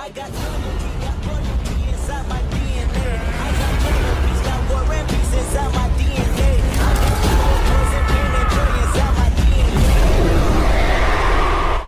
I got loyalty, got royalty inside my DNA. I got love, peace, got war and peace inside my DNA. I got joy and pain and joy inside my DNA.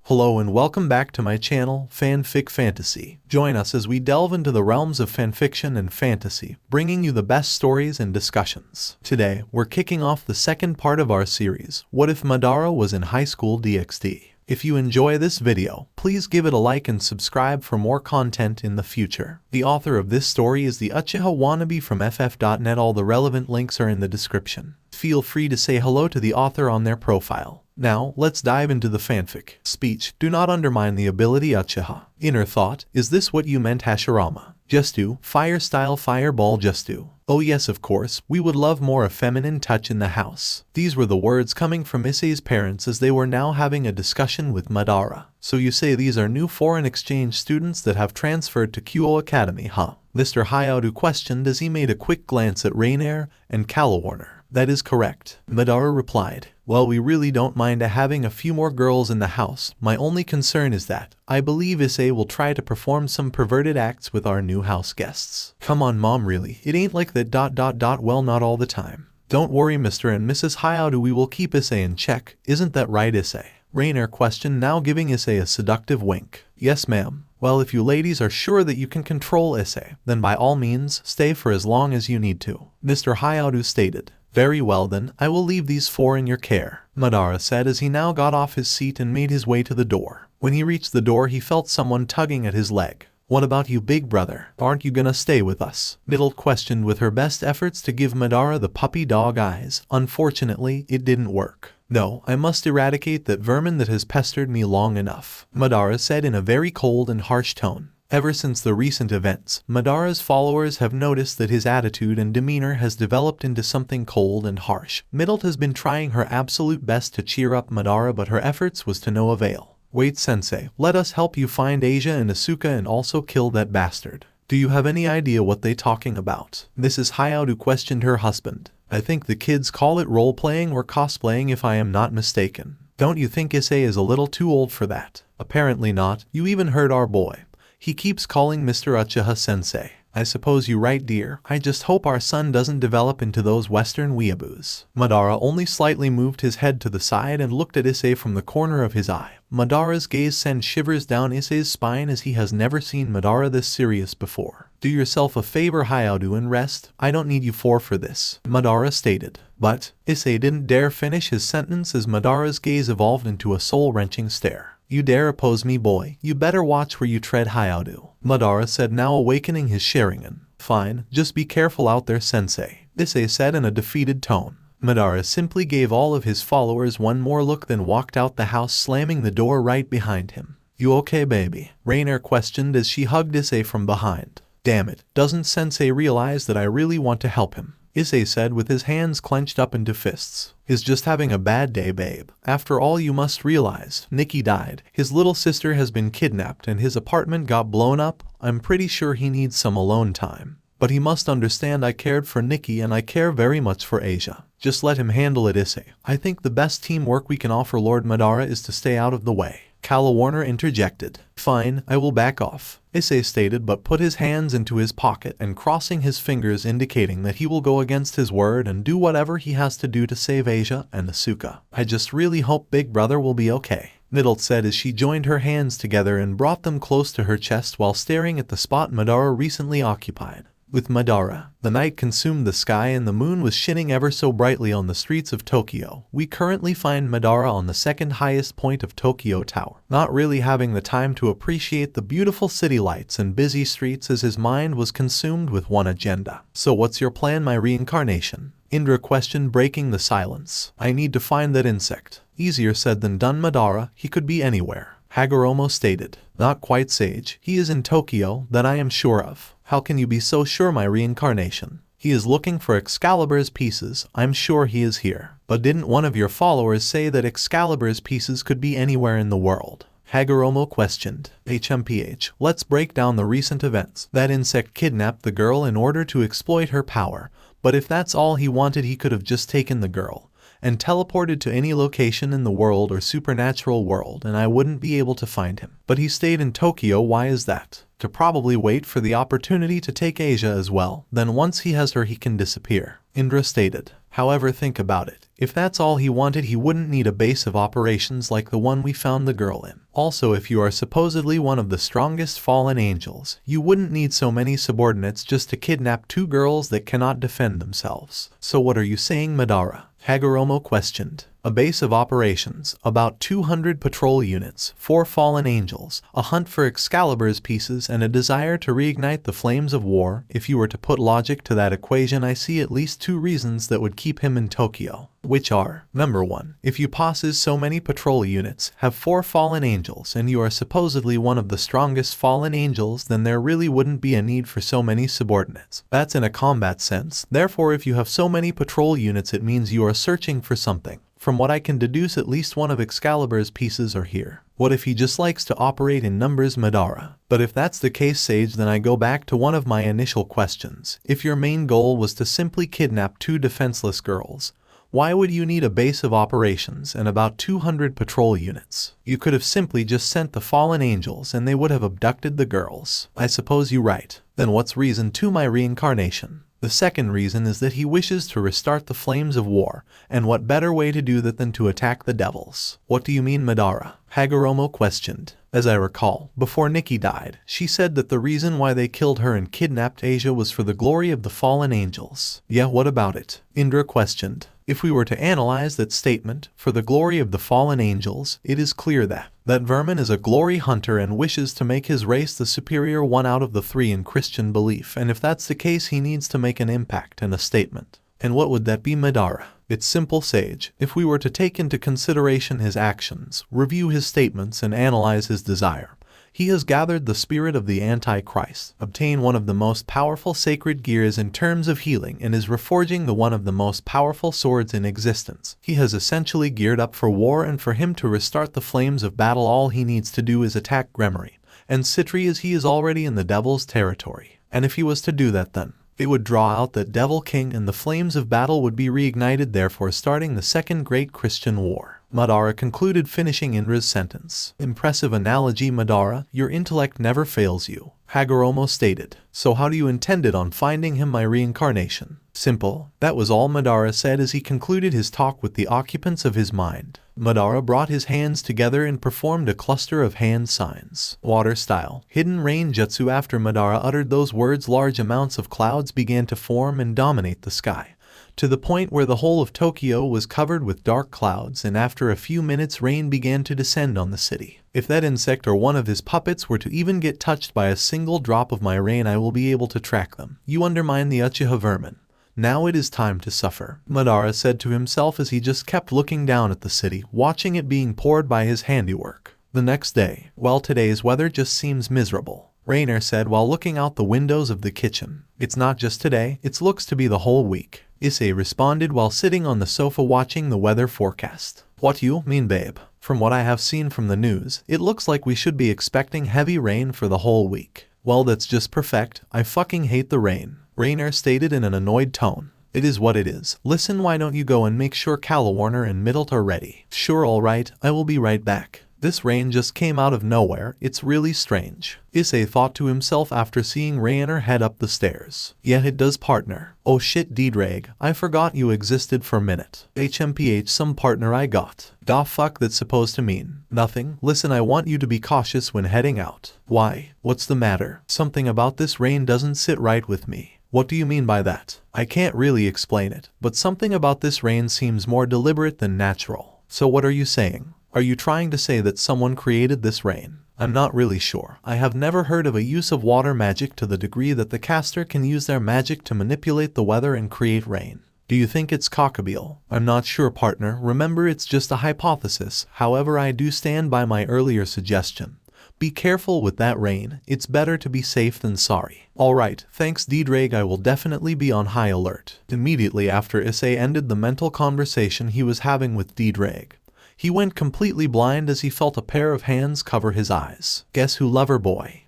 Hello and welcome back to my channel, Fanfic Fantasy. Join us as we delve into the realms of fanfiction and fantasy, bringing you the best stories and discussions. Today, we're kicking off the second part of our series, What If Madara Was in High School DXD? If you enjoy this video, please give it a like and subscribe for more content in the future. The author of this story is the Uchiha Wannabe from ff.net. All the relevant links are in the description. Feel free to say hello to the author on their profile. Now, let's dive into the fanfic. Speech: do not undermine the ability Uchiha. Inner thought: is this what you meant, Hashirama? Just do. Fire style fireball, just do. Oh yes, of course, we would love more a feminine touch in the house. These were the words coming from Issei's parents as they were now having a discussion with Madara. So you say these are new foreign exchange students that have transferred to Kyo Academy, huh? Mr. Hayato questioned as he made a quick glance at Rainier and Calawarner. That is correct, Madara replied. Well, we really don't mind having a few more girls in the house. My only concern is that I believe Issei will try to perform some perverted acts with our new house guests. Come on mom, really, it ain't like that ... Well, not all the time. Don't worry Mr. and Mrs. Hayato, we will keep Issei in check. Isn't that right, Issei? Rainier questioned, now giving Issei a seductive wink. Yes ma'am. Well, if you ladies are sure that you can control Issei, then by all means, stay for as long as you need to, Mr. Hayato stated. Very well then, I will leave these four in your care, Madara said as he now got off his seat and made his way to the door. When he reached the door, he felt someone tugging at his leg. What about you, big brother? Aren't you gonna stay with us? Middle questioned with her best efforts to give Madara the puppy dog eyes. Unfortunately, it didn't work. No, I must eradicate that vermin that has pestered me long enough, Madara said in a very cold and harsh tone. Ever since the recent events, Madara's followers have noticed that his attitude and demeanor has developed into something cold and harsh. Middle has been trying her absolute best to cheer up Madara, but her efforts was to no avail. Wait sensei, let us help you find Asia and Asuka and also kill that bastard. Do you have any idea what they talking about? Mrs. Hayato questioned her husband. I think the kids call it role-playing or cosplaying if I am not mistaken. Don't you think Issei is a little too old for that? Apparently not. You even heard our boy. He keeps calling Mr. Uchiha sensei. I suppose you're right, dear. I just hope our son doesn't develop into those Western weeaboos. Madara only slightly moved his head to the side and looked at Issei from the corner of his eye. Madara's gaze sent shivers down Issei's spine as he has never seen Madara this serious before. Do yourself a favor, Hayato, and rest. I don't need you for this, Madara stated. But Issei didn't dare finish his sentence as Madara's gaze evolved into a soul-wrenching stare. You dare oppose me, boy? You better watch where you tread, Hayato, Madara said, now awakening his Sharingan. Fine, just be careful out there, sensei, Issei said in a defeated tone. Madara simply gave all of his followers one more look, then walked out the house, slamming the door right behind him. You okay, baby? Rainier questioned as she hugged Issei from behind. Damn it, doesn't sensei realize that I really want to help him? Issei said with his hands clenched up into fists. Is just having a bad day, babe. After all, you must realize, Nikki died, his little sister has been kidnapped, and his apartment got blown up. I'm pretty sure he needs some alone time. But he must understand I cared for Nikki and I care very much for Asia. Just let him handle it, Issei. I think the best teamwork we can offer Lord Madara is to stay out of the way. Calawarner interjected. Fine, I will back off, Issei stated, but put his hands into his pocket and crossing his fingers, indicating that he will go against his word and do whatever he has to do to save Asia and Asuka. I just really hope big brother will be okay, Middle said as she joined her hands together and brought them close to her chest while staring at the spot Madara recently occupied. With Madara, the night consumed the sky and the moon was shining ever so brightly on the streets of Tokyo. We currently find Madara on the second highest point of Tokyo Tower, not really having the time to appreciate the beautiful city lights and busy streets as his mind was consumed with one agenda. So what's your plan, my reincarnation? Indra questioned, breaking the silence. I need to find that insect. Easier said than done, Madara. He could be anywhere, Hagoromo stated. Not quite, Sage. He is in Tokyo, that I am sure of. How can you be so sure, my reincarnation? He is looking for Excalibur's pieces. I'm sure he is here. But didn't one of your followers say that Excalibur's pieces could be anywhere in the world? Hagoromo questioned. HMPH, let's break down the recent events. That insect kidnapped the girl in order to exploit her power. But if that's all he wanted, he could have just taken the girl and teleported to any location in the world or supernatural world and I wouldn't be able to find him. But he stayed in Tokyo. Why is that? To probably wait for the opportunity to take Asia as well. Then once he has her he can disappear, Indra stated. However, think about it. If that's all he wanted, he wouldn't need a base of operations like the one we found the girl in. Also, if you are supposedly one of the strongest fallen angels, you wouldn't need so many subordinates just to kidnap 2 girls that cannot defend themselves. So what are you saying, Madara? Hagoromo questioned. A base of operations, about 200 patrol units, 4 fallen angels, a hunt for Excalibur's pieces, and a desire to reignite the flames of war. If you were to put logic to that equation, I see at least 2 reasons that would keep him in Tokyo. Which are, number 1, if you possess so many patrol units, have 4 fallen angels, and you are supposedly one of the strongest fallen angels, then there really wouldn't be a need for so many subordinates. That's in a combat sense. Therefore, if you have so many patrol units, it means you are searching for something. From what I can deduce, at least one of Excalibur's pieces are here. What if he just likes to operate in numbers, Madara? But if that's the case, Sage, then I go back to one of my initial questions. If your main goal was to simply kidnap 2 defenseless girls, why would you need a base of operations and about 200 patrol units? You could have simply just sent the fallen angels and they would have abducted the girls. I suppose you're right. Then what's reason 2, my reincarnation? The second reason is that he wishes to restart the flames of war, and what better way to do that than to attack the devils? What do you mean, Madara? Hagoromo questioned. As I recall, before Nikki died, she said that the reason why they killed her and kidnapped Asia was for the glory of the fallen angels. Yeah, what about it? Indra questioned. If we were to analyze that statement, for the glory of the fallen angels, it is clear that Vermin is a glory hunter and wishes to make his race the superior one out of the 3 in Christian belief, and if that's the case, he needs to make an impact and a statement. And what would that be, Madara? It's simple, Sage. If we were to take into consideration his actions, review his statements, and analyze his desire, he has gathered the spirit of the Antichrist, obtained one of the most powerful sacred gears in terms of healing, and is reforging one of the most powerful swords in existence. He has essentially geared up for war, and for him to restart the flames of battle, all he needs to do is attack Gremory and Citri, as he is already in the devil's territory. And if he was to do that, then it would draw out that Devil King and the flames of battle would be reignited, therefore starting the Second Great Christian War. Madara concluded, finishing Indra's sentence. Impressive analogy, Madara. Your intellect never fails you, Hagoromo stated. So how do you intend it on finding him, my reincarnation? Simple. That was all Madara said as he concluded his talk with the occupants of his mind. Madara brought his hands together and performed a cluster of hand signs. Water style. Hidden rain jutsu. After Madara uttered those words, large amounts of clouds began to form and dominate the sky, to the point where the whole of Tokyo was covered with dark clouds, and after a few minutes rain began to descend on the city. If that insect or one of his puppets were to even get touched by a single drop of my rain, I will be able to track them. You undermine the Uchiha vermin. Now it is time to suffer, Madara said to himself as he just kept looking down at the city, watching it being poured by his handiwork. The next day, well, today's weather just seems miserable, Rainer said while looking out the windows of the kitchen. It's not just today, it looks to be the whole week, Issei responded while sitting on the sofa watching the weather forecast. What you mean, babe? From what I have seen from the news, it looks like we should be expecting heavy rain for the whole week. Well, that's just perfect. I fucking hate the rain, Rainer stated in an annoyed tone. It is what it is. Listen, why don't you go and make sure Kalawarner and Middlet are ready? Sure, alright, I will be right back. This rain just came out of nowhere, it's really strange, Issei thought to himself after seeing Rainer head up the stairs. Yet it does, partner. Oh shit, D-Drag, I forgot you existed for a minute. HMPH, some partner I got. Da fuck that's supposed to mean? Nothing. Listen, I want you to be cautious when heading out. Why? What's the matter? Something about this rain doesn't sit right with me. What do you mean by that? I can't really explain it, but something about this rain seems more deliberate than natural. So what are you saying? Are you trying to say that someone created this rain? I'm not really sure. I have never heard of a use of water magic to the degree that the caster can use their magic to manipulate the weather and create rain. Do you think it's cockabeel? I'm not sure, partner. Remember, it's just a hypothesis. However, I do stand by my earlier suggestion. Be careful with that rain. It's better to be safe than sorry. Alright, thanks D-Drag, I will definitely be on high alert. Immediately after Issei ended the mental conversation he was having with D-Drag, He went completely blind as he felt a pair of hands cover his eyes. Guess who, lover boy?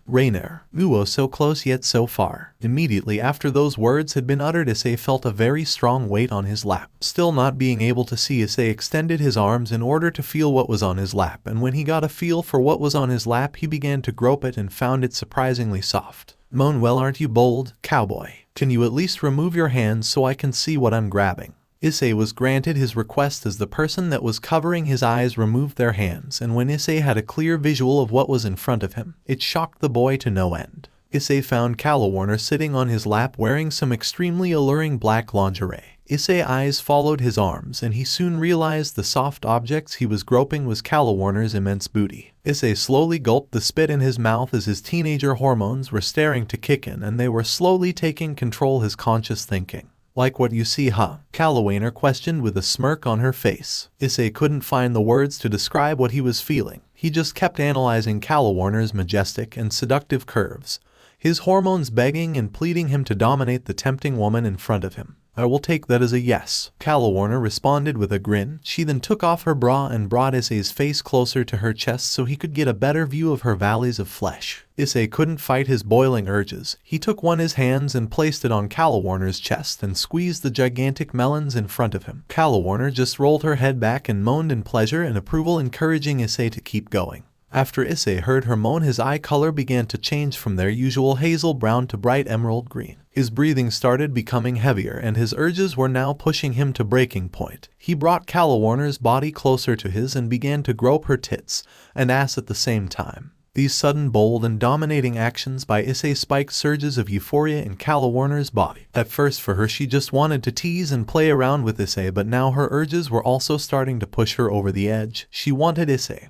Rainer. Ooh, so close yet so far. Immediately after those words had been uttered, Issei felt a very strong weight on his lap. Still not being able to see, Issei extended his arms in order to feel what was on his lap, and when he got a feel for what was on his lap, he began to grope it and found it surprisingly soft. Moan, well, aren't you bold, cowboy? Can you at least remove your hands so I can see what I'm grabbing? Issei was granted his request as the person that was covering his eyes removed their hands, and when Issei had a clear visual of what was in front of him, it shocked the boy to no end. Issei found Warner sitting on his lap wearing some extremely alluring black lingerie. Issei's eyes followed his arms, and he soon realized the soft objects he was groping was Warner's immense booty. Issei slowly gulped the spit in his mouth as his teenager hormones were starting to kick in, and they were slowly taking control his conscious thinking. Like what you see, huh? Warner questioned with a smirk on her face. Issei couldn't find the words to describe what he was feeling. He just kept analyzing Warner's majestic and seductive curves, his hormones begging and pleading him to dominate the tempting woman in front of him. I will take that as a yes, Warner responded with a grin. She then took off her bra and brought Issei's face closer to her chest so he could get a better view of her valleys of flesh. Issei couldn't fight his boiling urges. He took one of his hands and placed it on Warner's chest and squeezed the gigantic melons in front of him. Warner just rolled her head back and moaned in pleasure and approval, encouraging Issei to keep going. After Issei heard her moan, his eye color began to change from their usual hazel brown to bright emerald green. His breathing started becoming heavier, and his urges were now pushing him to breaking point. He brought Warner's body closer to his and began to grope her tits and ass at the same time. These sudden, bold, and dominating actions by Issei spiked surges of euphoria in Warner's body. At first for her, she just wanted to tease and play around with Issei, but now her urges were also starting to push her over the edge. She wanted Issei,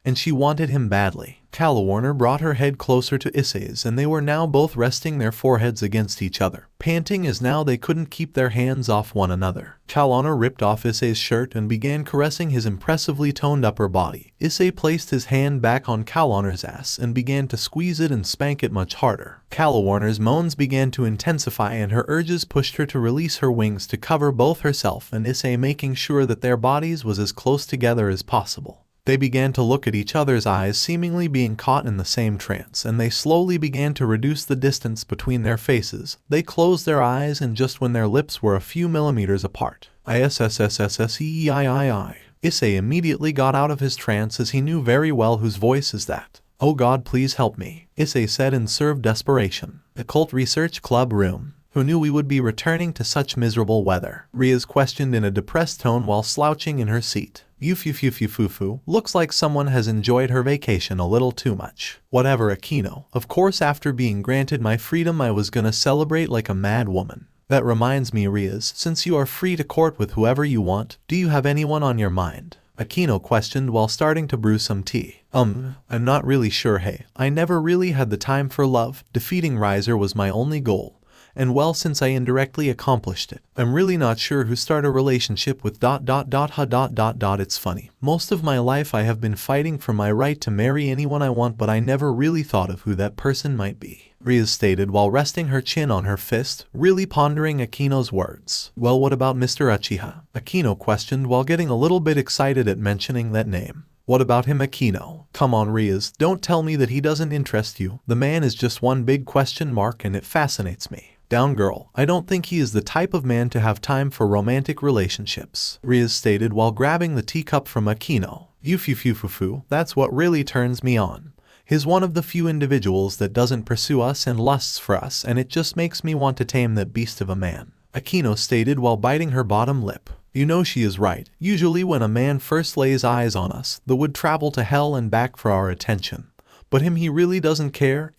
and she wanted him badly. Warner brought her head closer to Issei's, and they were now both resting their foreheads against each other, panting as now they couldn't keep their hands off one another. Warner ripped off Issei's shirt and began caressing his impressively toned upper body. Issei placed his hand back on Warner's ass and began to squeeze it and spank it much harder. Warner's moans began to intensify, and her urges pushed her to release her wings to cover both herself and Issei, making sure that their bodies was as close together as possible. They began to look at each other's eyes, seemingly being caught in the same trance, and they slowly began to reduce the distance between their faces. They closed their eyes, and just when their lips were a few millimeters apart, Issei immediately got out of his trance as he knew very well whose voice is that. Oh God, please help me, Issei said in served desperation. Occult Research Club room. Who knew we would be returning to such miserable weather? Riaz questioned in a depressed tone while slouching in her seat. Fufu. Looks like someone has enjoyed her vacation a little too much. Whatever, Akino. Of course, after being granted my freedom, I was gonna celebrate like a mad woman. That reminds me, Riaz, since you are free to court with whoever you want, do you have anyone on your mind? Akino questioned while starting to brew some tea. I'm not really sure, hey. I never really had the time for love. Defeating Riser was my only goal. And well, since I indirectly accomplished it, I'm really not sure who start a relationship with ... It's funny. Most of my life I have been fighting for my right to marry anyone I want, but I never really thought of who that person might be, Riaz stated while resting her chin on her fist, really pondering Akino's words. Well, what about Mr. Uchiha? Akino questioned while getting a little bit excited at mentioning that name. What about him, Akino? Come on, Riaz, don't tell me that he doesn't interest you. The man is just one big question mark, and it fascinates me. Down girl, I don't think he is the type of man to have time for romantic relationships, Riaz stated while grabbing the teacup from Akino. Fufu, that's what really turns me on. He's one of the few individuals that doesn't pursue us and lusts for us, and it just makes me want to tame that beast of a man, Akino stated while biting her bottom lip. You know she is right. Usually when a man first lays eyes on us, the would travel to hell and back for our attention. But him, he really doesn't care.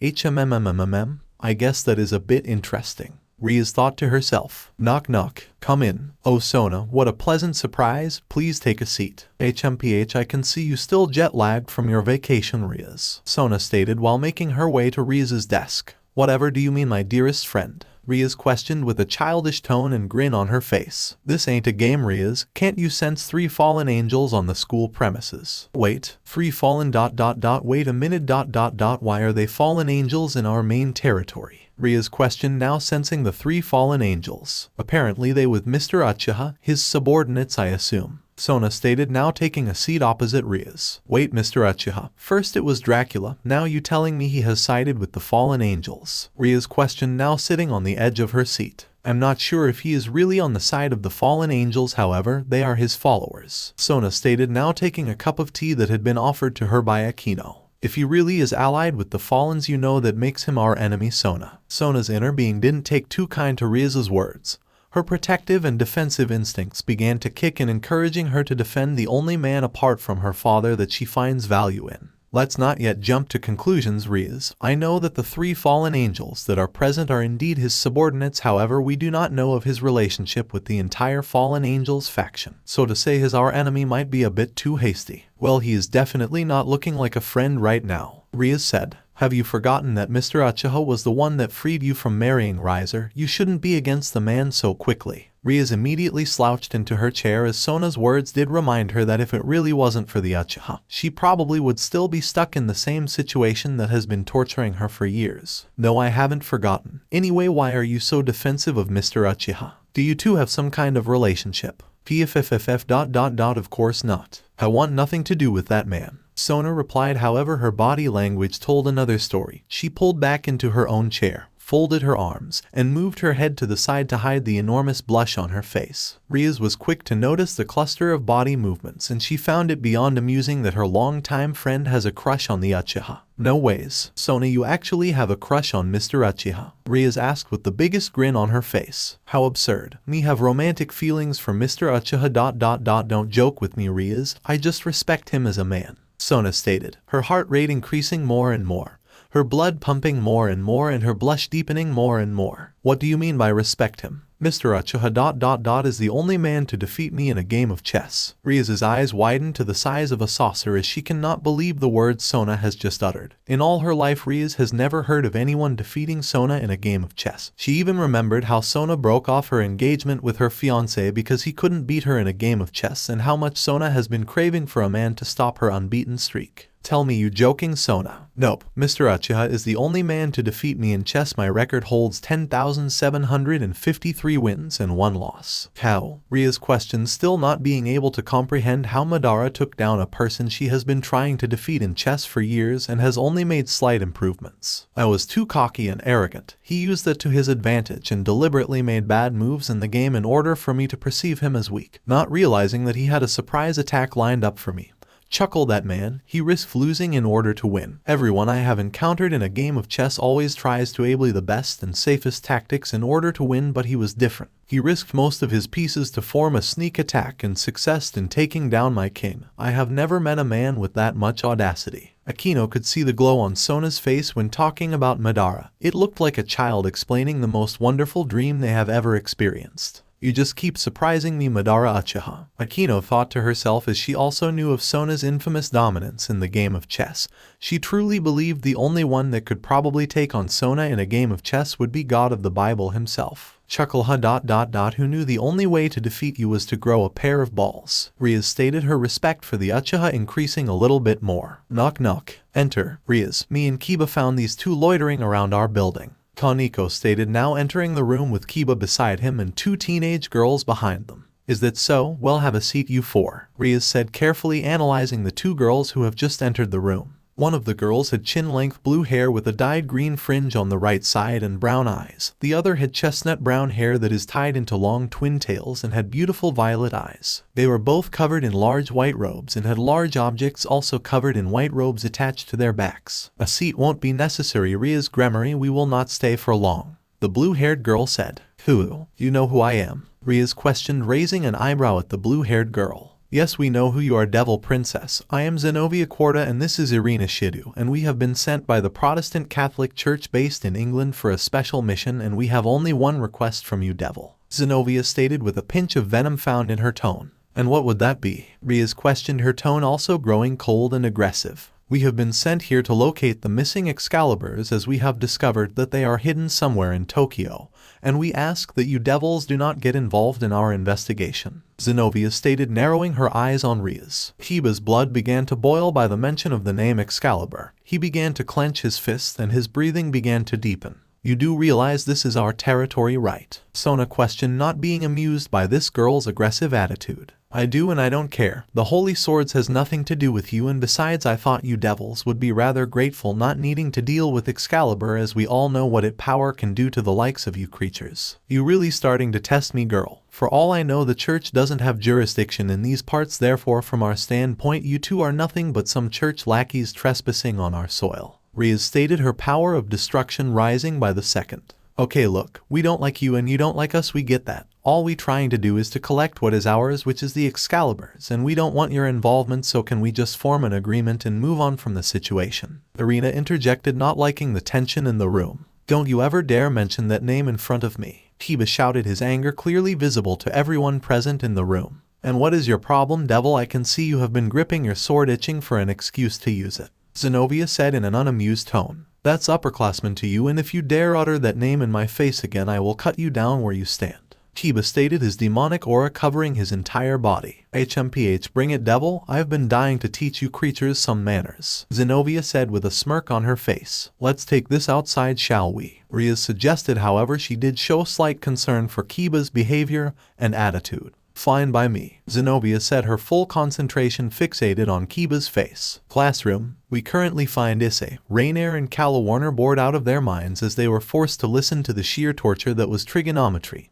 I guess that is a bit interesting, Riaz thought to herself. Knock knock. Come in. Oh Sona, what a pleasant surprise. Please take a seat. HMPH, I can see you still jet-lagged from your vacation, Riaz, Sona stated while making her way to Riaz's desk. Whatever do you mean, my dearest friend? Riaz questioned with a childish tone and grin on her face. This ain't a game, Riaz. Can't you sense 3 fallen angels on the school premises? Wait, 3 fallen ... Wait a minute ... Why are they fallen angels in our main territory? Riaz questioned, now sensing the 3 fallen angels. Apparently they with Mr. Uchiha, his subordinates I assume. Sona stated, now taking a seat opposite Ria's. Wait, Mr. Uchiha. First it was Dracula, now you telling me he has sided with the fallen angels? Ria's questioned, now sitting on the edge of her seat. I'm not sure if he is really on the side of the fallen angels, however, they are his followers. Sona stated, now taking a cup of tea that had been offered to her by Akino. If he really is allied with the Fallens, you know that makes him our enemy, Sona. Sona's inner being didn't take too kind to Ria's words. Her protective and defensive instincts began to kick in, encouraging her to defend the only man apart from her father that she finds value in. Let's not yet jump to conclusions, Riaz. I know that the 3 fallen angels that are present are indeed his subordinates, however we do not know of his relationship with the entire fallen angels faction. So to say he's our enemy might be a bit too hasty. Well, he is definitely not looking like a friend right now, Riaz said. Have you forgotten that Mr. Uchiha was the one that freed you from marrying Riser? You shouldn't be against the man so quickly. Riaz immediately slouched into her chair as Sona's words did remind her that if it really wasn't for the Uchiha, she probably would still be stuck in the same situation that has been torturing her for years. No, I haven't forgotten. Anyway, why are you so defensive of Mr. Uchiha? Do you two have some kind of relationship? PFFFF. Of course not. I want nothing to do with that man. Sona replied, however her body language told another story. She pulled back into her own chair, folded her arms, and moved her head to the side to hide the enormous blush on her face. Riaz was quick to notice the cluster of body movements, and she found it beyond amusing that her longtime friend has a crush on the Uchiha. No ways. Sona, you actually have a crush on Mr. Uchiha? Riaz asked with the biggest grin on her face. How absurd. Me have romantic feelings for Mr. Uchiha. Don't joke with me, Riaz. I just respect him as a man. Sona stated, her heart rate increasing more and more, her blood pumping more and more, and her blush deepening more and more. What do you mean by respect him? Mr. Uchiha. Is the only man to defeat me in a game of chess. Riaz's eyes widened to the size of a saucer as she cannot believe the words Sona has just uttered. In all her life, Riaz has never heard of anyone defeating Sona in a game of chess. She even remembered how Sona broke off her engagement with her fiancé because he couldn't beat her in a game of chess, and how much Sona has been craving for a man to stop her unbeaten streak. Tell me you joking, Sona? Nope. Mr. Uchiha is the only man to defeat me in chess. My record holds 10,753 wins and 1 loss. How? Riaz questioned, still not being able to comprehend how Madara took down a person she has been trying to defeat in chess for years and has only made slight improvements. I was too cocky and arrogant. He used that to his advantage and deliberately made bad moves in the game in order for me to perceive him as weak, not realizing that he had a surprise attack lined up for me. Chuckle that man, he risked losing in order to win. Everyone I have encountered in a game of chess always tries to ably the best and safest tactics in order to win, but he was different. He risked most of his pieces to form a sneak attack and success in taking down my king. I have never met a man with that much audacity. Akino could see the glow on Sona's face when talking about Madara. It looked like a child explaining the most wonderful dream they have ever experienced. You just keep surprising me, Madara Uchiha. Akino thought to herself as she also knew of Sona's infamous dominance in the game of chess. She truly believed the only one that could probably take on Sona in a game of chess would be God of the Bible himself. Chuckle who knew the only way to defeat you was to grow a pair of balls. Riaz stated, her respect for the Uchiha increasing a little bit more. Knock knock. Enter. Riaz, me and Kiba found these two loitering around our building. Kaneko stated, now entering the room with Kiba beside him and 2 teenage girls behind them. Is that so? Well, have a seat, you 4. Riaz said, carefully analyzing the 2 girls who have just entered the room. One of the girls had chin-length blue hair with a dyed green fringe on the right side and brown eyes. The other had chestnut brown hair that is tied into long twin tails and had beautiful violet eyes. They were both covered in large white robes and had large objects also covered in white robes attached to their backs. A seat won't be necessary, Riaz Gremory, we will not stay for long. The blue-haired girl said. Who? You know who I am? Riaz questioned, raising an eyebrow at the blue-haired girl. Yes, we know who you are, Devil Princess. I am Zenobia Quarta and this is Irina Shidu, and we have been sent by the Protestant Catholic Church based in England for a special mission, and we have only one request from you, Devil. Zenobia stated with a pinch of venom found in her tone. And what would that be? Riaz questioned, her tone also growing cold and aggressive. We have been sent here to locate the missing Excaliburs, as we have discovered that they are hidden somewhere in Tokyo, and we ask that you devils do not get involved in our investigation. Zenobia stated, narrowing her eyes on Riaz. Kiba's blood began to boil by the mention of the name Excalibur. He began to clench his fists and his breathing began to deepen. You do realize this is our territory, right? Sona questioned, not being amused by this girl's aggressive attitude. I do and I don't care. The Holy Swords has nothing to do with you, and besides I thought you devils would be rather grateful not needing to deal with Excalibur, as we all know what its power can do to the likes of you creatures. You really starting to test me, girl? For all I know, the church doesn't have jurisdiction in these parts, therefore from our standpoint you two are nothing but some church lackeys trespassing on our soil. Riaz stated, her power of destruction rising by the second. Okay, look, we don't like you and you don't like us, we get that. All we trying to do is to collect what is ours, which is the Excaliburs, and we don't want your involvement, so can we just form an agreement and move on from the situation? Arena interjected, not liking the tension in the room. Don't you ever dare mention that name in front of me. Kiba shouted, his anger clearly visible to everyone present in the room. And what is your problem, devil? I can see you have been gripping your sword, itching for an excuse to use it. Zenobia said in an unamused tone. That's upperclassman to you, and if you dare utter that name in my face again, I will cut you down where you stand. Kiba stated, his demonic aura covering his entire body. HMPH, bring it, devil. I've been dying to teach you creatures some manners. Zenobia said with a smirk on her face. Let's take this outside, shall we? Riaz suggested, however she did show slight concern for Kiba's behavior and attitude. Fine by me, Zenobia said, her full concentration fixated on Kiba's face. Classroom. We currently find Issei, Rainier and Calawarner bored out of their minds as they were forced to listen to the sheer torture that was trigonometry.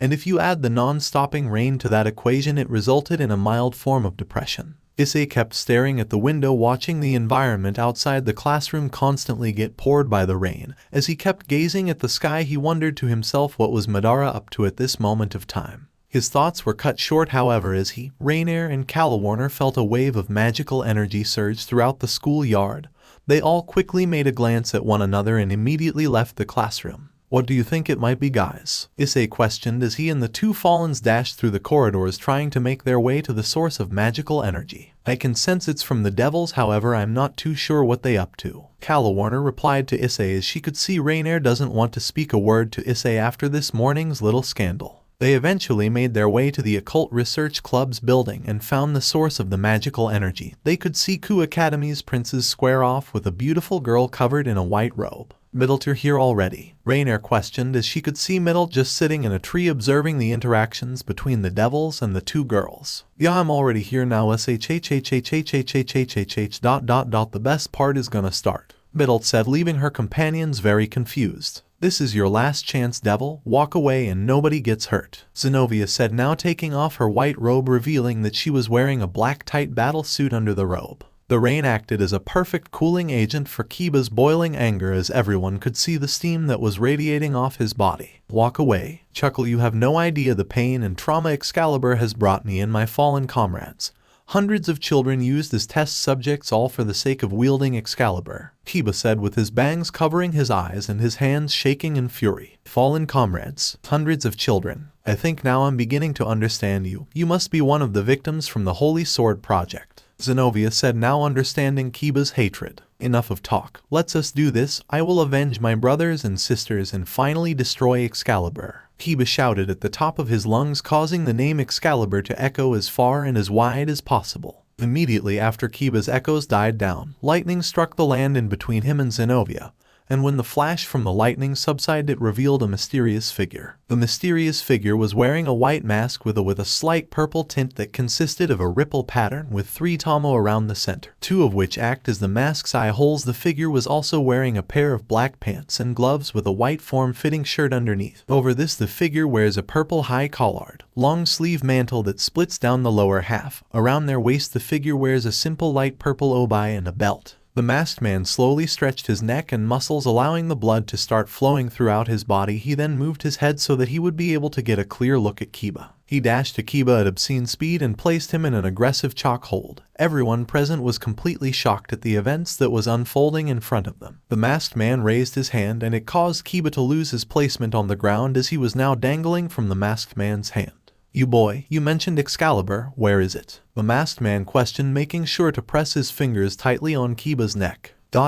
And if you add the non-stopping rain to that equation, it resulted in a mild form of depression. Issei kept staring at the window, watching the environment outside the classroom constantly get poured by the rain. As he kept gazing at the sky, he wondered to himself what was Madara up to at this moment of time. His thoughts were cut short, however, as he, Rainier, and Calawarner felt a wave of magical energy surge throughout the schoolyard. They all quickly made a glance at one another and immediately left the classroom. What do you think it might be, guys? Issei questioned as he and the two Fallens dashed through the corridors trying to make their way to the source of magical energy. I can sense it's from the devils, however I'm not too sure what they up to. Calawarner replied to Issei as she could see Rainier doesn't want to speak a word to Issei after this morning's little scandal. They eventually made their way to the Occult Research Club's building and found the source of the magical energy. They could see Ku Academy's princes square off with a beautiful girl covered in a white robe. Middle, you're here already? Rainier questioned as she could see Middle just sitting in a tree observing the interactions between the devils and the two girls. Yeah, I'm already here now. The best part is gonna start, Middle said, leaving her companions very confused. This is your last chance, devil. Walk away and nobody gets hurt, Zenobia said, now taking off her white robe, revealing that she was wearing a black tight battle suit under the robe. The rain acted as a perfect cooling agent for Kiba's boiling anger, as everyone could see the steam that was radiating off his body. Walk away. Chuckle, you have no idea the pain and trauma Excalibur has brought me and my fallen comrades. Hundreds of children used as test subjects, all for the sake of wielding Excalibur, Kiba said, with his bangs covering his eyes and his hands shaking in fury. Fallen comrades. Hundreds of children. I think now I'm beginning to understand you. You must be one of the victims from the Holy Sword Project, Zenobia said, now understanding Kiba's hatred. Enough of talk. Let's us do this. I will avenge my brothers and sisters and finally destroy Excalibur, Kiba shouted at the top of his lungs, causing the name Excalibur to echo as far and as wide as possible. Immediately after Kiba's echoes died down, lightning struck the land in between him and Zenobia, and when the flash from the lightning subsided, it revealed a mysterious figure. The mysterious figure was wearing a white mask with a slight purple tint that consisted of a ripple pattern with 3 tomo around the center, 2 of which act as the mask's eye holes. The figure was also wearing a pair of black pants and gloves with a white form-fitting shirt underneath. Over this, the figure wears a purple high-collared, long-sleeve mantle that splits down the lower half. Around their waist, the figure wears a simple light purple obi and a belt. The masked man slowly stretched his neck and muscles, allowing the blood to start flowing throughout his body. He then moved his head so that he would be able to get a clear look at Kiba. He dashed to Kiba at obscene speed and placed him in an aggressive choke hold. Everyone present was completely shocked at the events that was unfolding in front of them. The masked man raised his hand and it caused Kiba to lose his placement on the ground, as he was now dangling from the masked man's hand. You boy, you mentioned Excalibur, where is it? The masked man questioned, making sure to press his fingers tightly on Kiba's neck. Who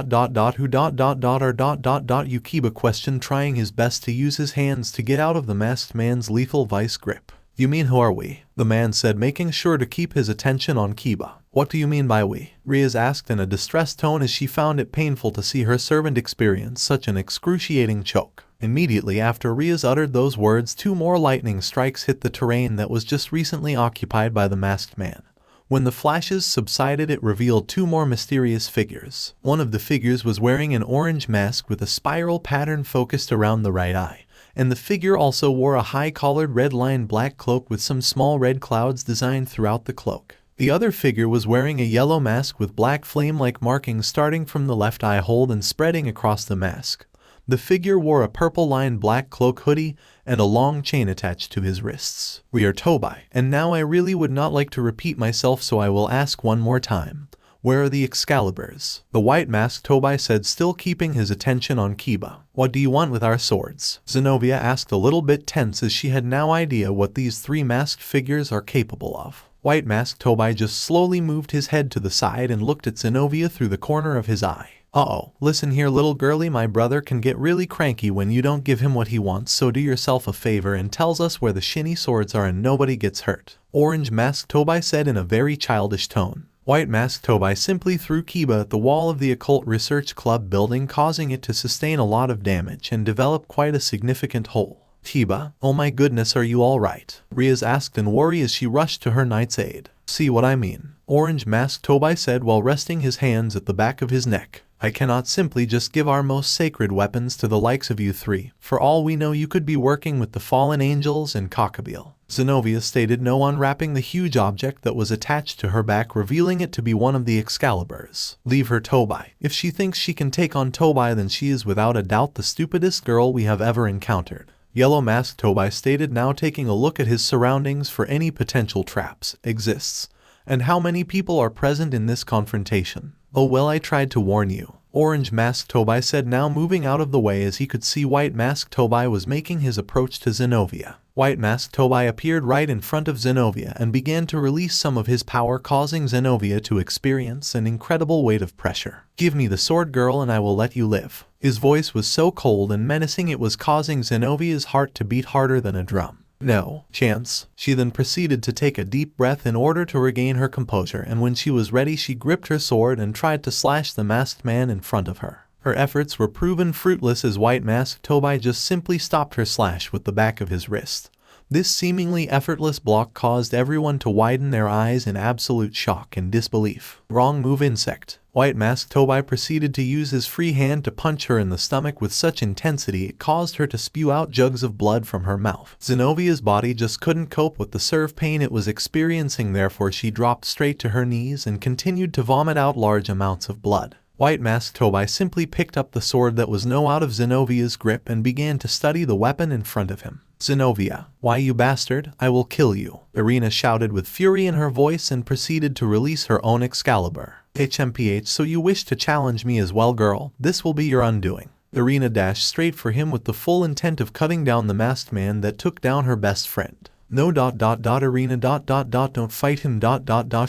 you, Kiba questioned, trying his best to use his hands to get out of the masked man's lethal vice grip. You mean who are we? The man said, making sure to keep his attention on Kiba. What do you mean by we? Riaz asked in a distressed tone, as she found it painful to see her servant experience such an excruciating choke. Immediately after Riaz uttered those words, 2 more lightning strikes hit the terrain that was just recently occupied by the masked man. When the flashes subsided, it revealed 2 more mysterious figures. One of the figures was wearing an orange mask with a spiral pattern focused around the right eye, and the figure also wore a high-collared red-lined black cloak with some small red clouds designed throughout the cloak. The other figure was wearing a yellow mask with black flame-like markings starting from the left eye hole and spreading across the mask. The figure wore a purple-lined black cloak hoodie and a long chain attached to his wrists. We are Tobai, and now I really would not like to repeat myself, so I will ask one more time. Where are the Excaliburs? The white masked Tobai said, still keeping his attention on Kiba. What do you want with our swords? Zenobia asked, a little bit tense as she had no idea what these 3 masked figures are capable of. White masked Tobai just slowly moved his head to the side and looked at Zenobia through the corner of his eye. Uh-oh, listen here little girlie, my brother can get really cranky when you don't give him what he wants, so do yourself a favor and tells us where the shiny swords are and nobody gets hurt. Orange masked Tobai said in a very childish tone. White masked Tobai simply threw Kiba at the wall of the Occult Research Club building, causing it to sustain a lot of damage and develop quite a significant hole. Kiba, oh my goodness, are you alright? Riaz asked in worry as she rushed to her knight's aid. See what I mean? Orange masked Tobai said while resting his hands at the back of his neck. I cannot simply just give our most sacred weapons to the likes of you 3. For all we know, you could be working with the fallen angels and Cockabeel. Zenobia stated, no, unwrapping the huge object that was attached to her back, revealing it to be one of the Excaliburs. Leave her, Tobai. If she thinks she can take on Tobai, then she is without a doubt the stupidest girl we have ever encountered. Yellow masked Tobai stated, now taking a look at his surroundings for any potential traps exists. And how many people are present in this confrontation? Oh well, I tried to warn you. Orange masked Tobai said, now moving out of the way as he could see white masked Tobai was making his approach to Zenobia. White masked Tobai appeared right in front of Zenobia and began to release some of his power, causing Zenobia to experience an incredible weight of pressure. Give me the sword, girl, and I will let you live. His voice was so cold and menacing it was causing Zenobia's heart to beat harder than a drum. No chance. She then proceeded to take a deep breath in order to regain her composure, and when she was ready she gripped her sword and tried to slash the masked man in front of her. Her efforts were proven fruitless as white masked Tobai just simply stopped her slash with the back of his wrist. This seemingly effortless block caused everyone to widen their eyes in absolute shock and disbelief. Wrong move, insect. White masked Tobai proceeded to use his free hand to punch her in the stomach with such intensity it caused her to spew out jugs of blood from her mouth. Zenobia's body just couldn't cope with the serve pain it was experiencing, therefore she dropped straight to her knees and continued to vomit out large amounts of blood. White masked Tobai simply picked up the sword that was now out of Zenobia's grip and began to study the weapon in front of him. Zenobia, why you bastard, I will kill you. Irina shouted with fury in her voice and proceeded to release her own Excalibur. HMPH, so you wish to challenge me as well, girl? This will be your undoing. Irina dashed straight for him with the full intent of cutting down the masked man that took down her best friend. No. Irina. Don't fight him.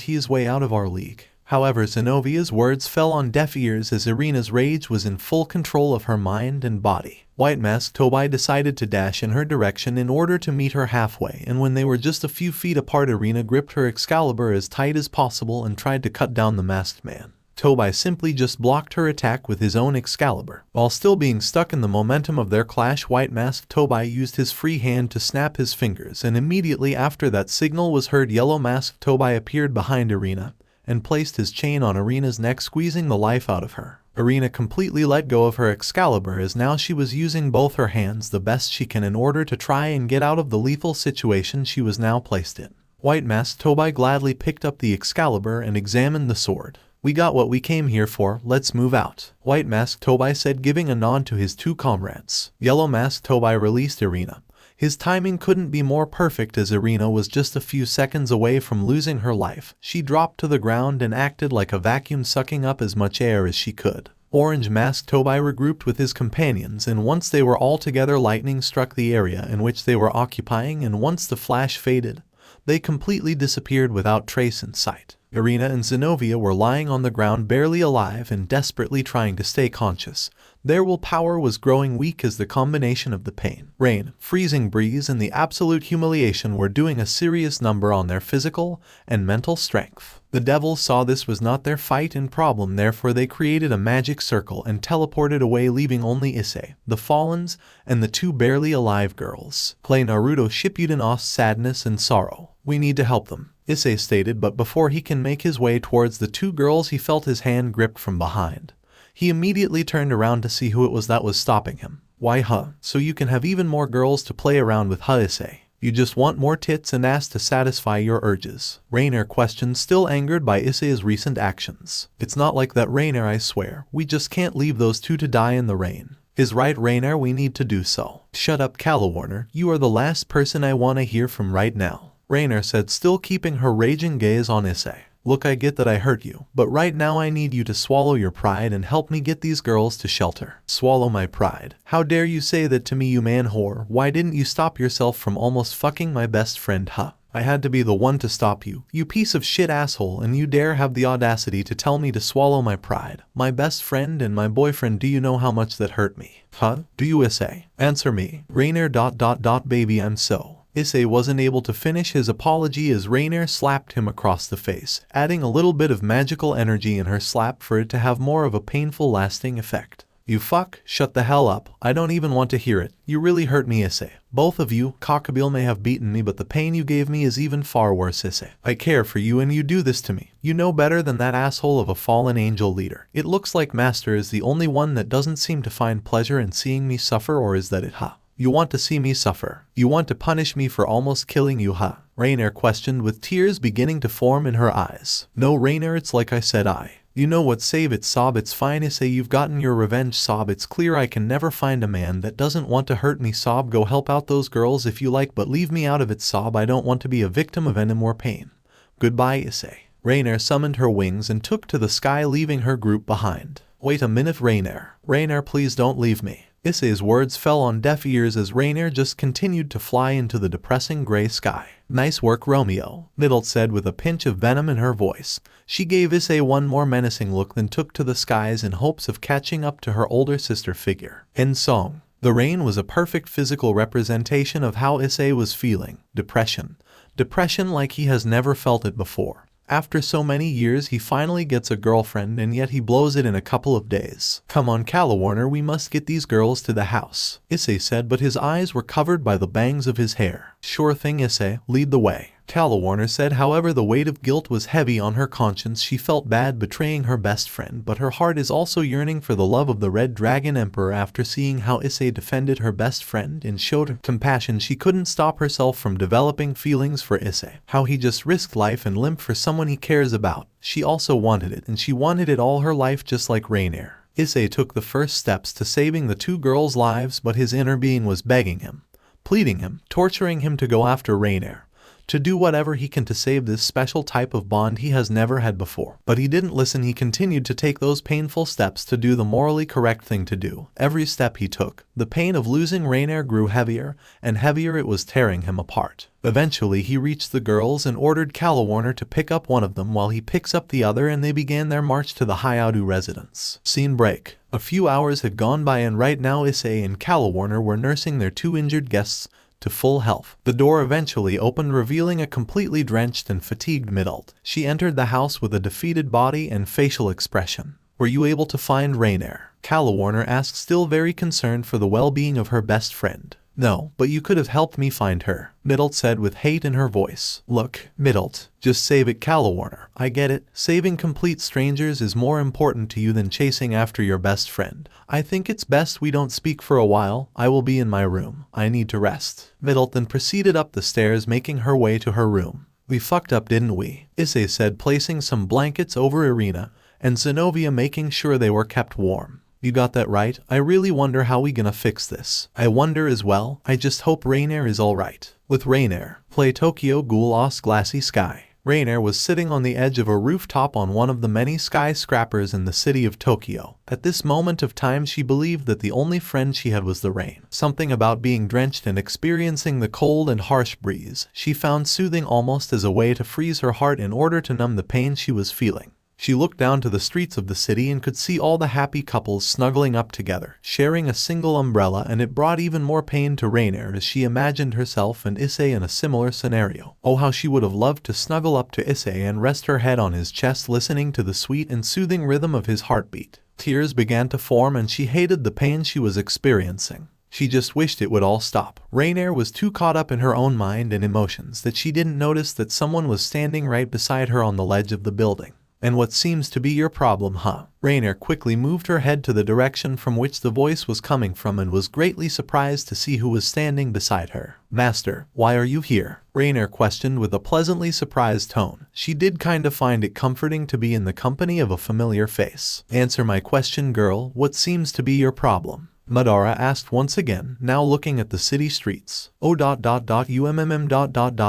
He is way out of our league. However, Zenobia's words fell on deaf ears as Irina's rage was in full control of her mind and body. White masked Tobai decided to dash in her direction in order to meet her halfway, and when they were just a few feet apart, Irina gripped her Excalibur as tight as possible and tried to cut down the masked man. Tobai simply just blocked her attack with his own Excalibur. While still being stuck in the momentum of their clash, white masked Tobai used his free hand to snap his fingers, and immediately after that signal was heard, yellow masked Tobai appeared behind Irina and placed his chain on Irina's neck, squeezing the life out of her. Irina completely let go of her Excalibur as now she was using both her hands the best she can in order to try and get out of the lethal situation she was now placed in. White masked Tobai gladly picked up the Excalibur and examined the sword. We got what we came here for, let's move out. White masked Tobai said, giving a nod to his 2 comrades. Yellow masked Tobai released Irina. His timing couldn't be more perfect as Irina was just a few seconds away from losing her life. She dropped to the ground and acted like a vacuum, sucking up as much air as she could. Orange masked Tobai regrouped with his companions, and once they were all together, lightning struck the area in which they were occupying, and once the flash faded, they completely disappeared without trace in sight. Irina and Zenobia were lying on the ground barely alive and desperately trying to stay conscious. Their willpower was growing weak as the combination of the pain, rain, freezing breeze, and the absolute humiliation were doing a serious number on their physical and mental strength. The devils saw this was not their fight and problem, therefore they created a magic circle and teleported away, leaving only Issei, the Fallens, and the two barely alive girls. Play Naruto Shippuden Os sadness and sorrow. We need to help them, Issei stated, but before he can make his way towards the two girls he felt his hand gripped from behind. He immediately turned around to see who it was that was stopping him. Why so you can have even more girls to play around with Issei? You just want more tits and ass to satisfy your urges? Rainer questioned, still angered by Issei's recent actions. It's not like that, Rainer, I swear. We just can't leave those two to die in the rain. Is right, Rainer, we need to do so. Shut up, Calawarner. You are the last person I want to hear from right now, Rainer said, still keeping her raging gaze on Issei. Look, I get that I hurt you, but right now I need you to swallow your pride and help me get these girls to shelter. Swallow my pride? How dare you say that to me, you man whore? Why didn't you stop yourself from almost fucking my best friend, huh? I had to be the one to stop you, you piece of shit asshole, and you dare have the audacity to tell me to swallow my pride. My best friend and my boyfriend, do you know how much that hurt me? Huh? Do you, Issei? Answer me. Rainer ... baby, I'm so... Issei wasn't able to finish his apology as Rainer slapped him across the face, adding a little bit of magical energy in her slap for it to have more of a painful lasting effect. You fuck, shut the hell up, I don't even want to hear it. You really hurt me, Issei. Both of you, Cockabille may have beaten me, but the pain you gave me is even far worse, Issei. I care for you and you do this to me. You know better than that asshole of a fallen angel leader. It looks like Master is the only one that doesn't seem to find pleasure in seeing me suffer, or is that it, huh? You want to see me suffer? You want to punish me for almost killing you, huh? Rainer questioned, with tears beginning to form in her eyes. No, Rainer, it's like I said, You know what, save it, sob. It's fine, Issei, you've gotten your revenge, sob. It's clear I can never find a man that doesn't want to hurt me, sob. Go help out those girls if you like, but leave me out of it, sob. I don't want to be a victim of any more pain. Goodbye, Issei. Rainer summoned her wings and took to the sky, leaving her group behind. Wait a minute, Rainer. Rainer, please don't leave me. Issei's words fell on deaf ears as Rainer just continued to fly into the depressing gray sky. Nice work, Romeo, Middle said with a pinch of venom in her voice. She gave Issei one more menacing look, then took to the skies in hopes of catching up to her older sister figure. End song. The rain was a perfect physical representation of how Issei was feeling. Depression. Depression like he has never felt it before. After so many years he finally gets a girlfriend, and yet he blows it in a couple of days. Come on, Calawarner, we must get these girls to the house, Issei said, but his eyes were covered by the bangs of his hair. Sure thing, Issei, lead the way, Calawarner said. However, the weight of guilt was heavy on her conscience. She felt bad betraying her best friend, but her heart is also yearning for the love of the Red Dragon Emperor. After seeing how Issei defended her best friend and showed her compassion, she couldn't stop herself from developing feelings for Issei. How he just risked life and limb for someone he cares about. She also wanted it, and she wanted it all her life, just like Rainer. Issei took the first steps to saving the two girls' lives, but his inner being was begging him, pleading him, torturing him to go after Rainer, to do whatever he can to save this special type of bond he has never had before. But he didn't listen. He continued to take those painful steps to do the morally correct thing to do. Every step he took, the pain of losing Rainer grew heavier and heavier. It was tearing him apart. Eventually he reached the girls and ordered Calawarner to pick up one of them while he picks up the other, and they began their march to the Hayadu residence. Scene break. A few hours had gone by, and right now Issei and Calawarner were nursing their two injured guests to full health. The door eventually opened, revealing a completely drenched and fatigued Middle. She entered the house with a defeated body and facial expression. Were you able to find Rainer? Calawarner asked, still very concerned for the well-being of her best friend. No, but you could have helped me find her, Middle said with hate in her voice. Look, Middle, just save it, Calawarner. I get it. Saving complete strangers is more important to you than chasing after your best friend. I think it's best we don't speak for a while. I will be in my room. I need to rest. Middle then proceeded up the stairs, making her way to her room. We fucked up, didn't we? Issei said, placing some blankets over Irina and Zenobia, making sure they were kept warm. You got that right. I really wonder how we gonna fix this. I wonder as well. I just hope Rainer is alright. With Rainer, play Tokyo Ghoul Os Glassy Sky. Rainier was sitting on the edge of a rooftop on one of the many skyscrapers in the city of Tokyo. At this moment of time she believed that the only friend she had was the rain. Something about being drenched and experiencing the cold and harsh breeze she found soothing, almost as a way to freeze her heart in order to numb the pain she was feeling. She looked down to the streets of the city and could see all the happy couples snuggling up together, sharing a single umbrella, and it brought even more pain to Rainier as she imagined herself and Issei in a similar scenario. Oh, how she would have loved to snuggle up to Issei and rest her head on his chest, listening to the sweet and soothing rhythm of his heartbeat. Tears began to form and she hated the pain she was experiencing. She just wished it would all stop. Rainier was too caught up in her own mind and emotions that she didn't notice that someone was standing right beside her on the ledge of the building. "And what seems to be your problem, huh?" Rainier quickly moved her head to the direction from which the voice was coming from and was greatly surprised to see who was standing beside her. "Master, why are you here?" Rainier questioned with a pleasantly surprised tone. She did kind of find it comforting to be in the company of a familiar face. "Answer my question, girl. What seems to be your problem?" Madara asked once again, now looking at the city streets.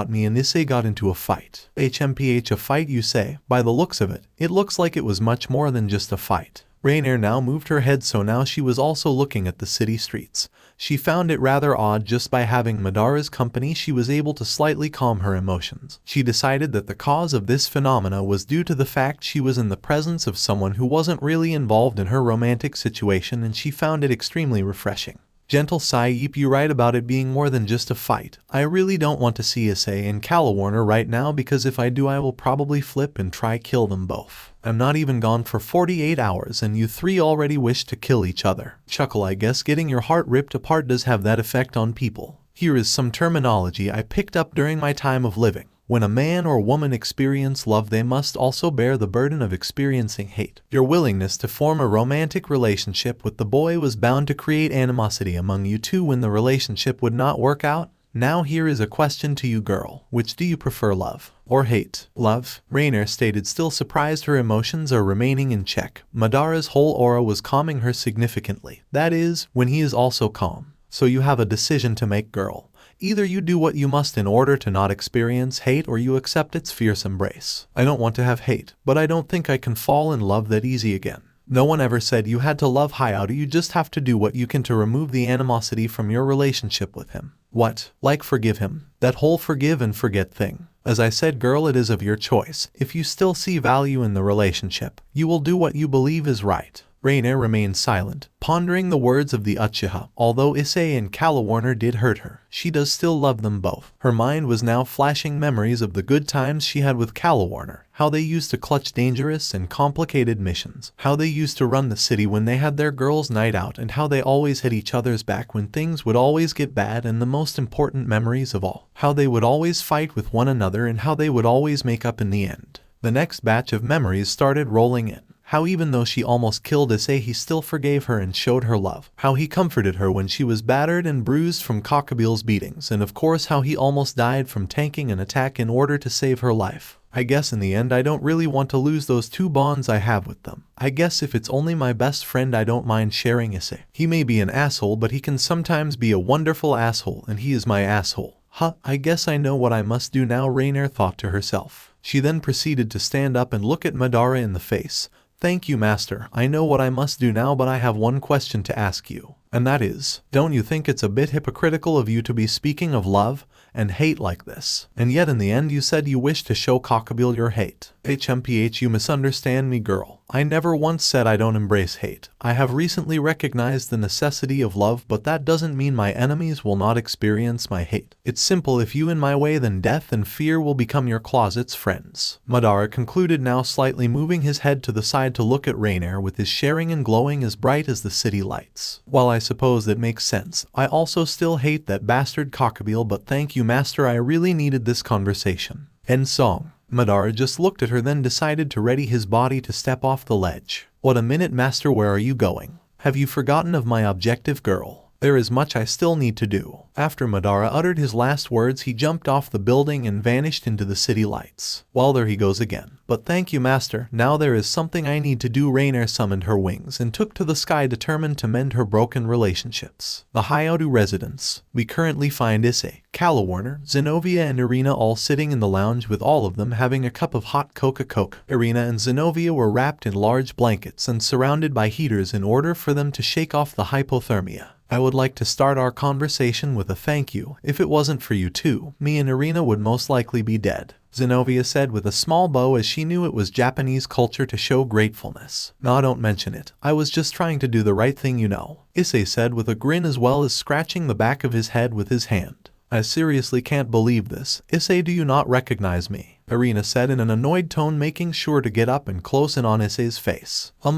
Me and Issei got into a fight. HMPH, a fight you say? By the looks of it, it looks like it was much more than just a fight. Rainier now moved her head, so now she was also looking at the city streets. She found it rather odd. Just by having Madara's company she was able to slightly calm her emotions. She decided that the cause of this phenomena was due to the fact she was in the presence of someone who wasn't really involved in her romantic situation, and she found it extremely refreshing. Gentle sigh. Yep, you right about it being more than just a fight. I really don't want to see Issei and Calawarner right now, because if I do I will probably flip and try kill them both. I'm not even gone for 48 hours and you three already wish to kill each other. Chuckle. I guess getting your heart ripped apart does have that effect on people. Here is some terminology I picked up during my time of living. When a man or woman experience love, they must also bear the burden of experiencing hate. Your willingness to form a romantic relationship with the boy was bound to create animosity among you two when the relationship would not work out. Now here is a question to you, girl. Which do you prefer, love or hate? Love, Rainier stated, still surprised her emotions are remaining in check. Madara's whole aura was calming her significantly. That is, when he is also calm. So you have a decision to make, girl. Either you do what you must in order to not experience hate, or you accept its fierce embrace. I don't want to have hate, but I don't think I can fall in love that easy again. No one ever said you had to love Hayato. You just have to do what you can to remove the animosity from your relationship with him. What? Like forgive him? That whole forgive and forget thing. As I said, girl, it is of your choice. If you still see value in the relationship, you will do what you believe is right. Rainier remained silent, pondering the words of the Uchiha. Although Issei and Calawarner did hurt her, she does still love them both. Her mind was now flashing memories of the good times she had with Calawarner, how they used to clutch dangerous and complicated missions, how they used to run the city when they had their girls' night out, and how they always had each other's back when things would always get bad, and the most important memories of all, how they would always fight with one another and how they would always make up in the end. The next batch of memories started rolling in. How even though she almost killed Issei, he still forgave her and showed her love. How he comforted her when she was battered and bruised from Cockabeel's beatings, and of course how he almost died from tanking an attack in order to save her life. I guess in the end I don't really want to lose those two bonds I have with them. I guess if it's only my best friend I don't mind sharing Issei. He may be an asshole, but he can sometimes be a wonderful asshole, and he is my asshole. Huh, I guess I know what I must do now, Rainier thought to herself. She then proceeded to stand up and look at Madara in the face. Thank you, master. I know what I must do now, but I have one question to ask you. And that is, don't you think it's a bit hypocritical of you to be speaking of love and hate like this? And yet in the end you said you wish to show Cockabeel your hate. HMPH, you misunderstand me, girl. I never once said I don't embrace hate. I have recently recognized the necessity of love, but that doesn't mean my enemies will not experience my hate. It's simple. If you in my way, then death and fear will become your closet's friends. Madara concluded, now slightly moving his head to the side to look at Rainier with his sharing and glowing as bright as the city lights. While I suppose that makes sense, I also still hate that bastard Cockabeel, but thank you, master, I really needed this conversation. End song. Madara just looked at her, then decided to ready his body to step off the ledge. What a minute, master, where are you going? Have you forgotten of my objective, girl? There is much I still need to do. After Madara uttered his last words, he jumped off the building and vanished into the city lights. Well, there he goes again. But thank you, master. Now there is something I need to do. Rainier summoned her wings and took to the sky, determined to mend her broken relationships. The Highschool residence. We currently find Issei, Calawarner, Zenobia and Irina all sitting in the lounge, with all of them having a cup of hot Coca-Cola. Irina and Zenobia were wrapped in large blankets and surrounded by heaters in order for them to shake off the hypothermia. I would like to start our conversation with a thank you. If it wasn't for you two, me and Irina would most likely be dead, Zenobia said with a small bow, as she knew it was Japanese culture to show gratefulness. Nah, don't mention it. I was just trying to do the right thing, you know, Issei said with a grin, as well as scratching the back of his head with his hand. I seriously can't believe this. Issei, do you not recognize me? Irina said in an annoyed tone, making sure to get up and close in on Issei's face. I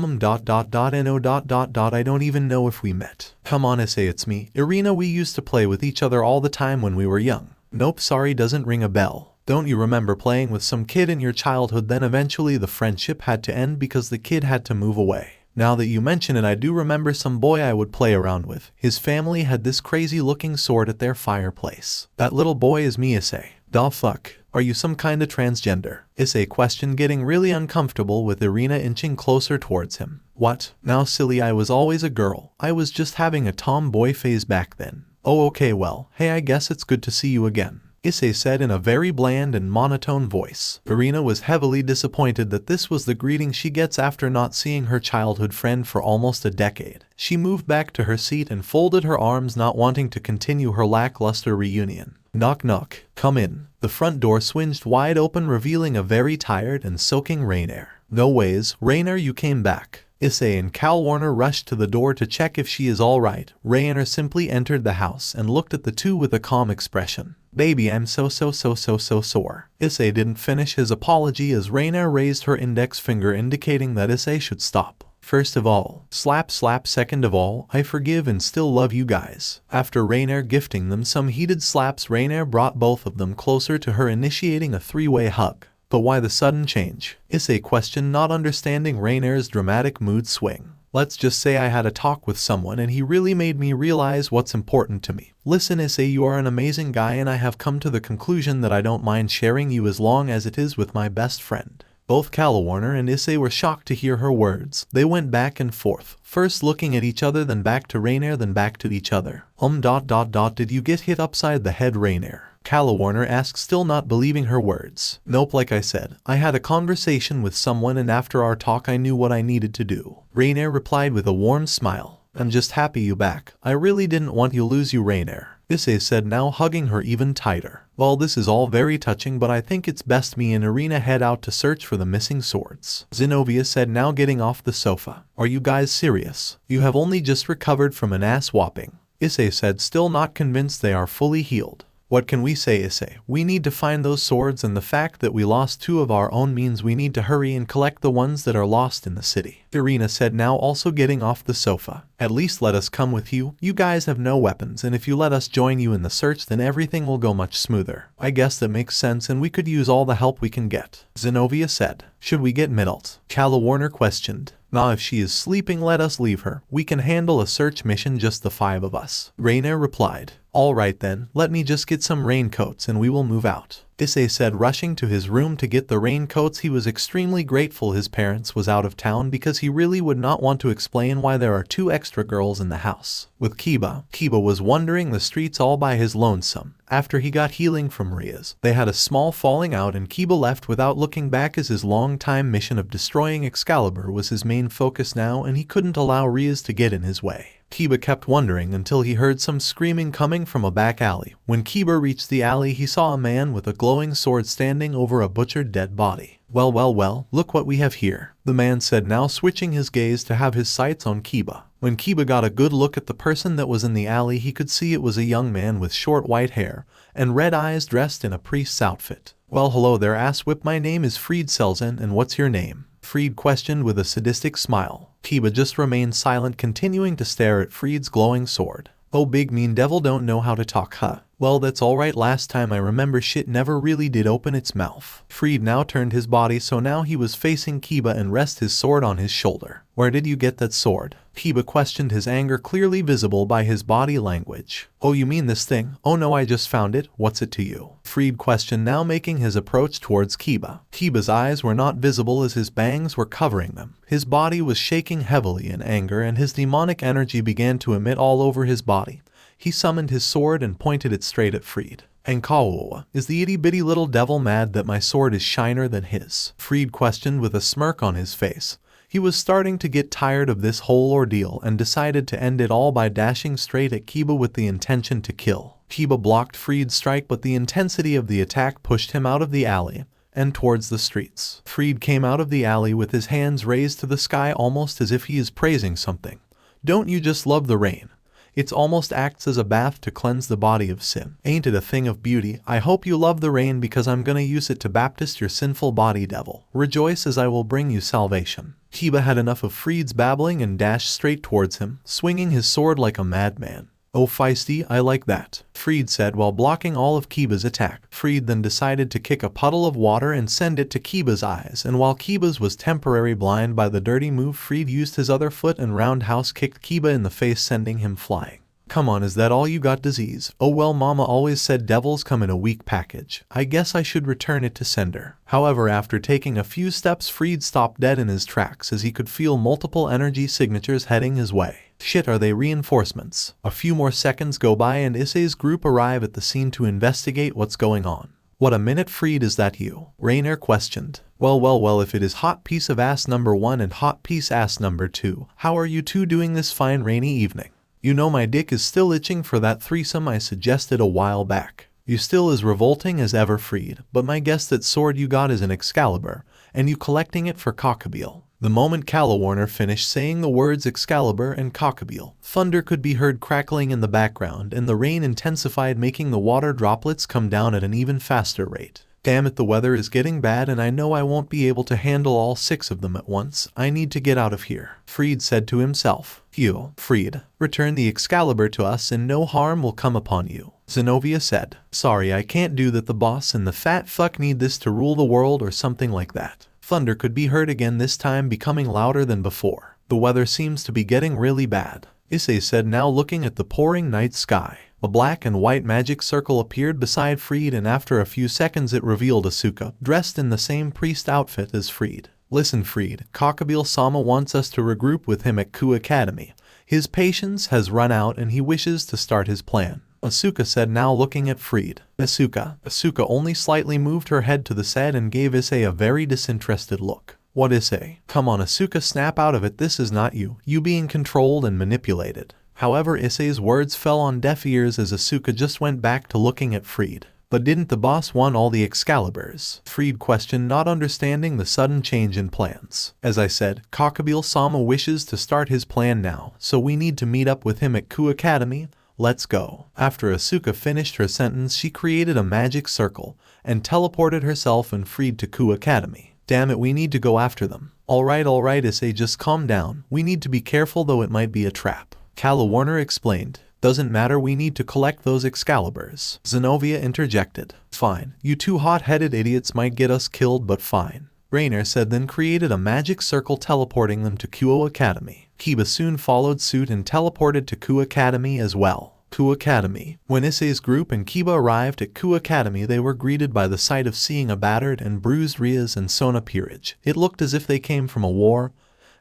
don't even know if we met. Come on, Issei, it's me, Irina. We used to play with each other all the time when we were young. Nope, sorry, doesn't ring a bell. Don't you remember playing with some kid in your childhood? Then eventually the friendship had to end because the kid had to move away. Now that you mention it, I do remember some boy I would play around with. His family had this crazy looking sword at their fireplace. That little boy is me, Issei. Da fuck? Are you some kinda transgender? Issei questioned, getting really uncomfortable with Irina inching closer towards him. What? Now silly, I was always a girl. I was just having a tomboy phase back then. Oh okay, well, hey, I guess it's good to see you again, Issei said in a very bland and monotone voice. Irina was heavily disappointed that this was the greeting she gets after not seeing her childhood friend for almost a decade. She moved back to her seat and folded her arms, not wanting to continue her lackluster reunion. Knock knock. Come in. The front door swinged wide open, revealing a very tired and soaking Rainier. No ways, Rainier, you came back. Issei and Calawarner rushed to the door to check if she is alright. Rainier simply entered the house and looked at the two with a calm expression. Baby, I'm so sore. Issei didn't finish his apology as Rainier raised her index finger, indicating that Issei should stop. First of all, slap. Second of all, I forgive and still love you guys. After Rainier gifting them some heated slaps, Rainier brought both of them closer to her, initiating a three-way hug. But why the sudden change? Issei questioned, not understanding Rainier's dramatic mood swing. Let's just say I had a talk with someone and he really made me realize what's important to me. Listen, Issei, you are an amazing guy and I have come to the conclusion that I don't mind sharing you as long as it is with my best friend. Both Calawarner and Issei were shocked to hear her words. They went back and forth, first looking at each other, then back to Rainier, then back to each other. Did you get hit upside the head, Rainier? Calawarner asked, still not believing her words. Nope, like I said, I had a conversation with someone and after our talk I knew what I needed to do, Rainier replied with a warm smile. I'm just happy you back. I really didn't want you lose you, Rainier, Issei said, now hugging her even tighter. Well, this is all very touching, but I think it's best me and Irina head out to search for the missing swords, Zenobia said, now getting off the sofa. Are you guys serious? You have only just recovered from an ass whopping, Issei said, still not convinced they are fully healed. What can we say, Issei? We need to find those swords, and the fact that we lost two of our own means we need to hurry and collect the ones that are lost in the city, Irina said, now also getting off the sofa. At least let us come with you. You guys have no weapons, and if you let us join you in the search, then everything will go much smoother. I guess that makes sense, and we could use all the help we can get, Zenobia said. Should we get Middlet? Calawarner questioned. Nah, if she is sleeping, let us leave her. We can handle a search mission, just the five of us, Rainier replied. Alright then, let me just get some raincoats and we will move out, Issei said, rushing to his room to get the raincoats. He was extremely grateful his parents was out of town because he really would not want to explain why there are two extra girls in the house. With Kiba was wandering the streets all by his lonesome. After he got healing from Ria's, they had a small falling out and Kiba left without looking back, as his long-time mission of destroying Excalibur was his main focus now and he couldn't allow Ria's to get in his way. Kiba kept wondering until he heard some screaming coming from a back alley. When Kiba reached the alley, he saw a man with a glowing sword standing over a butchered dead body. Well, look what we have here, the man said, now switching his gaze to have his sights on Kiba. When Kiba got a good look at the person that was in the alley, he could see it was a young man with short white hair and red eyes, dressed in a priest's outfit. Well, hello there, asswhip, my name is Fried Selzen, and what's your name? Fried questioned with a sadistic smile. Kiba just remained silent, continuing to stare at Fried's glowing sword. Oh, big mean devil, don't know how to talk, huh? Well, that's alright, last time I remember shit never really did open its mouth. Fried now turned his body so now he was facing Kiba and rested his sword on his shoulder. Where did you get that sword? Kiba questioned, his anger clearly visible by his body language. Oh, you mean this thing? Oh no, I just found it. What's it to you? Fried questioned, now making his approach towards Kiba. Kiba's eyes were not visible as his bangs were covering them. His body was shaking heavily in anger and his demonic energy began to emit all over his body. He summoned his sword and pointed it straight at Fried. And Kawawa, is the itty-bitty little devil mad that my sword is shinier than his? Fried questioned with a smirk on his face. He was starting to get tired of this whole ordeal and decided to end it all by dashing straight at Kiba with the intention to kill. Kiba blocked Fried's strike, but the intensity of the attack pushed him out of the alley and towards the streets. Fried came out of the alley with his hands raised to the sky almost as if he is praising something. Don't you just love the rain? It almost acts as a bath to cleanse the body of sin. Ain't it a thing of beauty? I hope you love the rain because I'm gonna use it to baptize your sinful body, devil. Rejoice as I will bring you salvation. Kiba had enough of Fried's babbling and dashed straight towards him, swinging his sword like a madman. Oh feisty, I like that, Fried said while blocking all of Kiba's attack. Fried then decided to kick a puddle of water and send it to Kiba's eyes, and while Kiba's was temporarily blind by the dirty move, Fried used his other foot and roundhouse kicked Kiba in the face, sending him flying. Come on, is that all you got, disease? Oh well, mama always said devils come in a weak package. I guess I should return it to sender. However, after taking a few steps, Fried stopped dead in his tracks as he could feel multiple energy signatures heading his way. Shit, are they reinforcements? A few more seconds go by and Issei's group arrive at the scene to investigate what's going on. What a minute, Fried, is that you? Rainier questioned. Well, if it is hot piece of ass number 1 and hot piece ass number 2, how are you two doing this fine rainy evening? You know my dick is still itching for that threesome I suggested a while back. You still as revolting as ever, Fried, but my guess that sword you got is an Excalibur, and you collecting it for Cockabeel. The moment Calawarner finished saying the words Excalibur and Cockabeel, thunder could be heard crackling in the background and the rain intensified, making the water droplets come down at an even faster rate. Damn it, the weather is getting bad and I know I won't be able to handle all 6 of them at once. I need to get out of here, Fried said to himself. You, Fried, return the Excalibur to us and no harm will come upon you, Zenobia said. Sorry, I can't do that. The boss and the fat fuck need this to rule the world or something like that. Thunder could be heard again, this time becoming louder than before. The weather seems to be getting really bad, Issei said, now looking at the pouring night sky. A black and white magic circle appeared beside Fried and after a few seconds it revealed Asuka, dressed in the same priest outfit as Fried. Listen, Fried, Cockabeel-sama wants us to regroup with him at Ku Academy. His patience has run out and he wishes to start his plan, Asuka said, now looking at Fried. Asuka only slightly moved her head to the side and gave Issei a very disinterested look. What, Issei? Come on, Asuka, snap out of it. This is not you. You being controlled and manipulated. However, Issei's words fell on deaf ears as Asuka just went back to looking at Fried. But didn't the boss want all the Excaliburs? Fried questioned, not understanding the sudden change in plans. As I said, Cockabeel-sama wishes to start his plan now, so we need to meet up with him at Ku Academy. Let's go. After Asuka finished her sentence, she created a magic circle and teleported herself and Fried to Ku Academy. Damn it, we need to go after them. Alright, Issei, just calm down. We need to be careful though, it might be a trap. Calawarner explained. Doesn't matter, we need to collect those Excaliburs, Zenobia interjected. Fine, you two hot-headed idiots might get us killed, but fine, Rainier said, then created a magic circle teleporting them to Ku Academy. Kiba soon followed suit and teleported to Ku Academy as well. Ku Academy. When Issei's group and Kiba arrived at Ku Academy, they were greeted by the sight of seeing a battered and bruised Riaz and Sona peerage. It looked as if they came from a war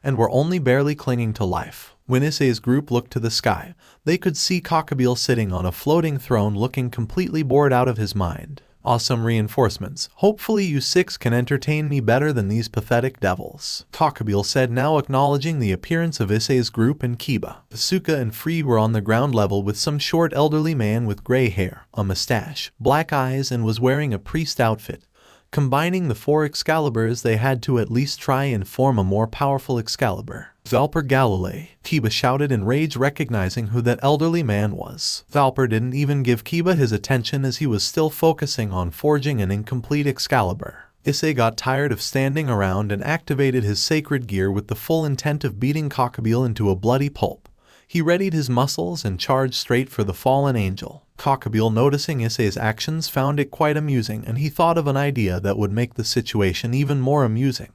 and were only barely clinging to life. When Issei's group looked to the sky, they could see Cockabeel sitting on a floating throne looking completely bored out of his mind. Awesome reinforcements. Hopefully you 6 can entertain me better than these pathetic devils, Cockabeel said, now acknowledging the appearance of Issei's group and Kiba. Asuka and Fried were on the ground level with some short elderly man with gray hair, a mustache, black eyes and was wearing a priest outfit. Combining the 4 Excaliburs, they had to at least try and form a more powerful Excalibur. Valper Galilei, Kiba shouted in rage, recognizing who that elderly man was. Valper didn't even give Kiba his attention as he was still focusing on forging an incomplete Excalibur. Issei got tired of standing around and activated his sacred gear with the full intent of beating Cockabeel into a bloody pulp. He readied his muscles and charged straight for the fallen angel. Cockabeel, noticing Issei's actions, found it quite amusing and he thought of an idea that would make the situation even more amusing.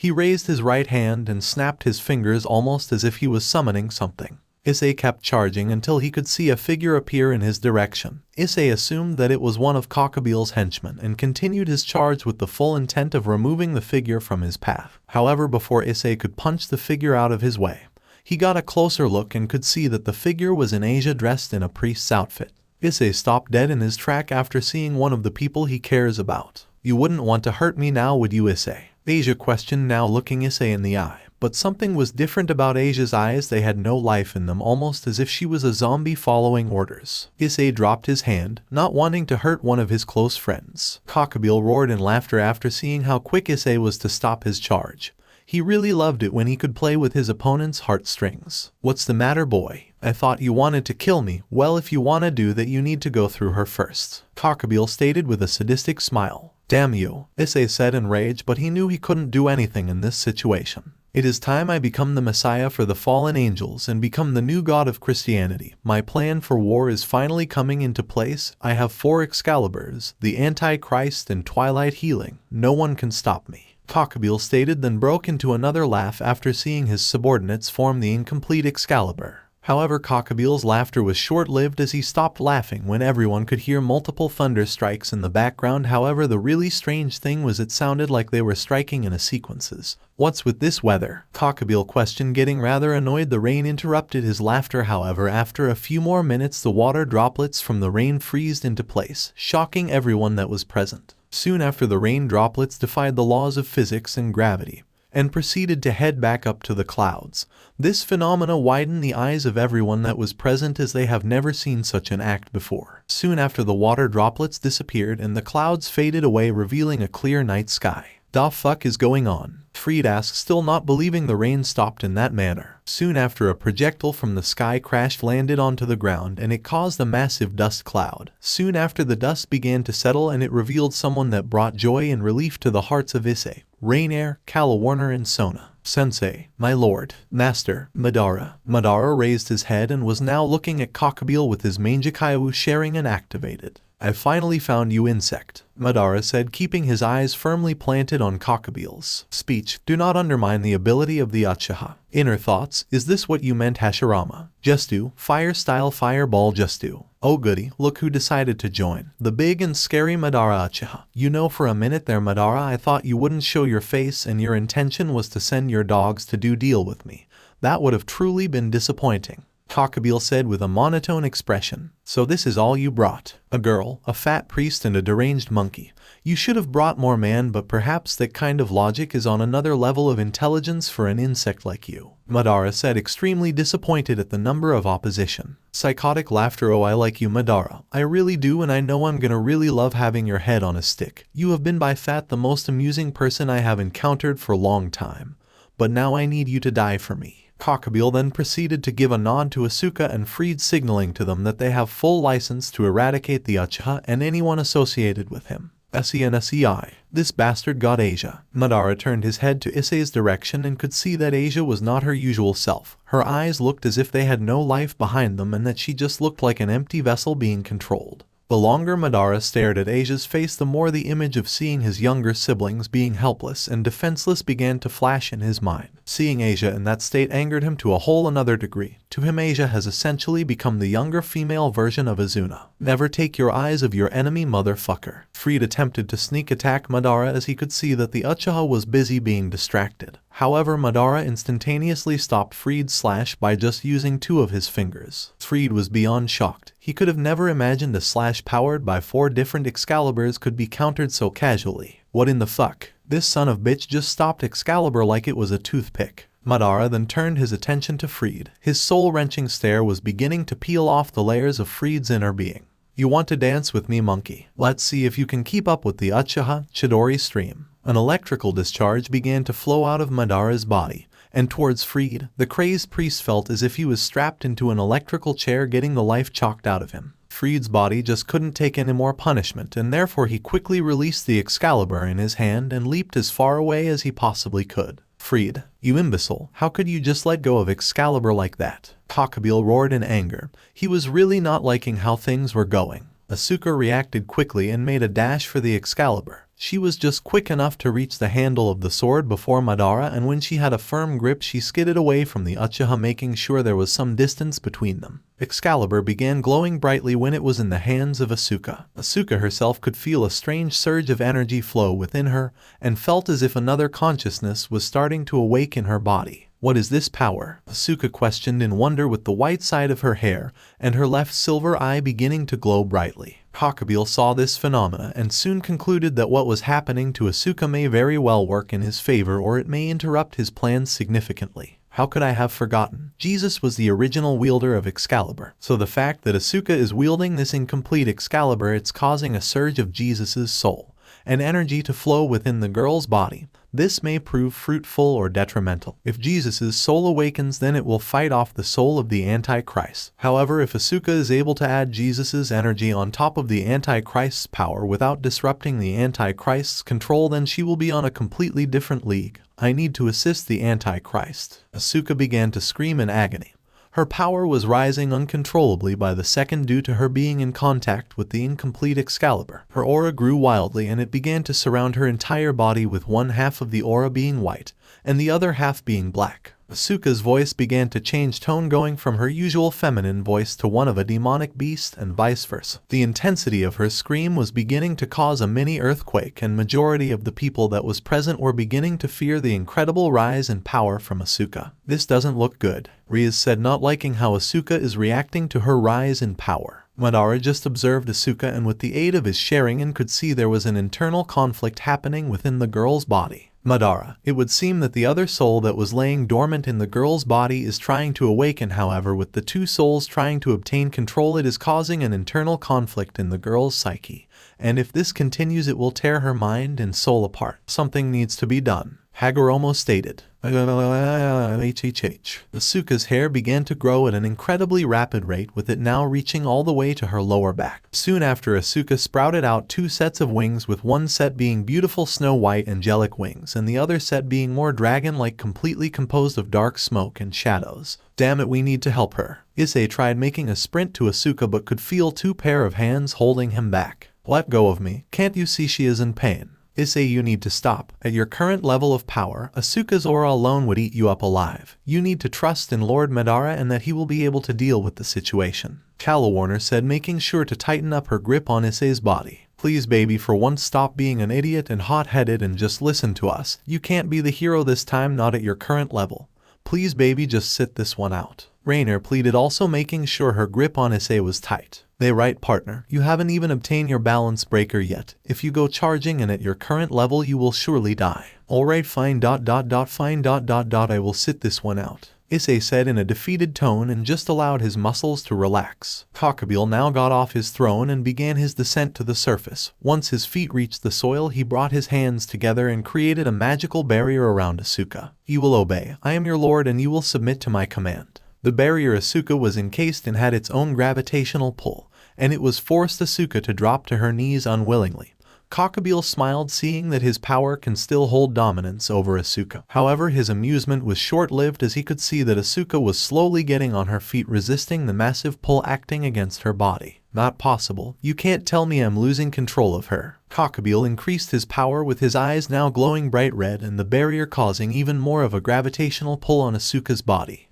He raised his right hand and snapped his fingers almost as if he was summoning something. Issei kept charging until he could see a figure appear in his direction. Issei assumed that it was one of Cockabille's henchmen and continued his charge with the full intent of removing the figure from his path. However, before Issei could punch the figure out of his way, he got a closer look and could see that the figure was in Asia dressed in a priest's outfit. Issei stopped dead in his track after seeing one of the people he cares about. "You wouldn't want to hurt me now, would you, Issei?" Asia questioned, now looking Issei in the eye. But something was different about Asia's eyes. They had no life in them, almost as if she was a zombie following orders. Issei dropped his hand, not wanting to hurt one of his close friends. Cockabille roared in laughter after seeing how quick Issei was to stop his charge. He really loved it when he could play with his opponent's heartstrings. "What's the matter, boy? I thought you wanted to kill me." "Well, if you want to do that, you need to go through her first," Cockabille stated with a sadistic smile. "Damn you," Issei said in rage, but he knew he couldn't do anything in this situation. "It is time I become the Messiah for the fallen angels and become the new god of Christianity. My plan for war is finally coming into place. I have 4 Excaliburs, the Antichrist and Twilight Healing. No one can stop me," Cockabille stated, then broke into another laugh after seeing his subordinates form the incomplete Excalibur. However, Cockabille's laughter was short-lived as he stopped laughing when everyone could hear multiple thunder strikes in the background. However, the really strange thing was it sounded like they were striking in a sequences. "What's with this weather?" Cockabille questioned, getting rather annoyed. The rain interrupted his laughter. However, after a few more minutes, the water droplets from the rain freezed into place, shocking everyone that was present. Soon after, the rain droplets defied the laws of physics and gravity and proceeded to head back up to the clouds. This phenomena widened the eyes of everyone that was present, as they have never seen such an act before. Soon after, the water droplets disappeared and the clouds faded away, revealing a clear night sky. "Da fuck is going on?" Fried asked, still not believing the rain stopped in that manner. Soon after, a projectile from the sky crashed, landed onto the ground, and it caused a massive dust cloud. Soon after, the dust began to settle and it revealed someone that brought joy and relief to the hearts of Issei, Rainier, Kala Warner and Sona. "Sensei, my lord, master, Madara." Madara raised his head and was now looking at Cockabille with his Manjikaiwu sharing and activated. "I finally found you, insect," Madara said, keeping his eyes firmly planted on Cockabille's speech. "Do not undermine the ability of the Uchiha." "Inner thoughts, is this what you meant, Hashirama?" "Justu, fire style fireball Justu." "Oh goody, look who decided to join. The big and scary Madara Uchiha." "You know, for a minute there, Madara, I thought you wouldn't show your face and your intention was to send your dogs to do deal with me. That would have truly been disappointing," Cockabille said with a monotone expression. "So this is all you brought? A girl, a fat priest and a deranged monkey. You should have brought more, man, but perhaps that kind of logic is on another level of intelligence for an insect like you," Madara said, extremely disappointed at the number of opposition. Psychotic laughter. "Oh, I like you, Madara. I really do, and I know I'm gonna really love having your head on a stick. You have been by far the most amusing person I have encountered for a long time. But now I need you to die for me." Cockabille then proceeded to give a nod to Asuka and Fried, signaling to them that they have full license to eradicate the Uchiha and anyone associated with him. "SENSEI, this bastard got Asia." Madara turned his head to Issei's direction and could see that Asia was not her usual self. Her eyes looked as if they had no life behind them and that she just looked like an empty vessel being controlled. The longer Madara stared at Asia's face, the more the image of seeing his younger siblings being helpless and defenseless began to flash in his mind. Seeing Asia in that state angered him to a whole another degree. To him, Asia has essentially become the younger female version of Azuna. "Never take your eyes off your enemy, motherfucker." Fried attempted to sneak attack Madara as he could see that the Uchiha was busy being distracted. However, Madara instantaneously stopped Fried's slash by just using 2 of his fingers. Fried was beyond shocked. He could have never imagined a slash powered by 4 different Excaliburs could be countered so casually. "What in the fuck? This son of bitch just stopped Excalibur like it was a toothpick." Madara then turned his attention to Fried. His soul-wrenching stare was beginning to peel off the layers of Fried's inner being. "You want to dance with me, monkey? Let's see if you can keep up with the Uchiha Chidori stream." An electrical discharge began to flow out of Madara's body and towards Fried. The crazed priest felt as if he was strapped into an electrical chair, getting the life chalked out of him. Fried's body just couldn't take any more punishment, and therefore he quickly released the Excalibur in his hand and leaped as far away as he possibly could. "Fried, you imbecile, how could you just let go of Excalibur like that?" Cockabille roared in anger. He was really not liking how things were going. Asuka reacted quickly and made a dash for the Excalibur. She was just quick enough to reach the handle of the sword before Madara, and when she had a firm grip she skidded away from the Uchiha, making sure there was some distance between them. Excalibur began glowing brightly when it was in the hands of Asuka. Asuka herself could feel a strange surge of energy flow within her, and felt as if another consciousness was starting to awake in her body. What is this power? Asuka questioned in wonder, with the white side of her hair and her left silver eye beginning to glow brightly. Kokubile saw this phenomena and soon concluded that what was happening to Asuka may very well work in his favor, or it may interrupt his plans significantly. How could I have forgotten? Jesus was the original wielder of Excalibur, so the fact that Asuka is wielding this incomplete Excalibur, it's causing a surge of Jesus's soul and energy to flow within the girl's body. This may prove fruitful or detrimental. If Jesus's soul awakens, then it will fight off the soul of the Antichrist. However, if Asuka is able to add Jesus's energy on top of the Antichrist's power without disrupting the Antichrist's control, then she will be on a completely different league. I need to assist the Antichrist. Asuka began to scream in agony. Her power was rising uncontrollably by the second due to her being in contact with the incomplete Excalibur. Her aura grew wildly and it began to surround her entire body, with one half of the aura being white and the other half being black. Asuka's voice began to change tone, going from her usual feminine voice to one of a demonic beast and vice versa. The intensity of her scream was beginning to cause a mini earthquake, and majority of the people that was present were beginning to fear the incredible rise in power from Asuka. This doesn't look good, Riaz said, not liking how Asuka is reacting to her rise in power. Madara just observed Asuka, and with the aid of his sharingan could see there was an internal conflict happening within the girl's body. Madara, it would seem that the other soul that was laying dormant in the girl's body is trying to awaken. However, with the two souls trying to obtain control, it is causing an internal conflict in the girl's psyche, and if this continues it will tear her mind and soul apart. Something needs to be done, Hagoromo stated. Asuka's hair began to grow at an incredibly rapid rate, with it now reaching all the way to her lower back. Soon after, Asuka sprouted out two sets of wings, with one set being beautiful snow white angelic wings and the other set being more dragon-like, completely composed of dark smoke and shadows. Damn it, we need to help her. Issei tried making a sprint to Asuka but could feel two pair of hands holding him back. Let go of me, can't you see she is in pain? Issei, you need to stop. At your current level of power, Asuka's aura alone would eat you up alive. You need to trust in Lord Madara and that he will be able to deal with the situation, Calawarner said, making sure to tighten up her grip on Issei's body. Please baby, for once stop being an idiot and hot-headed and just listen to us. You can't be the hero this time, not at your current level. Please baby, just sit this one out, Rainer pleaded, also making sure her grip on Issei was tight. They right, partner, you haven't even obtained your balance breaker yet. If you go charging and at your current level you will surely die. Alright, fine, fine, I will sit this one out, Issei said in a defeated tone and just allowed his muscles to relax. Kokubile now got off his throne and began his descent to the surface. Once his feet reached the soil, he brought his hands together and created a magical barrier around Asuka. You will obey. I am your lord and you will submit to my command. The barrier Asuka was encased in had its own gravitational pull, and it was forced Asuka to drop to her knees unwillingly. Kokubile smiled, seeing that his power can still hold dominance over Asuka. However, his amusement was short-lived, as he could see that Asuka was slowly getting on her feet, resisting the massive pull acting against her body. Not possible. You can't tell me I'm losing control of her. Kokubile increased his power, with his eyes now glowing bright red and the barrier causing even more of a gravitational pull on Asuka's body.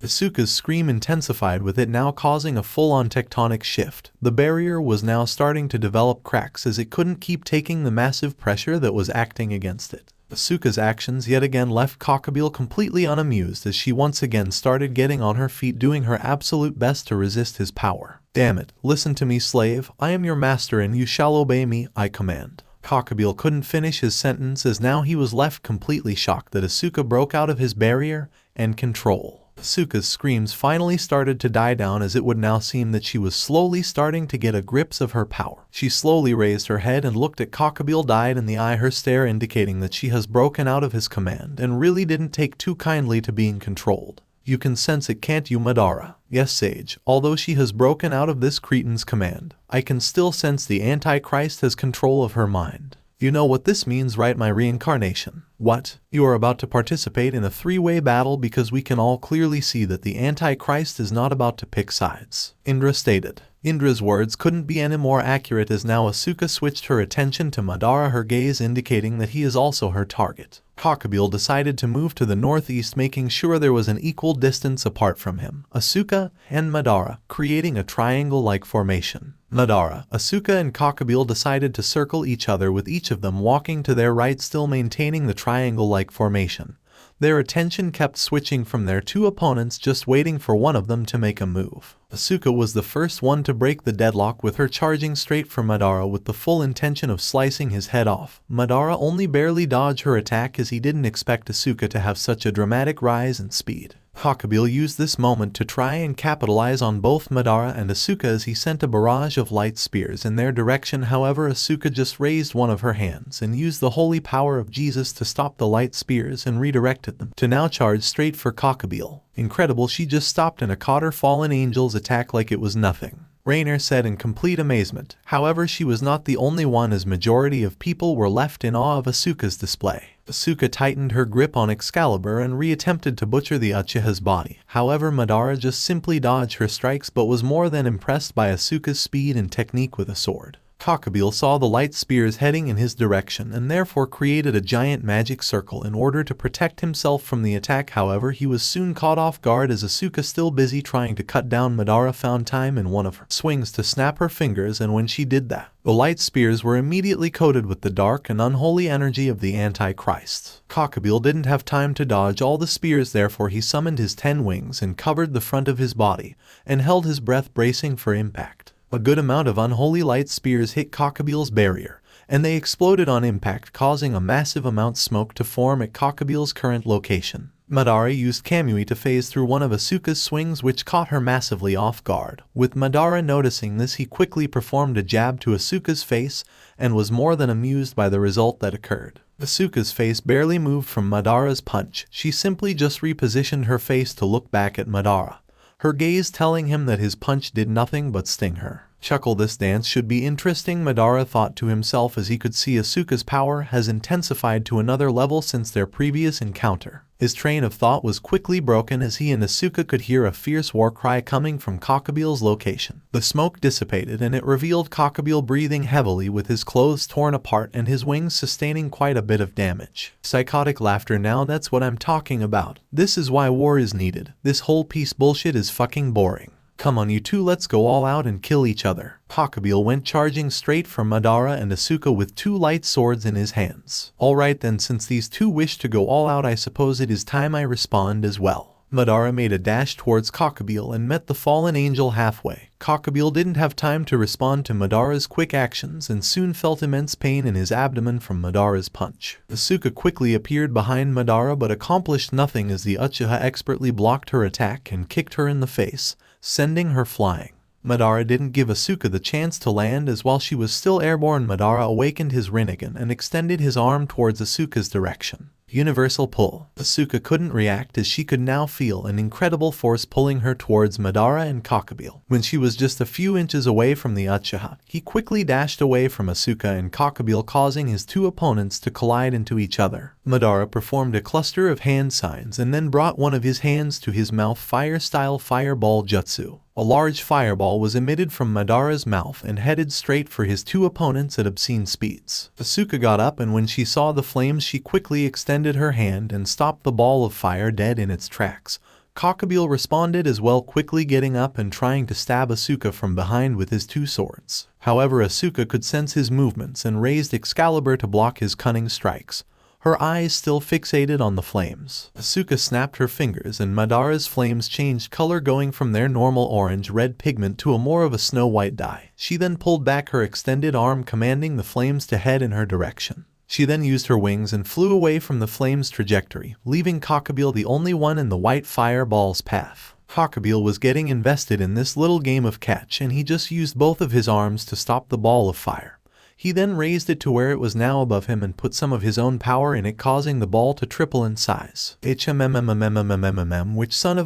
Asuka's scream intensified, with it now causing a full-on tectonic shift. The barrier was now starting to develop cracks, as it couldn't keep taking the massive pressure that was acting against it. Asuka's actions yet again left Kokubile completely unamused, as she once again started getting on her feet, doing her absolute best to resist his power. Damn it, listen to me, slave. I am your master and you shall obey me, I command. Kokubile couldn't finish his sentence, as now he was left completely shocked that Asuka broke out of his barrier and control. Asuka's screams finally started to die down, as it would now seem that she was slowly starting to get a grips of her power. She slowly raised her head and looked at Kokubile dead in the eye, her stare indicating that she has broken out of his command and really didn't take too kindly to being controlled. You can sense it, can't you, Madara? Yes, Sage. Although she has broken out of this cretin's command, I can still sense the Antichrist has control of her mind. You know what this means, right? My reincarnation. What? You are about to participate in a three-way battle, because we can all clearly see that the Antichrist is not about to pick sides, Indra stated. Indra's words couldn't be any more accurate as now Asuka switched her attention to Madara, her gaze indicating that he is also her target. Cockabeel decided to move to the northeast, making sure there was an equal distance apart from him, Asuka, and Madara, creating a triangle-like formation. Madara, Asuka, and Cockabeel decided to circle each other, with each of them walking to their right, still maintaining the triangle-like formation. Their attention kept switching from their two opponents, just waiting for one of them to make a move. Asuka was the first one to break the deadlock, with her charging straight for Madara with the full intention of slicing his head off. Madara only barely dodged her attack as he didn't expect Asuka to have such a dramatic rise in speed. Cockabeel used this moment to try and capitalize on both Madara and Asuka as he sent a barrage of light spears in their direction. However, Asuka just raised one of her hands and used the holy power of Jesus to stop the light spears and redirected them to now charge straight for Cockabeel. Incredible, she just stopped and caught her fallen angel's attack like it was nothing, Rainer said in complete amazement. However, she was not the only one, as majority of people were left in awe of Asuka's display. Asuka tightened her grip on Excalibur and re-attempted to butcher the Uchiha's body. However, Madara just simply dodged her strikes but was more than impressed by Asuka's speed and technique with a sword. Cockabeel saw the light spears heading in his direction and therefore created a giant magic circle in order to protect himself from the attack. However, he was soon caught off guard as Asuka, still busy trying to cut down Madara, found time in one of her swings to snap her fingers, and when she did that, the light spears were immediately coated with the dark and unholy energy of the Antichrist. Cockabeel didn't have time to dodge all the spears, therefore he summoned his 10 wings and covered the front of his body and held his breath, bracing for impact. A good amount of unholy light spears hit Cockabeel's barrier, and they exploded on impact, causing a massive amount of smoke to form at Cockabeel's current location. Madara used Kamui to phase through one of Asuka's swings, which caught her massively off guard. With Madara noticing this, he quickly performed a jab to Asuka's face and was more than amused by the result that occurred. Asuka's face barely moved from Madara's punch. She simply just repositioned her face to look back at Madara, her gaze telling him that his punch did nothing but sting her. Chuckle, this dance should be interesting, Madara thought to himself as he could see Asuka's power has intensified to another level since their previous encounter. His train of thought was quickly broken as he and Asuka could hear a fierce war cry coming from Cockabeel's location. The smoke dissipated and it revealed Cockabeel breathing heavily, with his clothes torn apart and his wings sustaining quite a bit of damage. Psychotic laughter. Now that's what I'm talking about. This is why war is needed. This whole peace bullshit is fucking boring. Come on you two, let's go all out and kill each other. Cockabeel went charging straight for Madara and Asuka with 2 light swords in his hands. Alright then, since these two wish to go all out, I suppose it is time I respond as well. Madara made a dash towards Cockabeel and met the fallen angel halfway. Cockabeel didn't have time to respond to Madara's quick actions and soon felt immense pain in his abdomen from Madara's punch. Asuka quickly appeared behind Madara but accomplished nothing as the Uchiha expertly blocked her attack and kicked her in the face, sending her flying. Madara didn't give Asuka the chance to land, as while she was still airborne, Madara awakened his Rinnegan and extended his arm towards Asuka's direction. Universal pull. Asuka couldn't react as she could now feel an incredible force pulling her towards Madara and Cockabeel. When she was just a few inches away from the Uchiha, he quickly dashed away from Asuka and Cockabeel, causing his two opponents to collide into each other. Madara performed a cluster of hand signs and then brought one of his hands to his mouth, fire-style fireball jutsu. A large fireball was emitted from Madara's mouth and headed straight for his two opponents at obscene speeds. Asuka got up, and when she saw the flames she quickly extended her hand and stopped the ball of fire dead in its tracks. Cockabeel responded as well, quickly getting up and trying to stab Asuka from behind with his 2 swords. However, Asuka could sense his movements and raised Excalibur to block his cunning strikes, her eyes still fixated on the flames. Asuka snapped her fingers and Madara's flames changed color, going from their normal orange-red pigment to a more of a snow-white dye. She then pulled back her extended arm, commanding the flames to head in her direction. She then used her wings and flew away from the flames' trajectory, leaving Cockabeel the only one in the white fireball's path. Cockabeel was getting invested in this little game of catch, and he just used both of his arms to stop the ball of fire. He then raised it to where it was now above him and put some of his own power in it, causing the ball to triple in size. Which son of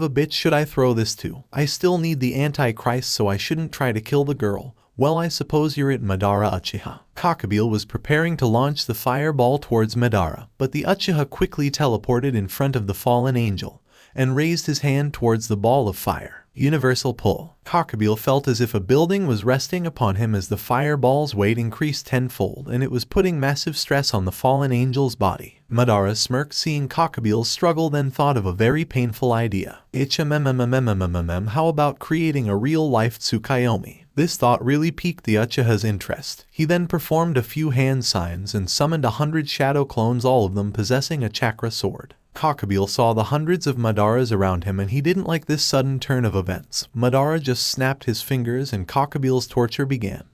a bitch should I throw this to? I still need the Antichrist, so I shouldn't try to kill the girl. Well, I suppose you're it, Madara Uchiha. Cockabeel was preparing to launch the fireball towards Madara, but the Uchiha quickly teleported in front of the fallen angel, and raised his hand towards the ball of fire. Universal pull. Cockabeel felt as if a building was resting upon him as the fireball's weight increased tenfold, and it was putting massive stress on the fallen angel's body. Madara smirked seeing Cockabeel's struggle, then thought of a very painful idea. How about creating a real-life Tsukuyomi? This thought really piqued the Uchiha's interest. He then performed a few hand signs and summoned 100 shadow clones, all of them possessing a chakra sword. Cockabeel saw the hundreds of Madaras around him and he didn't like this sudden turn of events. Madara just snapped his fingers and Cockabeel's torture began.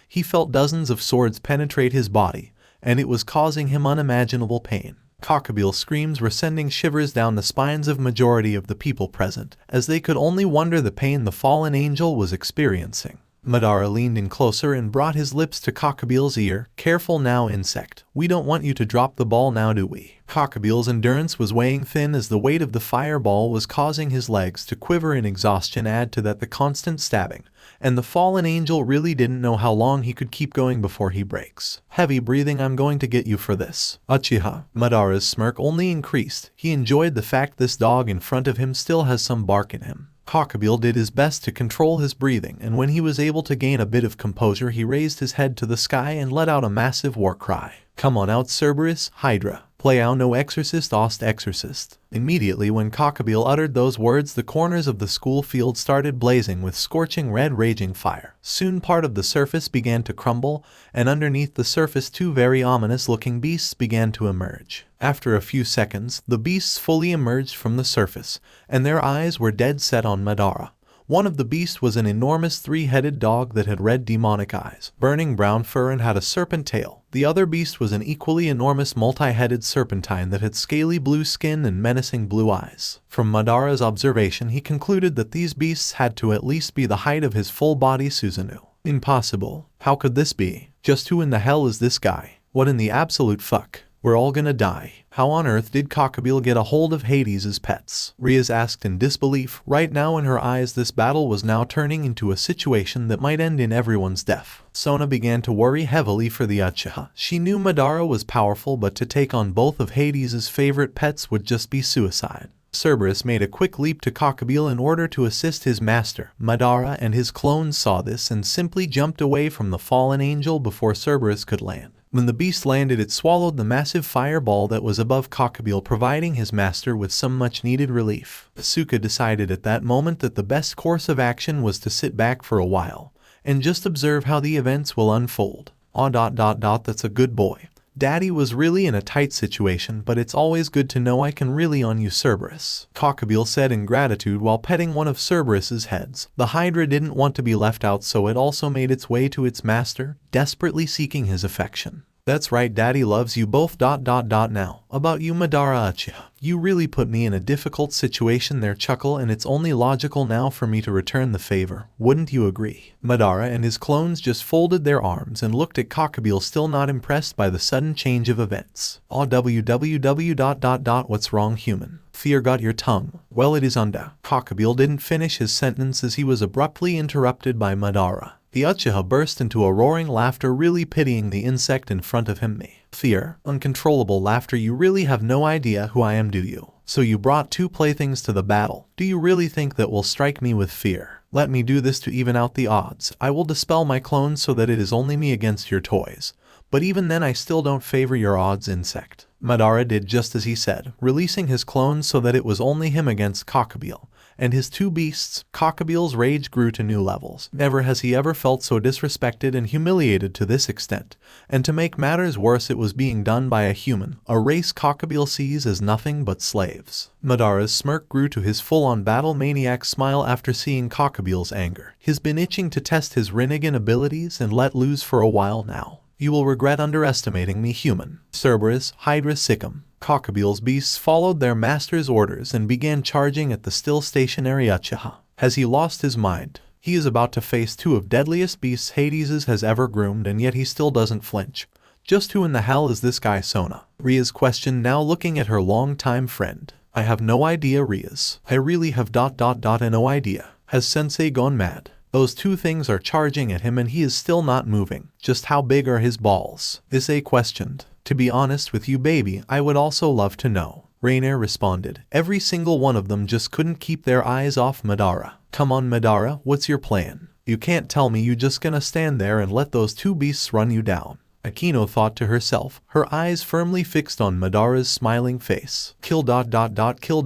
He felt dozens of swords penetrate his body, and it was causing him unimaginable pain. Cockabeel's screams were sending shivers down the spines of majority of the people present, as they could only wonder the pain the fallen angel was experiencing. Madara leaned in closer and brought his lips to Cockabeel's ear. Careful now, insect. We don't want you to drop the ball now, do we? Cockabeel's endurance was weighing thin as the weight of the fireball was causing his legs to quiver in exhaustion. Add to that the constant stabbing, and the fallen angel really didn't know how long he could keep going before he breaks. Heavy breathing. I'm going to get you for this. Uchiha. Madara's smirk only increased. He enjoyed the fact this dog in front of him still has some bark in him. Cockabeel did his best to control his breathing, and when he was able to gain a bit of composure, he raised his head to the sky and let out a massive war cry. Come on out, Cerberus, Hydra. Play out no exorcist ost exorcist. Immediately when Cockabeel uttered those words, the corners of the school field started blazing with scorching red raging fire. Soon part of the surface began to crumble, and underneath the surface 2 very ominous looking beasts began to emerge. After a few seconds, the beasts fully emerged from the surface, and their eyes were dead set on Madara. One of the beasts was an enormous 3-headed dog that had red demonic eyes, burning brown fur, and had a serpent tail. The other beast was an equally enormous multi-headed serpentine that had scaly blue skin and menacing blue eyes. From Madara's observation, he concluded that these beasts had to at least be the height of his full body Susanoo. Impossible. How could this be? Just who in the hell is this guy? What in the absolute fuck? We're all gonna die. How on earth did Cockabeel get a hold of Hades' pets? Riaz asked in disbelief. Right now in her eyes this battle was now turning into a situation that might end in everyone's death. Sona began to worry heavily for the Uchiha. She knew Madara was powerful, but to take on both of Hades' favorite pets would just be suicide. Cerberus made a quick leap to Cockabeel in order to assist his master. Madara and his clones saw this and simply jumped away from the fallen angel before Cerberus could land. When the beast landed, it swallowed the massive fireball that was above Cockabeel, providing his master with some much-needed relief. Asuka decided at that moment that the best course of action was to sit back for a while and just observe how the events will unfold. That's a good boy. Daddy was really in a tight situation, but it's always good to know I can rely on you, Cerberus. Cockabeel said in gratitude while petting one of Cerberus's heads. The Hydra didn't want to be left out, so it also made its way to its master, desperately seeking his affection. That's right, Daddy loves you both. Now, about you, Madara Uchiha. You really put me in a difficult situation there, chuckle, and it's only logical now for me to return the favor. Wouldn't you agree? Madara and his clones just folded their arms and looked at Cockabeel, still not impressed by the sudden change of events. What's wrong, human? Fear got your tongue. Well, it is unda. Cockabeel didn't finish his sentence as he was abruptly interrupted by Madara. The Uchiha burst into a roaring laughter, really pitying the insect in front of him. Fear, uncontrollable laughter. You really have no idea who I am, do you? So you brought 2 playthings to the battle. Do you really think that will strike me with fear? Let me do this to even out the odds. I will dispel my clones so that it is only me against your toys. But even then I still don't favor your odds, insect. Madara did just as he said, releasing his clones so that it was only him against Cockabeel and his 2 beasts. Cockabeel's rage grew to new levels. Never has he ever felt so disrespected and humiliated to this extent, and to make matters worse, it was being done by a human, a race Cockabeel sees as nothing but slaves. Madara's smirk grew to his full-on battle maniac smile after seeing Cockabeel's anger. He's been itching to test his Rinnegan abilities and let loose for a while now. You will regret underestimating me, human. Cerberus, Hydra, Sikkim. Cockabeel's beasts followed their master's orders and began charging at the still stationary Uchiha. Has he lost his mind? He is about to face 2 of deadliest beasts Hades has ever groomed, and yet he still doesn't flinch. Just who in the hell is this guy, Sona? Riaz questioned, now looking at her longtime friend. I have no idea, Riaz. I really have no idea. Has Sensei gone mad? Those 2 things are charging at him and he is still not moving. Just how big are his balls? Issei questioned. To be honest with you, baby, I would also love to know. Rainier responded. Every single one of them just couldn't keep their eyes off Madara. Come on Madara, what's your plan? You can't tell me you just gonna stand there and let those two beasts run you down. Akino thought to herself, her eyes firmly fixed on Madara's smiling face. Kill kill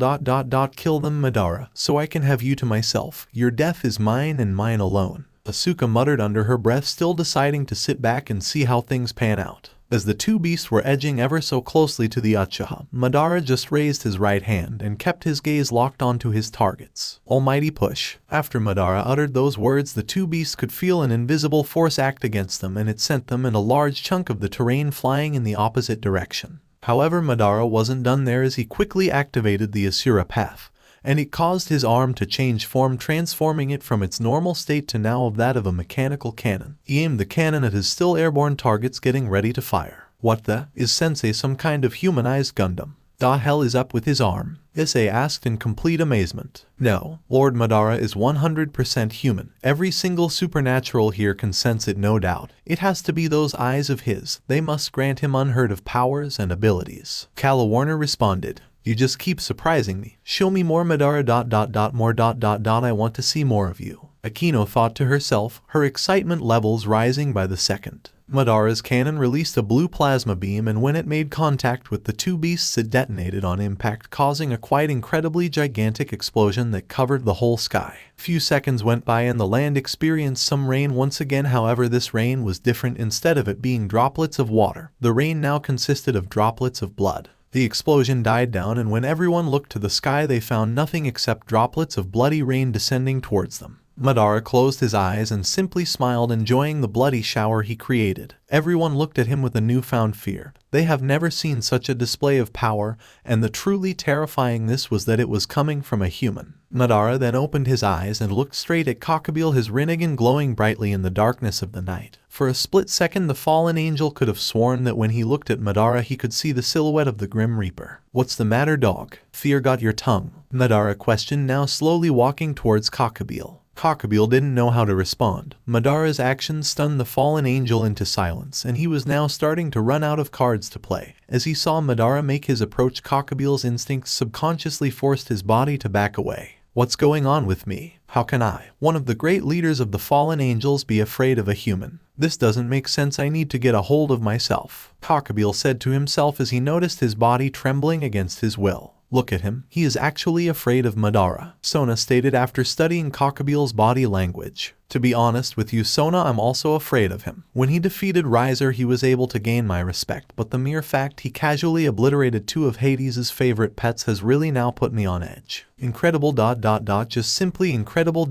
them Madara, so I can have you to myself. Your death is mine and mine alone. Asuka muttered under her breath, still deciding to sit back and see how things pan out. As the two beasts were edging ever so closely to the Uchiha, Madara just raised his right hand and kept his gaze locked onto his targets. Almighty push. After Madara uttered those words, the two beasts could feel an invisible force act against them, and it sent them and a large chunk of the terrain flying in the opposite direction. However, Madara wasn't done there, as he quickly activated the Asura path, and it caused his arm to change form, transforming it from its normal state to now of that of a mechanical cannon. He aimed the cannon at his still airborne targets, getting ready to fire. What the? Is Sensei some kind of humanized Gundam? The hell is up with his arm? Issei asked in complete amazement. No, Lord Madara is 100% human. Every single supernatural here can sense it, no doubt. It has to be those eyes of his. They must grant him unheard of powers and abilities. Warner responded. You just keep surprising me. Show me more Madara ... more ... I want to see more of you. Akino thought to herself, her excitement levels rising by the second. Madara's cannon released a blue plasma beam, and when it made contact with the two beasts, it detonated on impact, causing a quite incredibly gigantic explosion that covered the whole sky. Few seconds went by and the land experienced some rain once again. However, this rain was different. Instead of it being droplets of water, the rain now consisted of droplets of blood. The explosion died down, and when everyone looked to the sky, they found nothing except droplets of bloody rain descending towards them. Madara closed his eyes and simply smiled, enjoying the bloody shower he created. Everyone looked at him with a newfound fear. They have never seen such a display of power, and the truly terrifying this was that it was coming from a human. Madara then opened his eyes and looked straight at Cockabeel, his Rinnegan glowing brightly in the darkness of the night. For a split second, the fallen angel could have sworn that when he looked at Madara, he could see the silhouette of the Grim Reaper. What's the matter, dog? Fear got your tongue? Madara questioned, now slowly walking towards Cockabeel. Cockabeel didn't know how to respond. Madara's actions stunned the fallen angel into silence, and he was now starting to run out of cards to play. As he saw Madara make his approach, Cockabeel's instincts subconsciously forced his body to back away. What's going on with me? How can I, one of the great leaders of the fallen angels, be afraid of a human? This doesn't make sense. I need to get a hold of myself, Cockabeel said to himself as he noticed his body trembling against his will. Look at him, he is actually afraid of Madara, Sona stated after studying Cockabeel's body language. To be honest with you, Sona, I'm also afraid of him. When he defeated Riser, he was able to gain my respect, but the mere fact he casually obliterated two of Hades' favorite pets has really now put me on edge. Incredible ... just simply incredible ...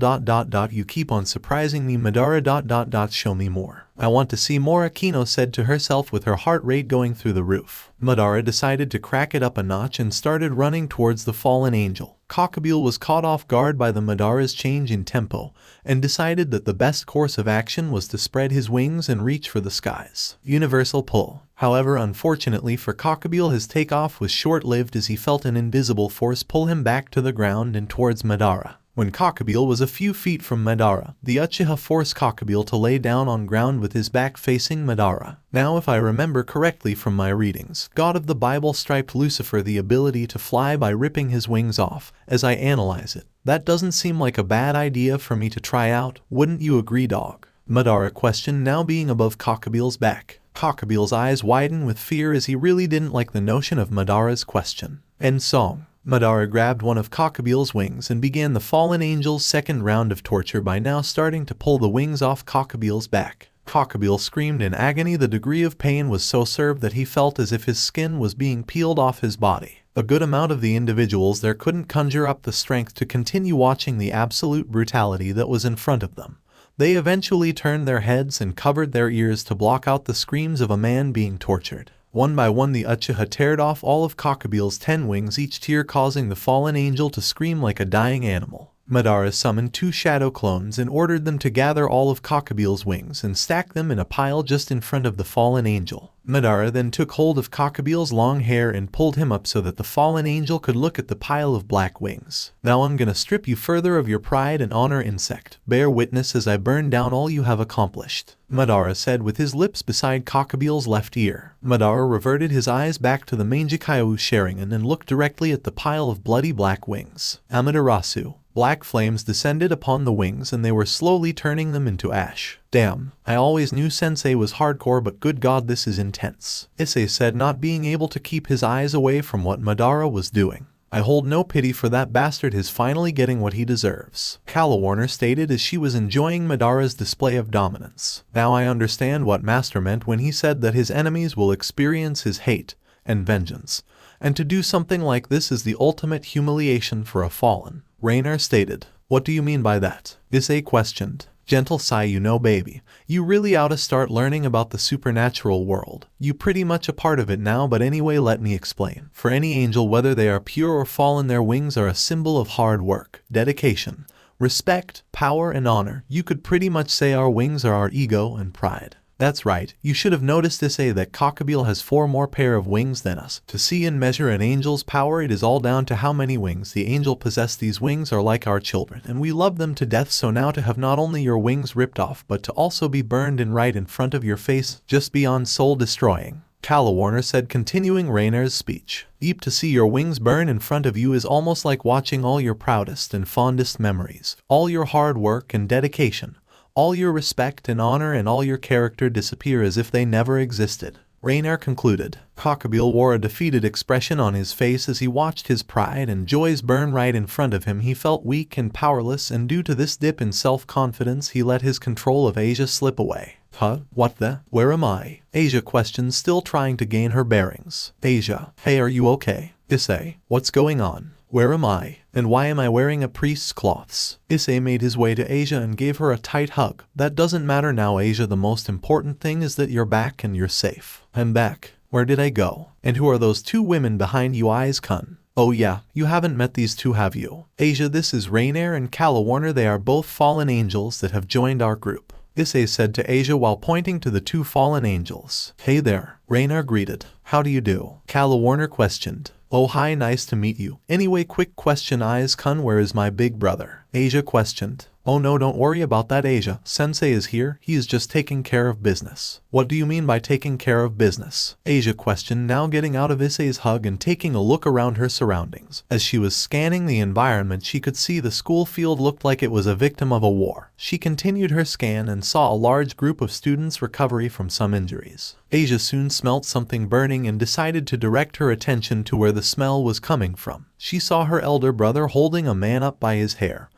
you keep on surprising me, Madara ... show me more. I want to see more, Akino said to herself with her heart rate going through the roof. Madara decided to crack it up a notch and started running towards the fallen angel. Cockabeel was caught off guard by the Madara's change in tempo, and decided that the best course of action was to spread his wings and reach for the skies. Universal pull. However, unfortunately for Cockabeel, his takeoff was short-lived as he felt an invisible force pull him back to the ground and towards Madara. When Cockabeel was a few feet from Madara, the Uchiha forced Cockabeel to lay down on ground with his back facing Madara. Now, if I remember correctly from my readings, God of the Bible striped Lucifer the ability to fly by ripping his wings off. As I analyze it, that doesn't seem like a bad idea for me to try out, wouldn't you agree, dog? Madara questioned, now being above Cockabeel's back. Cockabeel's eyes widened with fear as he really didn't like the notion of Madara's question. End song. Madara grabbed one of Cockabeel's wings and began the fallen angel's second round of torture by now starting to pull the wings off Cockabeel's back. Cockabeel screamed in agony. The degree of pain was so severe that he felt as if his skin was being peeled off his body. A good amount of the individuals there couldn't conjure up the strength to continue watching the absolute brutality that was in front of them. They eventually turned their heads and covered their ears to block out the screams of a man being tortured. One by one, the Uchiha teared off all of Cockabeel's 10 wings, each tear causing the fallen angel to scream like a dying animal. Madara summoned 2 shadow clones and ordered them to gather all of Cockabeel's wings and stack them in a pile just in front of the fallen angel. Madara then took hold of Cockabeel's long hair and pulled him up so that the fallen angel could look at the pile of black wings. Now I'm gonna strip you further of your pride and honor, insect. Bear witness as I burn down all you have accomplished, Madara said with his lips beside Cockabeel's left ear. Madara reverted his eyes back to the Mangekyo Sharingan and looked directly at the pile of bloody black wings. Amaterasu. Black flames descended upon the wings and they were slowly turning them into ash. Damn, I always knew Sensei was hardcore, but good god, this is intense, Issei said, not being able to keep his eyes away from what Madara was doing. I hold no pity for that bastard, he's finally getting what he deserves, Calawarner stated as she was enjoying Madara's display of dominance. Now I understand what Master meant when he said that his enemies will experience his hate and vengeance, and to do something like this is the ultimate humiliation for a fallen, Rainer stated. What do you mean by that? Issei questioned. Gentle sigh, you know baby, you really oughta start learning about the supernatural world. You pretty much a part of it now, but anyway let me explain. For any angel, whether they are pure or fallen, their wings are a symbol of hard work, dedication, respect, power and honor. You could pretty much say our wings are our ego and pride. That's right, you should have noticed that Cockabeel has 4 more pair of wings than us. To see and measure an angel's power, it is all down to how many wings the angel possesses. These wings are like our children, and we love them to death, so now to have not only your wings ripped off, but to also be burned and right in front of your face, just beyond soul-destroying, Calawarner said, continuing Rainer's speech. Deep, to see your wings burn in front of you is almost like watching all your proudest and fondest memories, all your hard work and dedication, all your respect and honor and all your character disappear as if they never existed, Rainer concluded. Cockabeel wore a defeated expression on his face as he watched his pride and joys burn right in front of him. He felt weak and powerless, and due to this dip in self-confidence he let his control of Asia slip away. Huh? What the? Where am I? Asia questioned, still trying to gain her bearings. Asia, hey, are you okay? Issei, what's going on? Where am I? And why am I wearing a priest's cloths? Issei made his way to Asia and gave her a tight hug. That doesn't matter now, Asia. The most important thing is that you're back and you're safe. I'm back. Where did I go? And who are those 2 women behind you, Eyes-kun? Oh yeah, you haven't met these 2, have you? Asia, this is Rainer and Calawarner. They are both fallen angels that have joined our group, Issei said to Asia while pointing to the 2 fallen angels. Hey there, Rainer greeted. How do you do? Calawarner questioned. Oh hi, nice to meet you. Anyway, quick question, Eyes-kun, where is my big brother? Asia questioned. Oh no, don't worry about that, Asia. Sensei is here, he is just taking care of business. What do you mean by taking care of business? Asia questioned, now getting out of Issei's hug and taking a look around her surroundings. As she was scanning the environment, she could see the school field looked like it was a victim of a war. She continued her scan and saw a large group of students recovery from some injuries. Asia soon smelt something burning and decided to direct her attention to where the smell was coming from. She saw her elder brother holding a man up by his hair,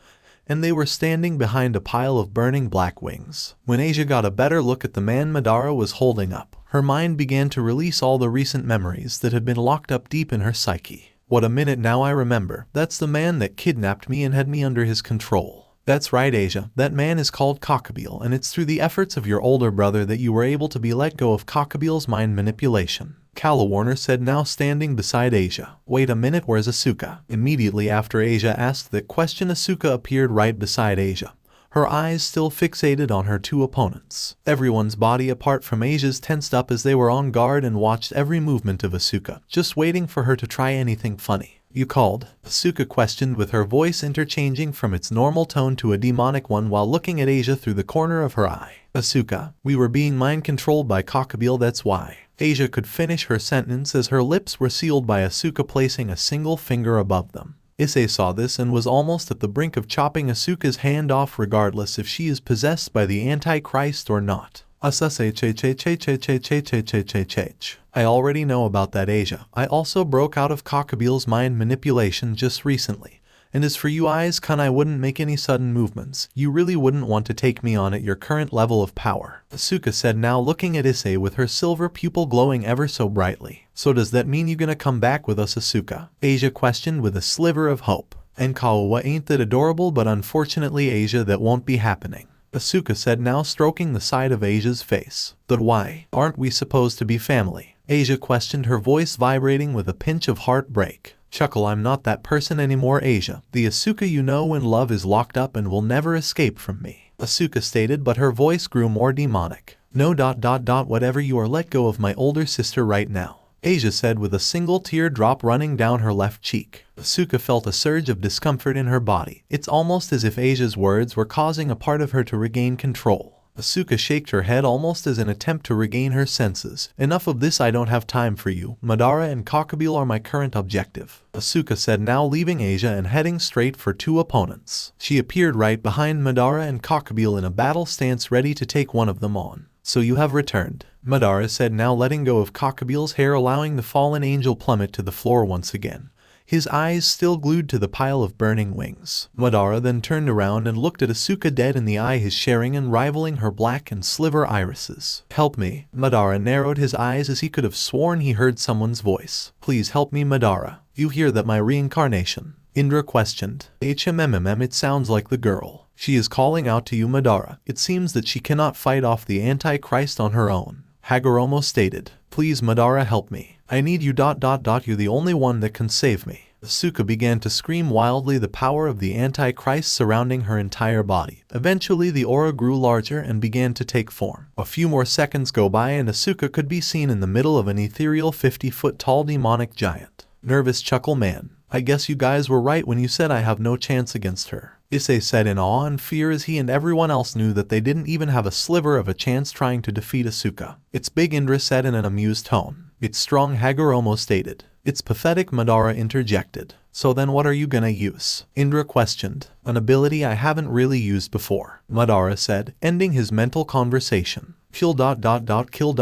and they were standing behind a pile of burning black wings. When Asia got a better look at the man Madara was holding up, her mind began to release all the recent memories that had been locked up deep in her psyche. What a minute, now I remember. That's the man that kidnapped me and had me under his control. That's right, Asia. That man is called Cockabeel, and it's through the efforts of your older brother that you were able to be let go of Cockabeel's mind manipulation, Calawarner said, now standing beside Asia. Wait a minute, where's Asuka? Immediately after Asia asked that question, Asuka appeared right beside Asia, her eyes still fixated on her 2 opponents. Everyone's body apart from Asia's tensed up as they were on guard and watched every movement of Asuka, just waiting for her to try anything funny. You called? Asuka questioned, with her voice interchanging from its normal tone to a demonic one while looking at Asia through the corner of her eye. Asuka, we were being mind-controlled by Cockabeel, that's why. Asia could finish her sentence as her lips were sealed by Asuka placing a single finger above them. Issei saw this and was almost at the brink of chopping Asuka's hand off, regardless if she is possessed by the Antichrist or not. I already know about that, Asia. I also broke out of Cockabeel's mind manipulation just recently. And as for you, Eyes-kun, I wouldn't make any sudden movements. You really wouldn't want to take me on at your current level of power, Asuka said, now looking at Issei with her silver pupil glowing ever so brightly. So does that mean you gonna come back with us, Asuka? Asia questioned with a sliver of hope. And Kaowa, ain't that adorable? But unfortunately, Asia, that won't be happening, Asuka said, now stroking the side of Asia's face. But why? Aren't we supposed to be family? Asia questioned, her voice vibrating with a pinch of heartbreak. Chuckle, I'm not that person anymore, Asia. The Asuka you know and love is locked up and will never escape from me, Asuka stated, but her voice grew more demonic. No. Whatever you are, let go of my older sister right now, Asia said with a single tear drop running down her left cheek. Asuka felt a surge of discomfort in her body. It's almost as if Asia's words were causing a part of her to regain control. Asuka shook her head almost as an attempt to regain her senses. Enough of this, I don't have time for you. Madara and Cockabeel are my current objective, Asuka said, now leaving Asia and heading straight for two opponents. She appeared right behind Madara and Cockabeel in a battle stance, ready to take one of them on. So you have returned, Madara said, now letting go of Cockabeel's hair, allowing the fallen angel plummet to the floor once again, his eyes still glued to the pile of burning wings. Madara then turned around and looked at Asuka dead in the eye, his sharing and rivaling her black and sliver irises. Help me. Madara narrowed his eyes as he could have sworn he heard someone's voice. Please help me, Madara. You hear that, my reincarnation? Indra questioned. It sounds like the girl. She is calling out to you, Madara. It seems that she cannot fight off the Antichrist on her own, Hagoromo stated. Please, Madara, help me. I need you. You're the only one that can save me. Asuka began to scream wildly, the power of the Antichrist surrounding her entire body. Eventually the aura grew larger and began to take form. A few more seconds go by and Asuka could be seen in the middle of an ethereal 50-foot-tall demonic giant. Nervous chuckle, man. I guess you guys were right when you said I have no chance against her, Issei said in awe and fear as he and everyone else knew that they didn't even have a sliver of a chance trying to defeat Asuka. It's big, Indra said in an amused tone. It's strong, Hagoromo stated. It's pathetic, Madara interjected. So then what are you gonna use? Indra questioned. An ability I haven't really used before, Madara said, ending his mental conversation. Kill. Kill. Kill.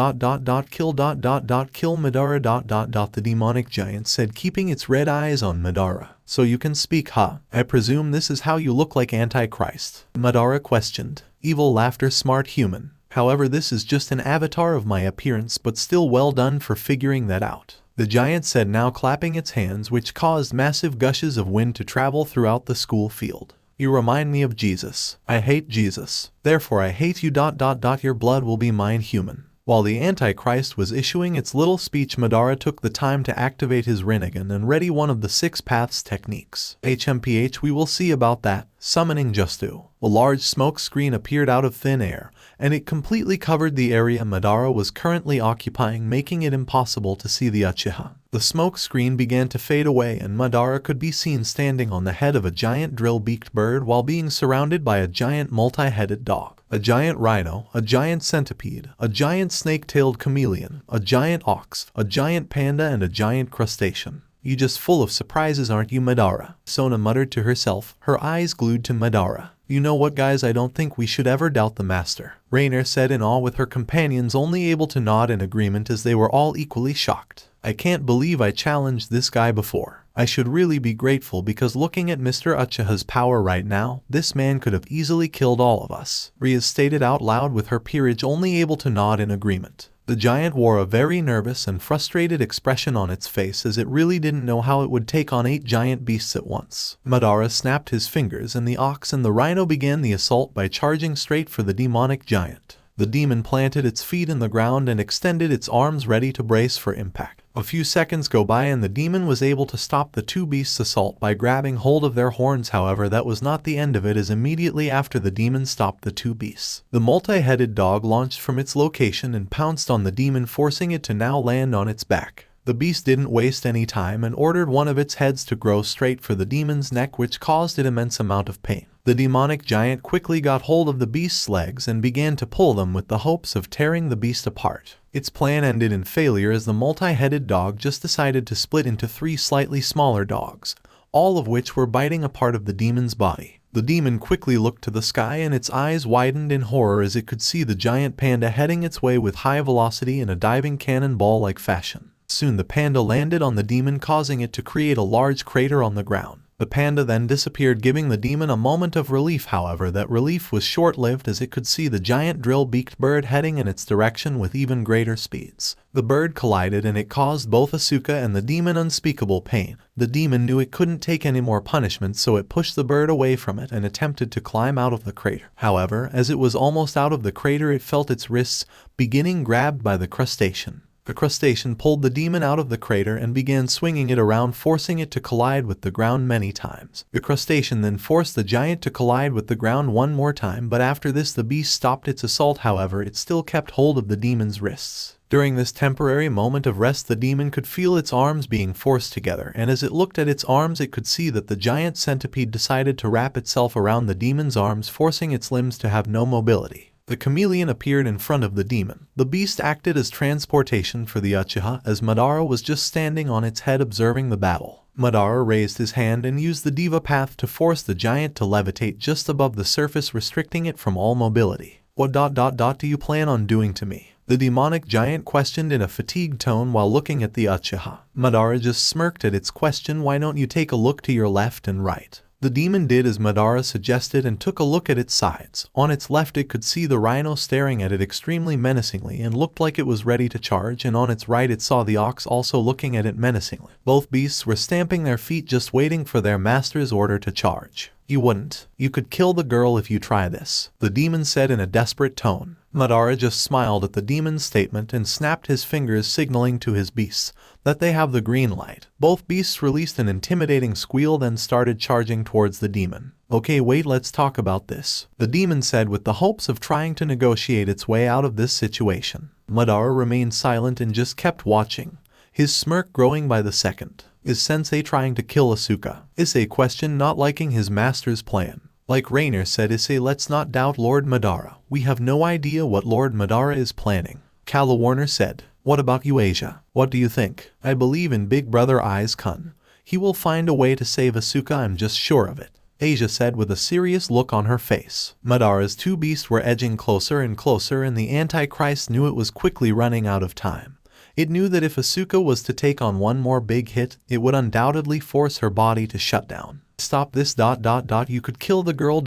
Madara. The demonic giant said, keeping its red eyes on Madara. So you can speak, huh? I presume this is how you look like Antichrist, Madara questioned. Evil laughter, smart human. However, this is just an avatar of my appearance, but still well done for figuring that out, the giant said, now clapping its hands, which caused massive gushes of wind to travel throughout the school field. You remind me of Jesus. I hate Jesus. Therefore I hate you. Your blood will be mine, human. While the Antichrist was issuing its little speech, Madara took the time to activate his Rinnegan and ready one of the 6 paths techniques. We will see about that. Summoning Justu. A large smoke screen appeared out of thin air, and it completely covered the area Madara was currently occupying, making it impossible to see the Uchiha. The smoke screen began to fade away and Madara could be seen standing on the head of a giant drill-beaked bird while being surrounded by a giant multi-headed dog, a giant rhino, a giant centipede, a giant snake-tailed chameleon, a giant ox, a giant panda, and a giant crustacean. You just full of surprises, aren't you, Madara? Sona muttered to herself, her eyes glued to Madara. You know what, guys, I don't think we should ever doubt the master, Rainer said in awe, with her companions only able to nod in agreement as they were all equally shocked. I can't believe I challenged this guy before. I should really be grateful because looking at Mr. Uchiha's power right now, this man could have easily killed all of us, Ria stated out loud, with her peerage only able to nod in agreement. The giant wore a very nervous and frustrated expression on its face as it really didn't know how it would take on 8 giant beasts at once. Madara snapped his fingers and the ox and the rhino began the assault by charging straight for the demonic giant. The demon planted its feet in the ground and extended its arms ready to brace for impact. A few seconds go by and the demon was able to stop the 2 beasts' assault by grabbing hold of their horns. However, that was not the end of it, as immediately after the demon stopped the 2 beasts, the multi-headed dog launched from its location and pounced on the demon, forcing it to now land on its back. The beast didn't waste any time and ordered one of its heads to grow straight for the demon's neck, which caused it immense amount of pain. The demonic giant quickly got hold of the beast's legs and began to pull them with the hopes of tearing the beast apart. Its plan ended in failure as the multi-headed dog just decided to split into 3 slightly smaller dogs, all of which were biting a part of the demon's body. The demon quickly looked to the sky and its eyes widened in horror as it could see the giant panda heading its way with high velocity in a diving cannonball-like fashion. Soon the panda landed on the demon, causing it to create a large crater on the ground. The panda then disappeared, giving the demon a moment of relief. However, that relief was short-lived as it could see the giant drill-beaked bird heading in its direction with even greater speeds. The bird collided and it caused both Asuka and the demon unspeakable pain. The demon knew it couldn't take any more punishment, so it pushed the bird away from it and attempted to climb out of the crater. However, as it was almost out of the crater, it felt its wrists beginning grabbed by the crustacean. The crustacean pulled the demon out of the crater and began swinging it around, forcing it to collide with the ground many times. The crustacean then forced the giant to collide with the ground one more time, but after this the beast stopped its assault. However, it still kept hold of the demon's wrists. During this temporary moment of rest, the demon could feel its arms being forced together, and as it looked at its arms it could see that the giant centipede decided to wrap itself around the demon's arms, forcing its limbs to have no mobility. The chameleon appeared in front of the demon. The beast acted as transportation for the Uchiha, as Madara was just standing on its head observing the battle. Madara raised his hand and used the Diva Path to force the giant to levitate just above the surface, restricting it from all mobility. What do you plan on doing to me? The demonic giant questioned in a fatigued tone while looking at the Uchiha. Madara just smirked at its question. Why don't you take a look to your left and right? The demon did as Madara suggested and took a look at its sides. On its left it could see the rhino staring at it extremely menacingly and looked like it was ready to charge, and on its right it saw the ox also looking at it menacingly. Both beasts were stamping their feet, just waiting for their master's order to charge. You wouldn't. You could kill the girl if you try this, the demon said in a desperate tone. Madara just smiled at the demon's statement and snapped his fingers, signaling to his beasts that they have the green light. Both beasts released an intimidating squeal, then started charging towards the demon. Okay, wait, let's talk about this, the demon said with the hopes of trying to negotiate its way out of this situation. Madara remained silent and just kept watching, his smirk growing by the second. Is Sensei trying to kill Asuka? Issei questioned, not liking his master's plan. Like Rainer said, Issei, let's not doubt Lord Madara. We have no idea what Lord Madara is planning. Kala Warner said. What about you, Asia? What do you think? I believe in Big Brother Aiz-kun. He will find a way to save Asuka, I'm just sure of it, Asia said with a serious look on her face. Madara's two beasts were edging closer and closer, and the Antichrist knew it was quickly running out of time. It knew that if Asuka was to take on one more big hit, it would undoubtedly force her body to shut down. Stop this ... You could kill the girl ...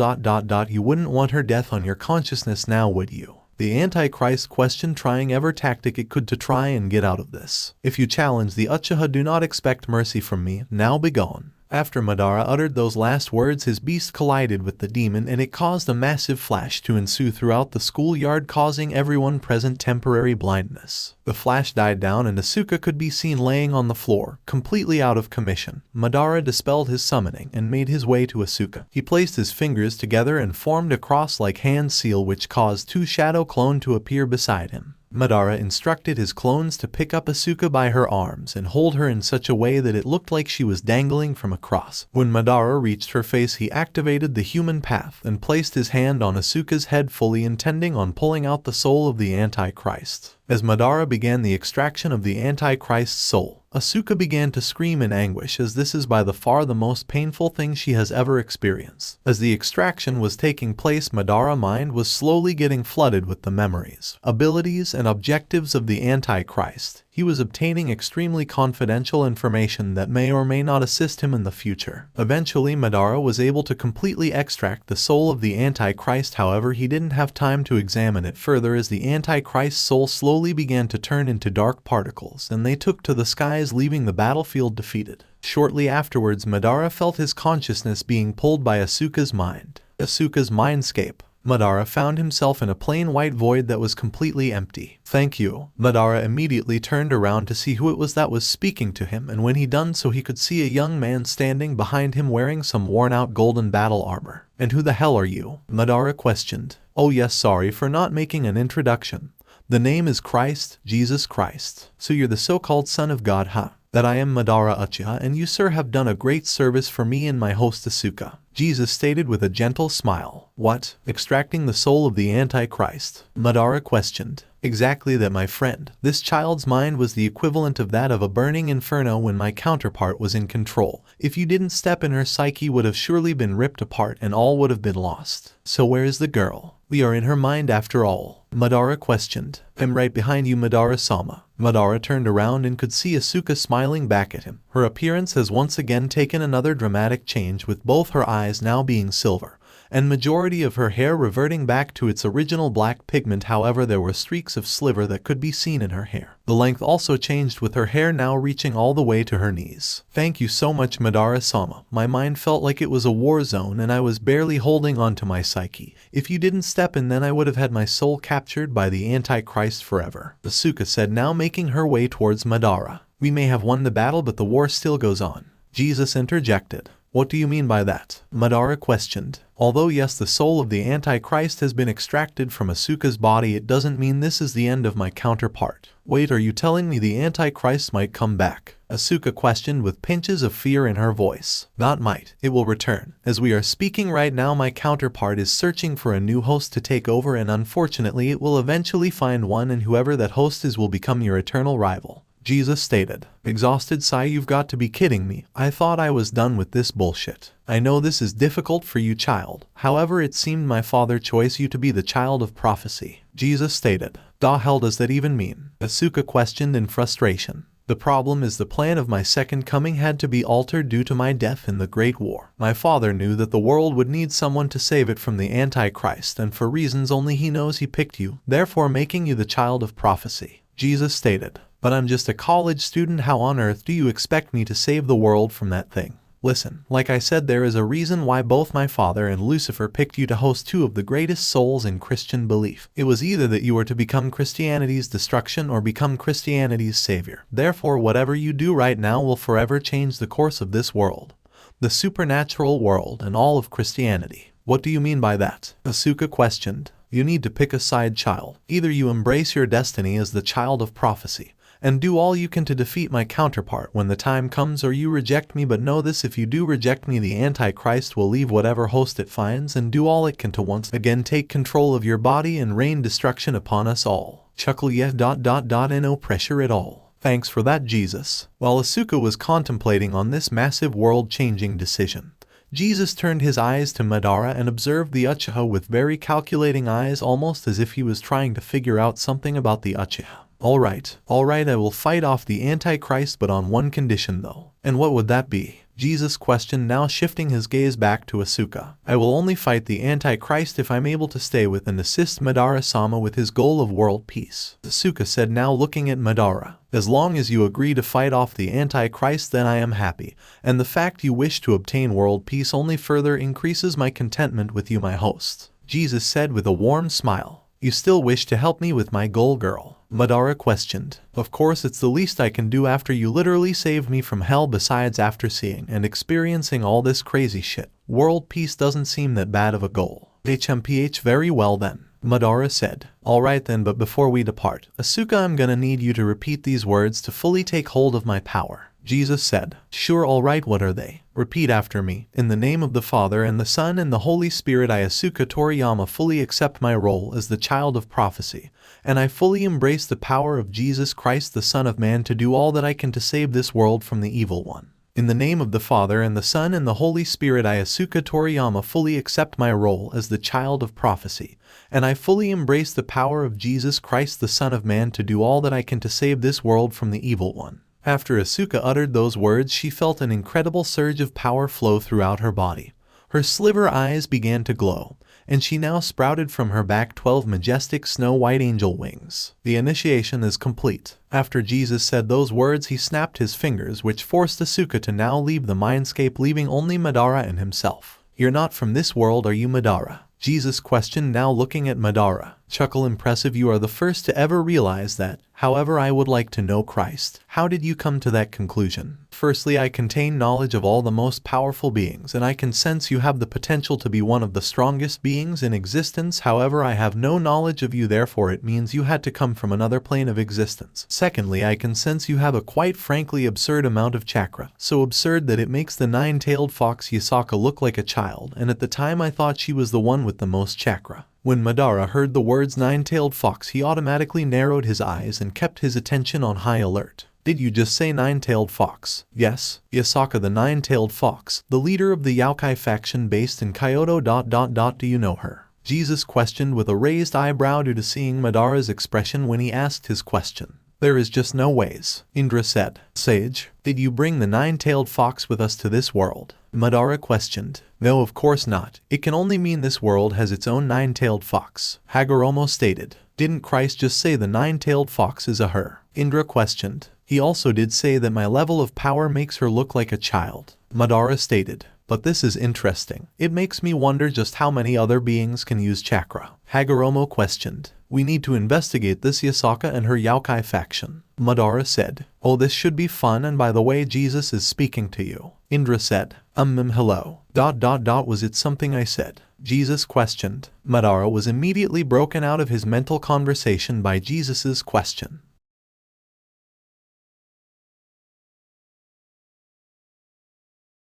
You wouldn't want her death on your consciousness now, would you? The Antichrist questioned, trying every tactic it could to try and get out of this. If you challenge the Uchiha, do not expect mercy from me. Now be gone. After Madara uttered those last words, his beast collided with the demon, and it caused a massive flash to ensue throughout the schoolyard, causing everyone present temporary blindness. The flash died down and Asuka could be seen laying on the floor, completely out of commission. Madara dispelled his summoning and made his way to Asuka. He placed his fingers together and formed a cross-like hand seal, which caused two shadow clones to appear beside him. Madara instructed his clones to pick up Asuka by her arms and hold her in such a way that it looked like she was dangling from a cross. When Madara reached her face, he activated the human path and placed his hand on Asuka's head, fully intending on pulling out the soul of the Antichrist. As Madara began the extraction of the Antichrist's soul, Asuka began to scream in anguish, as this is by the far the most painful thing she has ever experienced. As the extraction was taking place, Madara's mind was slowly getting flooded with the memories, abilities, and objectives of the Antichrist. He was obtaining extremely confidential information that may or may not assist him in the future. Eventually, Madara was able to completely extract the soul of the Antichrist. However, he didn't have time to examine it further, as the Antichrist's soul slowly began to turn into dark particles, and they took to the skies, leaving the battlefield defeated. Shortly afterwards, Madara felt his consciousness being pulled by Asuka's mind. Asuka's mindscape. Madara found himself in a plain white void that was completely empty. Thank you. Madara immediately turned around to see who it was that was speaking to him, and when he done so, he could see a young man standing behind him wearing some worn-out golden battle armor. And who the hell are you? Madara questioned. Oh yes, sorry for not making an introduction. The name is Christ, Jesus Christ. So you're the so-called son of God, huh? That I am Madara Uchiha, and you, sir, have done a great service for me and my host Asuka, Jesus stated with a gentle smile. What? Extracting the soul of the Antichrist? Madara questioned. Exactly that, my friend. This child's mind was the equivalent of that of a burning inferno when my counterpart was in control. If you didn't step in, her psyche would have surely been ripped apart and all would have been lost. So where is the girl? We are in her mind after all, Madara questioned. I'm right behind you, Madara-sama. Madara turned around and could see Asuka smiling back at him. Her appearance has once again taken another dramatic change, with both her eyes now being silver, and majority of her hair reverting back to its original black pigment. However, there were streaks of sliver that could be seen in her hair. The length also changed, with her hair now reaching all the way to her knees. Thank you so much, Madara-sama. My mind felt like it was a war zone and I was barely holding on to my psyche. If you didn't step in, then I would have had my soul captured by the Antichrist forever, Asuka said, now making her way towards Madara. We may have won the battle, but the war still goes on, Jesus interjected. What do you mean by that? Madara questioned. Although yes, the soul of the Antichrist has been extracted from Asuka's body, it doesn't mean this is the end of my counterpart. Wait, are you telling me the Antichrist might come back? Asuka questioned with pinches of fear in her voice. Not might, it will return. As we are speaking right now, my counterpart is searching for a new host to take over, and unfortunately it will eventually find one, and whoever that host is will become your eternal rival, Jesus stated. Exhausted sigh. You've got to be kidding me. I thought I was done with this bullshit. I know this is difficult for you, child. However, it seemed my father chose you to be the child of prophecy, Jesus stated. The hell does that even mean? Asuka questioned in frustration. The problem is the plan of my second coming had to be altered due to my death in the Great War. My father knew that the world would need someone to save it from the Antichrist, and for reasons only he knows he picked you, therefore making you the child of prophecy, Jesus stated. But I'm just a college student. How on earth do you expect me to save the world from that thing? Listen, like I said, there is a reason why both my father and Lucifer picked you to host two of the greatest souls in Christian belief. It was either that you were to become Christianity's destruction or become Christianity's savior. Therefore, whatever you do right now will forever change the course of this world, the supernatural world, and all of Christianity. What do you mean by that? Asuka questioned. You need to pick a side, child. Either you embrace your destiny as the child of prophecy and do all you can to defeat my counterpart when the time comes, or you reject me. But know this, if you do reject me, the Antichrist will leave whatever host it finds and do all it can to once again take control of your body and rain destruction upon us all. Chuckle. Yeah. No pressure at all. Thanks for that, Jesus. While Asuka was contemplating on this massive world-changing decision, Jesus turned his eyes to Madara and observed the Uchiha with very calculating eyes, almost as if he was trying to figure out something about the Uchiha. Alright, I will fight off the Antichrist, but on one condition though. And what would that be? Jesus questioned, now shifting his gaze back to Asuka. I will only fight the Antichrist if I'm able to stay with and assist Madara-sama with his goal of world peace, Asuka said, now looking at Madara. As long as you agree to fight off the Antichrist, then I am happy, and the fact you wish to obtain world peace only further increases my contentment with you, my host, Jesus said with a warm smile. You still wish to help me with my goal, girl? Madara questioned. Of course, it's the least I can do after you literally saved me from hell. Besides, after seeing and experiencing all this crazy shit, world peace doesn't seem that bad of a goal. HMPH, very well then, Madara said. Alright then, but before we depart, Asuka, I'm gonna need you to repeat these words to fully take hold of my power, Jesus said. Sure, alright, what are they? Repeat after me. In the name of the Father and the Son and the Holy Spirit, I, Asuka Toriyama, fully accept my role as the child of prophecy, and I fully embrace the power of Jesus Christ, the Son of Man, to do all that I can to save this world from the evil one. In the name of the Father and the Son and the Holy Spirit, I, Asuka Toriyama, fully accept my role as the child of prophecy, and I fully embrace the power of Jesus Christ, the Son of Man, to do all that I can to save this world from the evil one. After Asuka uttered those words, she felt an incredible surge of power flow throughout her body. Her sliver eyes began to glow, and she now sprouted from her back 12 majestic snow-white angel wings. The initiation is complete. After Jesus said those words, he snapped his fingers, which forced Asuka to now leave the mindscape, leaving only Madara and himself. You're not from this world, are you, Madara? Jesus questioned, now looking at Madara. Chuckle. Impressive, you are the first to ever realize that. However, I would like to know, Christ, how did you come to that conclusion? Firstly, I contain knowledge of all the most powerful beings, and I can sense you have the potential to be one of the strongest beings in existence. However, I have no knowledge of you, therefore it means you had to come from another plane of existence. Secondly, I can sense you have a quite frankly absurd amount of chakra, so absurd that it makes the nine-tailed fox Yasaka look like a child, and at the time I thought she was the one with the most chakra. When Madara heard the words nine-tailed fox, he automatically narrowed his eyes and kept his attention on high alert. Did you just say nine-tailed fox? Yes, Yasaka the nine-tailed fox, the leader of the Yaokai faction based in Kyoto. Do you know her? Jesus questioned with a raised eyebrow due to seeing Madara's expression when he asked his question. There is just no ways, Indra said. Sage, did you bring the nine-tailed fox with us to this world? Madara questioned. No, of course not. It can only mean this world has its own nine-tailed fox. Hagoromo stated. Didn't Christ just say the nine-tailed fox is a her? Indra questioned. He also did say that my level of power makes her look like a child. Madara stated. But this is interesting. It makes me wonder just how many other beings can use chakra. Hagoromo questioned. We need to investigate this Yasaka and her Yaokai faction. Madara said. Oh, this should be fun, and by the way, Jesus is speaking to you. Indra said. Hello. ... Was it something I said? Jesus questioned. Madara was immediately broken out of his mental conversation by Jesus's question.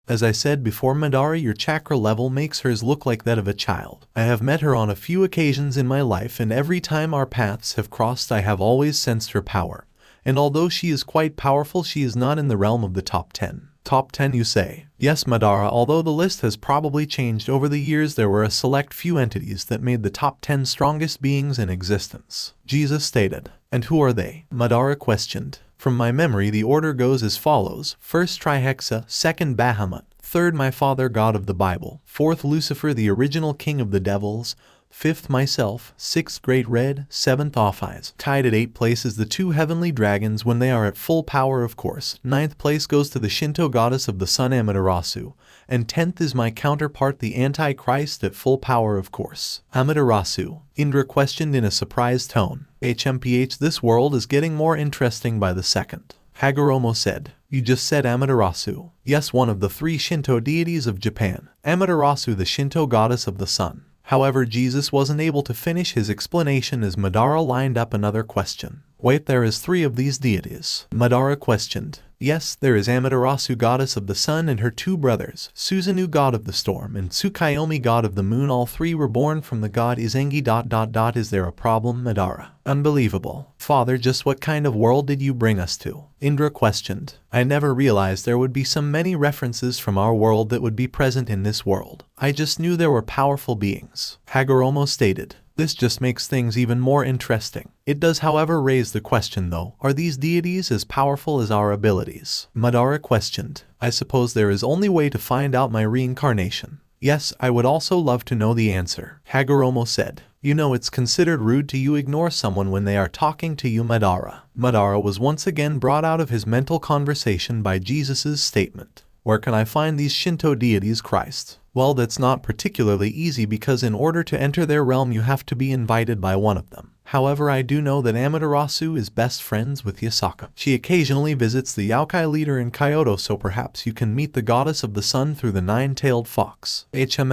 As I said before, Madara, your chakra level makes hers look like that of a child. I have met her on a few occasions in my life, and every time our paths have crossed I have always sensed her power. And although she is quite powerful, she is not in the realm of the top 10. Top 10, you say? Yes, Madara, although the list has probably changed over the years, there were a select few entities that made the top 10 strongest beings in existence. Jesus stated. And who are they? Madara questioned. From my memory, the order goes as follows. First Trihexa, second Bahamut, third my father god of the Bible, fourth Lucifer the original king of the devils, fifth myself, sixth Great Red, seventh Off-Eyes. Tied at 8th place is the two heavenly dragons when they are at full power, of course. 9th place goes to the Shinto goddess of the sun Amaterasu, and 10th is my counterpart the Antichrist at full power, of course. Amaterasu, Indra questioned in a surprised tone. HMPH, this world is getting more interesting by the second. Hagoromo said. You just said Amaterasu. Yes, one of the 3 Shinto deities of Japan. Amaterasu, the Shinto goddess of the sun. However, Jesus wasn't able to finish his explanation as Madara lined up another question. Wait, there is 3 of these deities? Madara questioned. Yes, there is Amaterasu, goddess of the sun, and her 2 brothers, Susanoo, god of the storm, and Tsukuyomi, god of the moon. All 3 were born from the god Izengi. ... Is there a problem, Madara? Unbelievable. Father, just what kind of world did you bring us to? Indra questioned. I never realized there would be so many references from our world that would be present in this world. I just knew there were powerful beings. Hagoromo stated. This just makes things even more interesting. It does, however, raise the question though, are these deities as powerful as our abilities? Madara questioned. I suppose there is only way to find out my reincarnation. Yes, I would also love to know the answer. Hagoromo said. You know, it's considered rude to ignore someone when they are talking to you, Madara. Madara was once again brought out of his mental conversation by Jesus's statement. Where can I find these Shinto deities, Christ? Well, that's not particularly easy, because in order to enter their realm you have to be invited by one of them. However, I do know that Amaterasu is best friends with Yasaka. She occasionally visits the Yaokai leader in Kyoto, so perhaps you can meet the goddess of the sun through the nine-tailed fox. Interesting.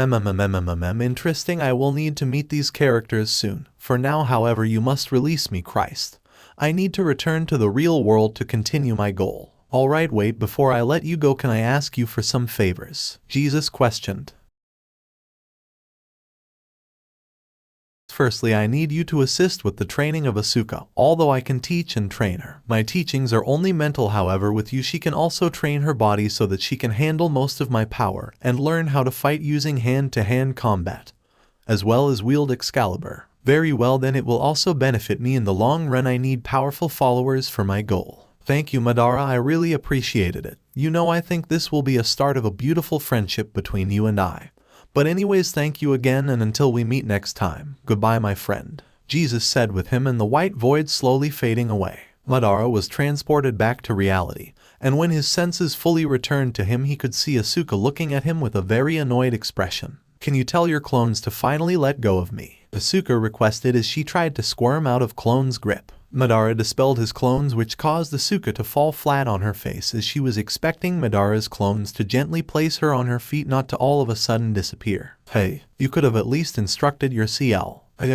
I will need to meet these characters soon. For now, however, you must release me, Christ. I need to return to the real world to continue my goal. Alright, wait, before I let you go, can I ask you for some favors? Jesus questioned. Firstly, I need you to assist with the training of Asuka. Although I can teach and train her, my teachings are only mental. However, with you she can also train her body so that she can handle most of my power and learn how to fight using hand-to-hand combat, as well as wield Excalibur. Very well, then it will also benefit me in the long run. I need powerful followers for my goal. Thank you, Madara, I really appreciated it. You know, I think this will be a start of a beautiful friendship between you and I. But anyways, thank you again, and until we meet next time, goodbye, my friend. Jesus said with him and the white void slowly fading away. Madara was transported back to reality, and when his senses fully returned to him, he could see Asuka looking at him with a very annoyed expression. Can you tell your clones to finally let go of me? Asuka requested as she tried to squirm out of Clone's grip. Madara dispelled his clones, which caused Asuka to fall flat on her face as she was expecting Madara's clones to gently place her on her feet, not to all of a sudden disappear. Hey, you could have at least instructed your CL. Help.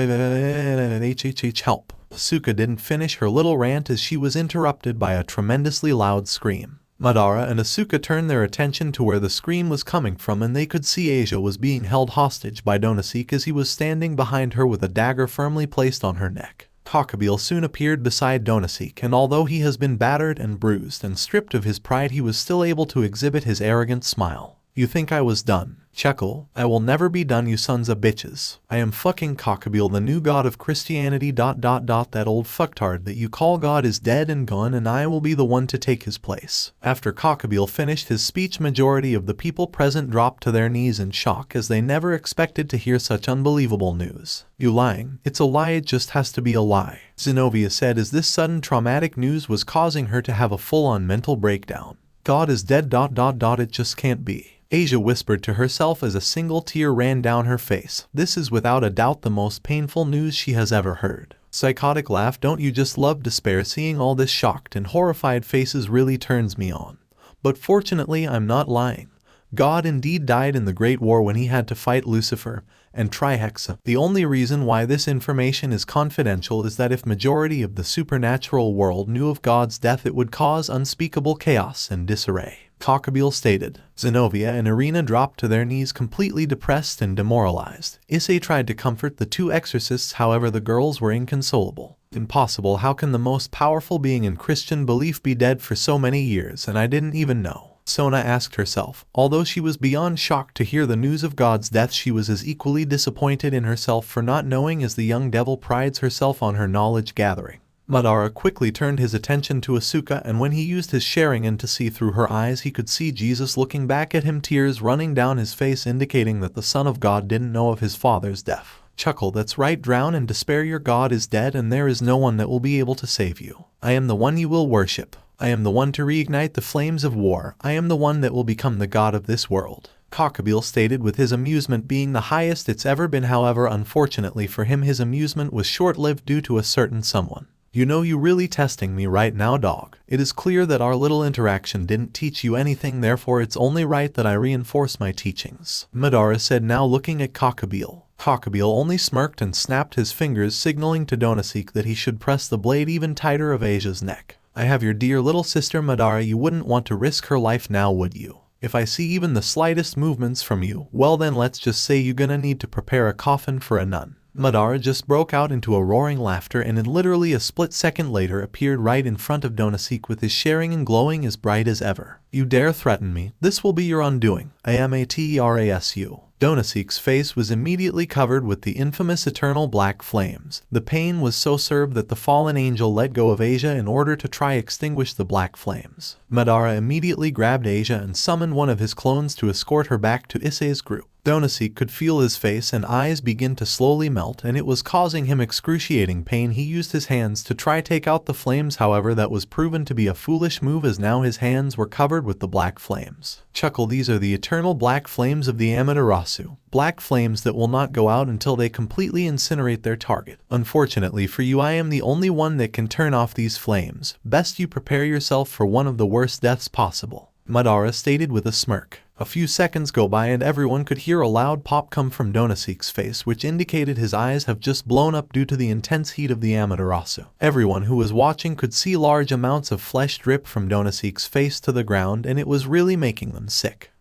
Asuka didn't finish her little rant as she was interrupted by a tremendously loud scream. Madara and Asuka turned their attention to where the scream was coming from, and they could see Asia was being held hostage by Donosike as he was standing behind her with a dagger firmly placed on her neck. Takabeel soon appeared beside Donosike, and although he has been battered and bruised and stripped of his pride, he was still able to exhibit his arrogant smile. You think I was done? Chuckle, I will never be done, you sons of bitches. I am fucking Cockabeel, the new god of Christianity. That old fucktard that you call God is dead and gone, and I will be the one to take his place. After Cockabeel finished his speech, majority of the people present dropped to their knees in shock, as they never expected to hear such unbelievable news. You lying? It's a lie, it just has to be a lie, Zenobia said, as this sudden traumatic news was causing her to have a full-on mental breakdown. God is dead. It just can't be. Asia whispered to herself as a single tear ran down her face. This is without a doubt the most painful news she has ever heard. Psychotic laugh. Don't you just love despair? Seeing all this shocked and horrified faces really turns me on. But fortunately I'm not lying. God indeed died in the Great War when he had to fight Lucifer and Trihexa. The only reason why this information is confidential is that if majority of the supernatural world knew of God's death, it would cause unspeakable chaos and disarray, Cockabeel stated. Zenobia and Irina dropped to their knees completely depressed and demoralized. Issei tried to comfort the two exorcists, however the girls were inconsolable. Impossible, how can the most powerful being in Christian belief be dead for so many years and I didn't even know? Sona asked herself. Although she was beyond shocked to hear the news of God's death, she was as equally disappointed in herself for not knowing as the young devil prides herself on her knowledge gathering. Madara quickly turned his attention to Asuka, and when he used his Sharingan to see through her eyes, he could see Jesus looking back at him, tears running down his face, indicating that the Son of God didn't know of his father's death. Chuckle, that's right, drown in despair, your God is dead and there is no one that will be able to save you. I am the one you will worship. I am the one to reignite the flames of war. I am the one that will become the god of this world, Cockabeel stated, with his amusement being the highest it's ever been. However, unfortunately for him, his amusement was short-lived due to a certain someone. You know, you really testing me right now, dog. It is clear that our little interaction didn't teach you anything, therefore it's only right that I reinforce my teachings, Madara said, now looking at Cockabeel. Cockabeel only smirked and snapped his fingers, signaling to Donaseek that he should press the blade even tighter of Asia's neck. I have your dear little sister Madara, you wouldn't want to risk her life now, would you? If I see even the slightest movements from you, well then let's just say you're gonna need to prepare a coffin for a nun. Madara just broke out into a roaring laughter, and in literally a split second later appeared right in front of Donaseek with his Sharingan glowing as bright as ever. You dare threaten me? This will be your undoing. Amaterasu. Donaseek's face was immediately covered with the infamous eternal black flames. The pain was so severe that the fallen angel let go of Asia in order to try extinguish the black flames. Madara immediately grabbed Asia and summoned one of his clones to escort her back to Issei's group. Donaseek could feel his face and eyes begin to slowly melt, and it was causing him excruciating pain. He used his hands to try take out the flames, however that was proven to be a foolish move, as now his hands were covered with the black flames. Chuckle, these are the eternal black flames of the Amaterasu. Black flames that will not go out until they completely incinerate their target. Unfortunately for you, I am the only one that can turn off these flames. Best you prepare yourself for one of the worst deaths possible, Madara stated with a smirk. A few seconds go by and everyone could hear a loud pop come from Donaseek's face, which indicated his eyes have just blown up due to the intense heat of the Amaterasu. Everyone who was watching could see large amounts of flesh drip from Donaseek's face to the ground, and it was really making them sick.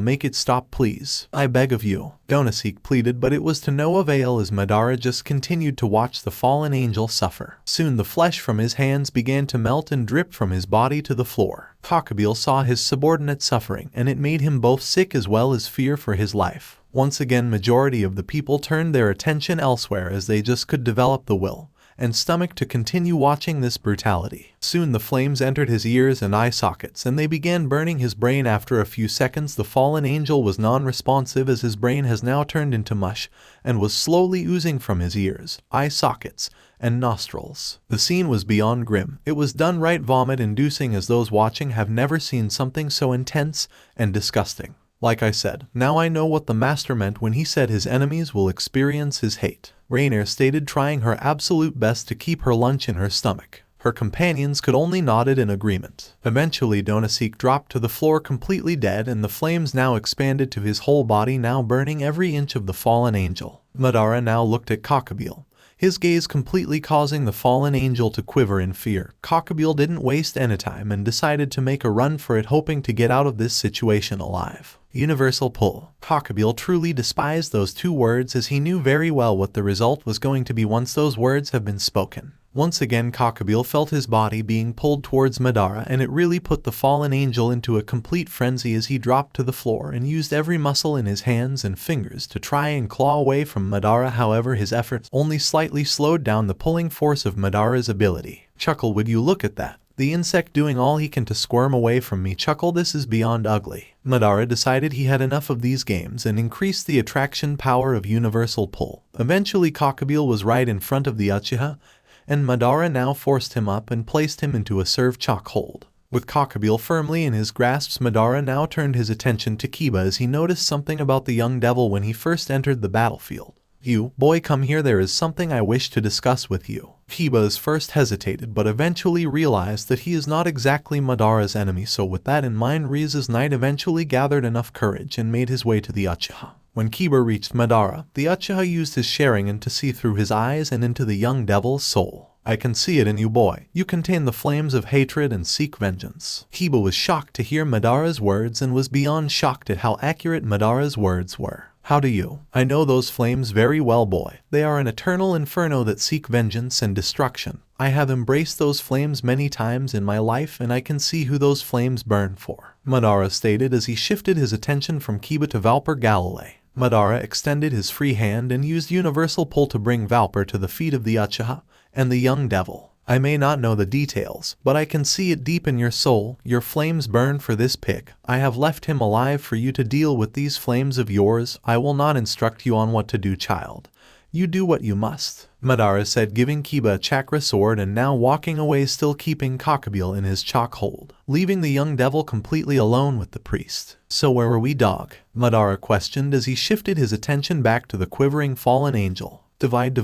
Make it stop, please. I beg of you, Donaseek pleaded, but it was to no avail as Madara just continued to watch the fallen angel suffer. Soon the flesh from his hands began to melt and drip from his body to the floor. Cockabeel saw his subordinate suffering, and it made him both sick as well as fear for his life. Once again, majority of the people turned their attention elsewhere, as they just could develop the will and stomach to continue watching this brutality. Soon the flames entered his ears and eye sockets, and they began burning his brain. After a few seconds, the fallen angel was non-responsive, as his brain has now turned into mush and was slowly oozing from his ears, eye sockets, and nostrils. The scene was beyond grim. It was downright vomit-inducing, as those watching have never seen something so intense and disgusting. Like I said, now I know what the master meant when he said his enemies will experience his hate, Rainier stated, trying her absolute best to keep her lunch in her stomach. Her companions could only nodded in agreement. Eventually Donaseek dropped to the floor completely dead, and the flames now expanded to his whole body, now burning every inch of the fallen angel. Madara now looked at Cockabeel, his gaze completely causing the fallen angel to quiver in fear. Cockabeel didn't waste any time and decided to make a run for it, hoping to get out of this situation alive. Universal pull. Cockabeel truly despised those two words, as he knew very well what the result was going to be once those words have been spoken. Once again Cockabeel felt his body being pulled towards Madara, and it really put the fallen angel into a complete frenzy as he dropped to the floor and used every muscle in his hands and fingers to try and claw away from Madara. However, his efforts only slightly slowed down the pulling force of Madara's ability. Chuckle, would you look at that? The insect doing all he can to squirm away from me. Chuckle, this is beyond ugly. Madara decided he had enough of these games and increased the attraction power of universal pull. Eventually Cockabeel was right in front of the Uchiha, and Madara now forced him up and placed him into a serve choke hold. With Cockabeel firmly in his grasps, Madara now turned his attention to Kiba as he noticed something about the young devil when he first entered the battlefield. You, boy, come here, there is something I wish to discuss with you. Kiba first hesitated but eventually realized that he is not exactly Madara's enemy, so with that in mind Rize's knight eventually gathered enough courage and made his way to the Uchiha. When Kiba reached Madara, the Uchiha used his Sharingan to see through his eyes and into the young devil's soul. I can see it in you, boy. You contain the flames of hatred and seek vengeance. Kiba was shocked to hear Madara's words and was beyond shocked at how accurate Madara's words were. How do you? I know those flames very well, boy. They are an eternal inferno that seek vengeance and destruction. I have embraced those flames many times in my life, and I can see who those flames burn for, Madara stated as he shifted his attention from Kiba to Valper Galilee. Madara extended his free hand and used universal pull to bring Valper to the feet of the Uchiha and the young devil. I may not know the details, but I can see it deep in your soul. Your flames burn for this pig. I have left him alive for you to deal with these flames of yours. I will not instruct you on what to do, child. You do what you must, Madara said, giving Kiba a chakra sword and now walking away, still keeping Cockabeel in his choke hold, leaving the young devil completely alone with the priest. So where were we, dog? Madara questioned as he shifted his attention back to the quivering fallen angel. Divide.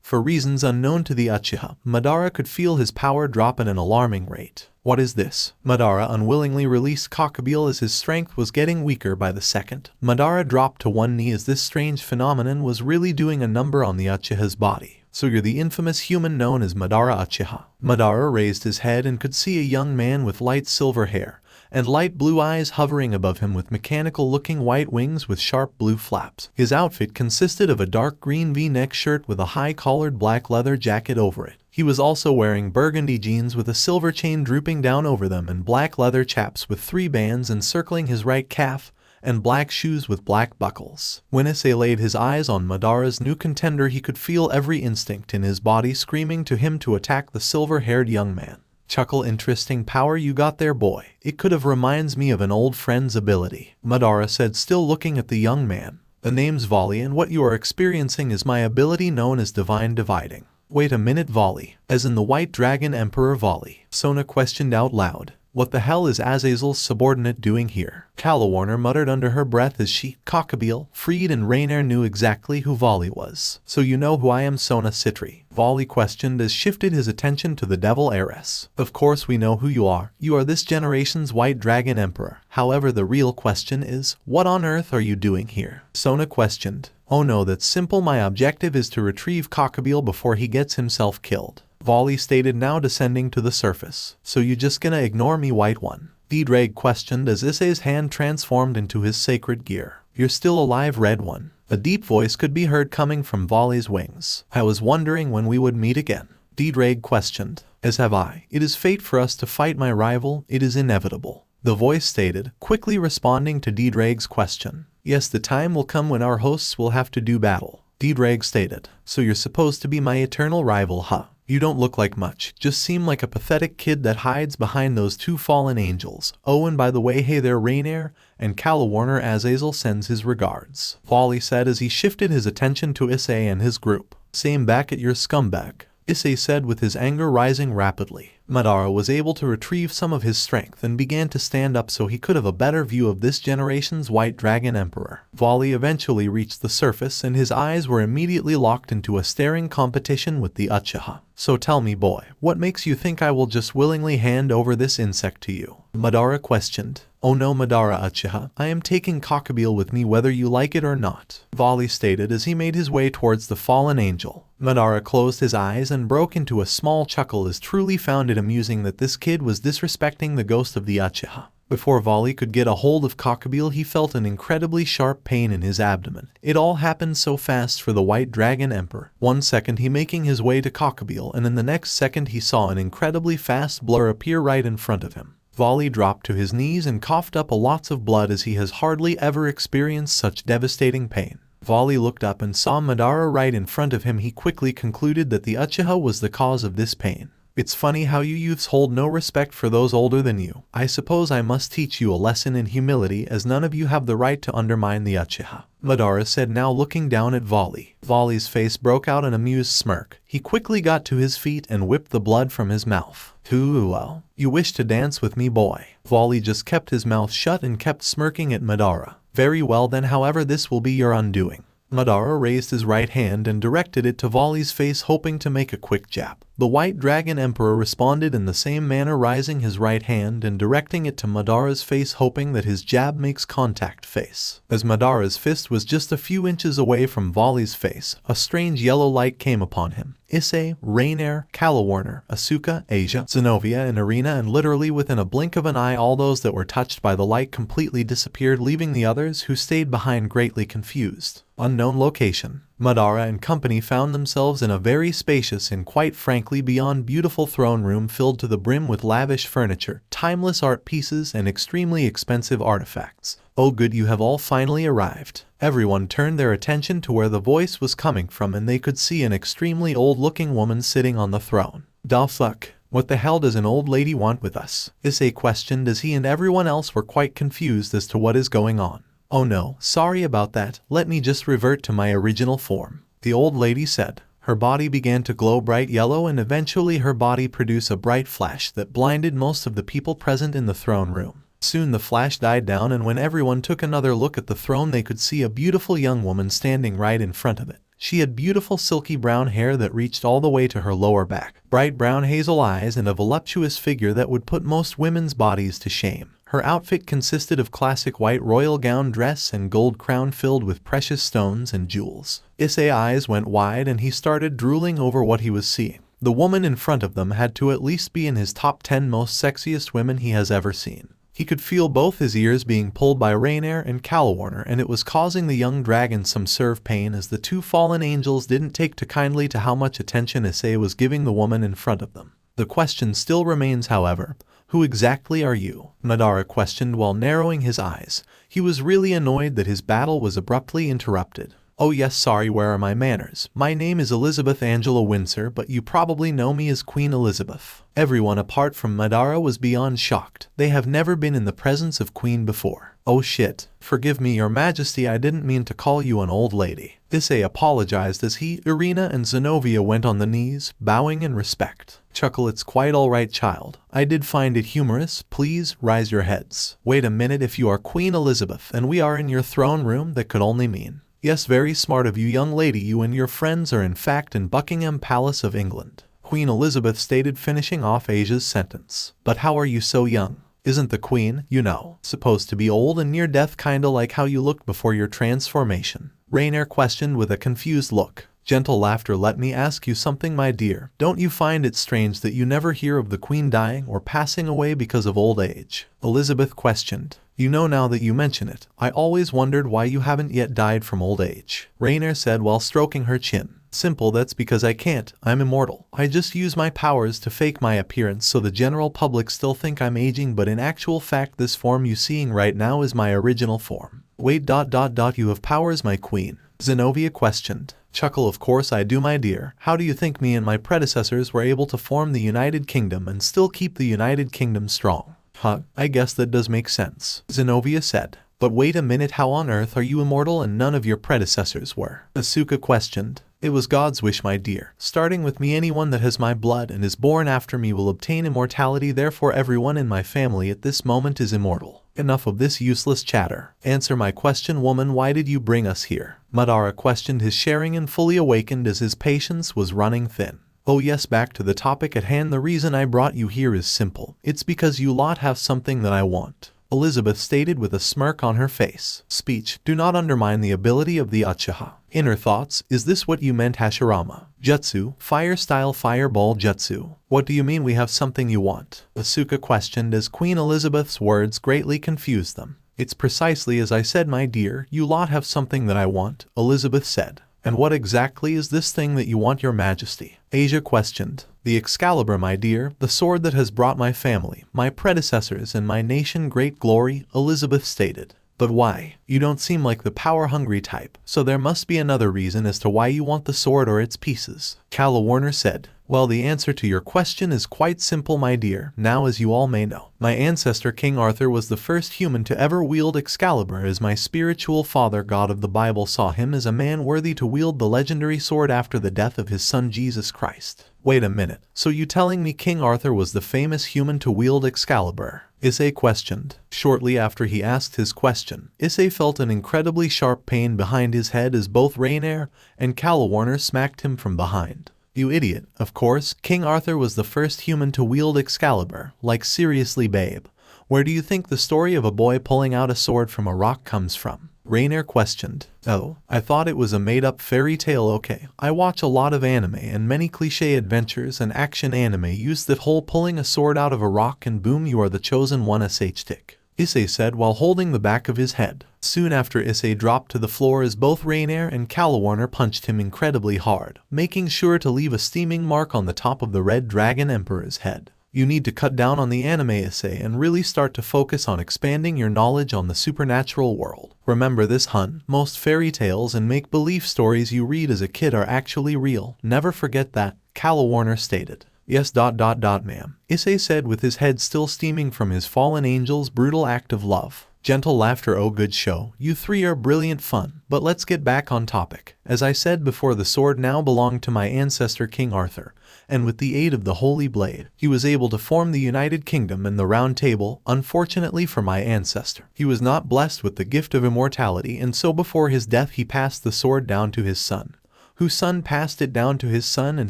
For reasons unknown to the Uchiha, Madara could feel his power drop at an alarming rate. What is this? Madara unwillingly released Cockabeel as his strength was getting weaker by the second. Madara dropped to one knee as this strange phenomenon was really doing a number on the Uchiha's body. So you're the infamous human known as Madara Uchiha. Madara raised his head and could see a young man with light silver hair and light blue eyes hovering above him with mechanical-looking white wings with sharp blue flaps. His outfit consisted of a dark green V-neck shirt with a high-collared black leather jacket over it. He was also wearing burgundy jeans with a silver chain drooping down over them and black leather chaps with 3 bands encircling his right calf and black shoes with black buckles. When Issei laid his eyes on Madara's new contender, he could feel every instinct in his body screaming to him to attack the silver-haired young man. Chuckle, interesting power you got there, boy. It could have reminds me of an old friend's ability, Madara said, still looking at the young man. The name's Volley, and what you are experiencing is my ability known as Divine Dividing. Wait a minute, Volley, as in the White Dragon Emperor Volley? Sona questioned out loud. What the hell is Azazel's subordinate doing here? Calawarner muttered under her breath as she, Cockabeel, Freed and Rainier knew exactly who Volley was. So you know who I am, Sona Citri? Volley questioned as shifted his attention to the Devil Heiress. Of course we know who you are. You are this generation's White Dragon Emperor. However, the real question is, what on earth are you doing here? Sona questioned. Oh no, that's simple. My objective is to retrieve Cockabeel before he gets himself killed, Volley stated, now descending to the surface. So you just gonna ignore me, White One? D-Drag questioned as Issei's hand transformed into his sacred gear. You're still alive, Red One? A deep voice could be heard coming from Volley's wings. I was wondering when we would meet again, D-Drag questioned. As have I. It is fate for us to fight my rival. It is inevitable, the voice stated, quickly responding to D-Drag's question. Yes, the time will come when our hosts will have to do battle, D-Drag stated. So you're supposed to be my eternal rival, huh? You don't look like much, just seem like a pathetic kid that hides behind those 2 fallen angels. Oh, and by the way, hey there, Rainier, and Calawarner, Azazel sends his regards, Volley said as he shifted his attention to Issei and his group. Same back at your scumbag, Issei said with his anger rising rapidly. Madara was able to retrieve some of his strength and began to stand up so he could have a better view of this generation's White Dragon Emperor. Volley eventually reached the surface and his eyes were immediately locked into a staring competition with the Uchiha. So tell me, boy, what makes you think I will just willingly hand over this insect to you? Madara questioned. Oh no, Madara Uchiha, I am taking Cockabeel with me whether you like it or not, Volley stated as he made his way towards the fallen angel. Madara closed his eyes and broke into a small chuckle as truly found it amusing that this kid was disrespecting the ghost of the Uchiha. Before Volley could get a hold of Cockabeel, he felt an incredibly sharp pain in his abdomen. It all happened so fast for the White Dragon Emperor. 1 second he making his way to Cockabeel, and in the next second he saw an incredibly fast blur appear right in front of him. Volley dropped to his knees and coughed up lots of blood as he has hardly ever experienced such devastating pain. Volley looked up and saw Madara right in front of him. He quickly concluded that the Uchiha was the cause of this pain. It's funny how you youths hold no respect for those older than you. I suppose I must teach you a lesson in humility, as none of you have the right to undermine the Uchiha, Madara said, now looking down at Volley. Volley's face broke out an amused smirk. He quickly got to his feet and whipped the blood from his mouth. Well, you wish to dance with me, boy? Volley just kept his mouth shut and kept smirking at Madara. Very well then, however, this will be your undoing. Madara raised his right hand and directed it to Volley's face, hoping to make a quick jab. The White Dragon Emperor responded in the same manner, raising his right hand and directing it to Madara's face, hoping that his jab makes contact face. As Madara's fist was just a few inches away from Volley's face, a strange yellow light came upon him. Issei, Rainier, Calawarner, Asuka, Asia, Zenovia, and Irina, and literally within a blink of an eye all those that were touched by the light completely disappeared, leaving the others who stayed behind greatly confused. Unknown location. Madara and company found themselves in a very spacious and quite frankly beyond beautiful throne room filled to the brim with lavish furniture, timeless art pieces, and extremely expensive artifacts. Oh good, you have all finally arrived. Everyone turned their attention to where the voice was coming from, and they could see an extremely old-looking woman sitting on the throne. Da fuck? What the hell does an old lady want with us? Issei questioned as he and everyone else were quite confused as to what is going on. Oh no, sorry about that, let me just revert to my original form, the old lady said. Her body began to glow bright yellow, and eventually her body produced a bright flash that blinded most of the people present in the throne room. Soon the flash died down, and when everyone took another look at the throne, they could see a beautiful young woman standing right in front of it. She had beautiful silky brown hair that reached all the way to her lower back, bright brown hazel eyes, and a voluptuous figure that would put most women's bodies to shame. Her outfit consisted of classic white royal gown dress and gold crown filled with precious stones and jewels. Issei's eyes went wide and he started drooling over what he was seeing. The woman in front of them had to at least be in his top 10 most sexiest women he has ever seen. He could feel both his ears being pulled by Rainier and Calawarner, and it was causing the young dragon some serve pain, as the two fallen angels didn't take too kindly to how much attention Issei was giving the woman in front of them. The question still remains, however, who exactly are you? Madara questioned while narrowing his eyes. He was really annoyed that his battle was abruptly interrupted. Oh yes, sorry, where are my manners? My name is Elizabeth Angela Windsor, but you probably know me as Queen Elizabeth. Everyone apart from Madara was beyond shocked. They have never been in the presence of Queen before. Oh shit. Forgive me, your majesty, I didn't mean to call you an old lady. Issei apologized as he, Irina, and Zenovia went on the knees, bowing in respect. Chuckle, it's quite alright, child. I did find it humorous. Please rise your heads. Wait a minute, if you are Queen Elizabeth and we are in your throne room, that could only mean. Yes, very smart of you, young lady. You and your friends are in fact in Buckingham Palace of England. Queen Elizabeth stated, finishing off Asia's sentence. But how are you so young? Isn't the queen, you know, supposed to be old and near death, kinda like how you looked before your transformation? Rainier questioned with a confused look. Gentle laughter. Let me ask you something, my dear. Don't you find it strange that you never hear of the queen dying or passing away because of old age? Elizabeth questioned. You know, now that you mention it, I always wondered why you haven't yet died from old age. Rainier said while stroking her chin. Simple, that's because I can't. I'm immortal. I just use my powers to fake my appearance so the general public still think I'm aging, but in actual fact this form you seeing right now is my original form. Wait, you have powers, my queen? Zenovia questioned. Chuckle, of course I do, my dear. How do you think me and my predecessors were able to form the United Kingdom and still keep the United Kingdom strong? Huh, I guess that does make sense, Zenovia said. But wait a minute, how on earth are you immortal and none of your predecessors were? Asuka questioned. It was God's wish, my dear. Starting with me, anyone that has my blood and is born after me will obtain immortality, therefore everyone in my family at this moment is immortal. Enough of this useless chatter. Answer my question, woman, why did you bring us here? Madara questioned, his sharing and fully awakened as his patience was running thin. Oh yes, back to the topic at hand. The reason I brought you here is simple. It's because you lot have something that I want. Elizabeth stated with a smirk on her face. Speech, do not undermine the ability of the Uchiha. Inner thoughts, is this what you meant Hashirama? Jutsu, fire style fireball jutsu. What do you mean we have something you want? Asuka questioned as Queen Elizabeth's words greatly confused them. It's precisely as I said, my dear, you lot have something that I want, Elizabeth said. And what exactly is this thing that you want, your majesty? Asia questioned. The Excalibur, my dear, the sword that has brought my family, my predecessors and my nation great glory, Elizabeth stated. But why? You don't seem like the power-hungry type, so there must be another reason as to why you want the sword or its pieces. Calla Warner said. Well, the answer to your question is quite simple, my dear. Now, as you all may know, my ancestor King Arthur was the first human to ever wield Excalibur, as my spiritual father God of the Bible saw him as a man worthy to wield the legendary sword after the death of his son Jesus Christ. Wait a minute, so you telling me King Arthur was the famous human to wield Excalibur? Issei questioned. Shortly after he asked his question, Issei felt an incredibly sharp pain behind his head as both Rainier and Calla Warner smacked him from behind. You idiot, of course, King Arthur was the first human to wield Excalibur. Like seriously, babe. Where do you think the story of a boy pulling out a sword from a rock comes from? Rainier questioned. Oh, I thought it was a made-up fairy tale. Okay, I watch a lot of anime, and many cliché adventures and action anime use that whole pulling a sword out of a rock and boom you are the chosen one, sh-tick. Issei said while holding the back of his head. Soon after, Issei dropped to the floor as both Rainier and Calla Warner punched him incredibly hard, making sure to leave a steaming mark on the top of the Red Dragon Emperor's head. You need to cut down on the anime, Issei, and really start to focus on expanding your knowledge on the supernatural world. Remember this, hun, most fairy tales and make-believe stories you read as a kid are actually real. Never forget that, Calla Warner stated. Yes, ma'am, Issei said with his head still steaming from his fallen angel's brutal act of love. Gentle laughter. Oh, good show. You three are brilliant fun. But let's get back on topic. As I said before, the sword now belonged to my ancestor King Arthur, and with the aid of the Holy Blade, he was able to form the United Kingdom and the Round Table. Unfortunately for my ancestor, he was not blessed with the gift of immortality, and so before his death he passed the sword down to his son, whose son passed it down to his son and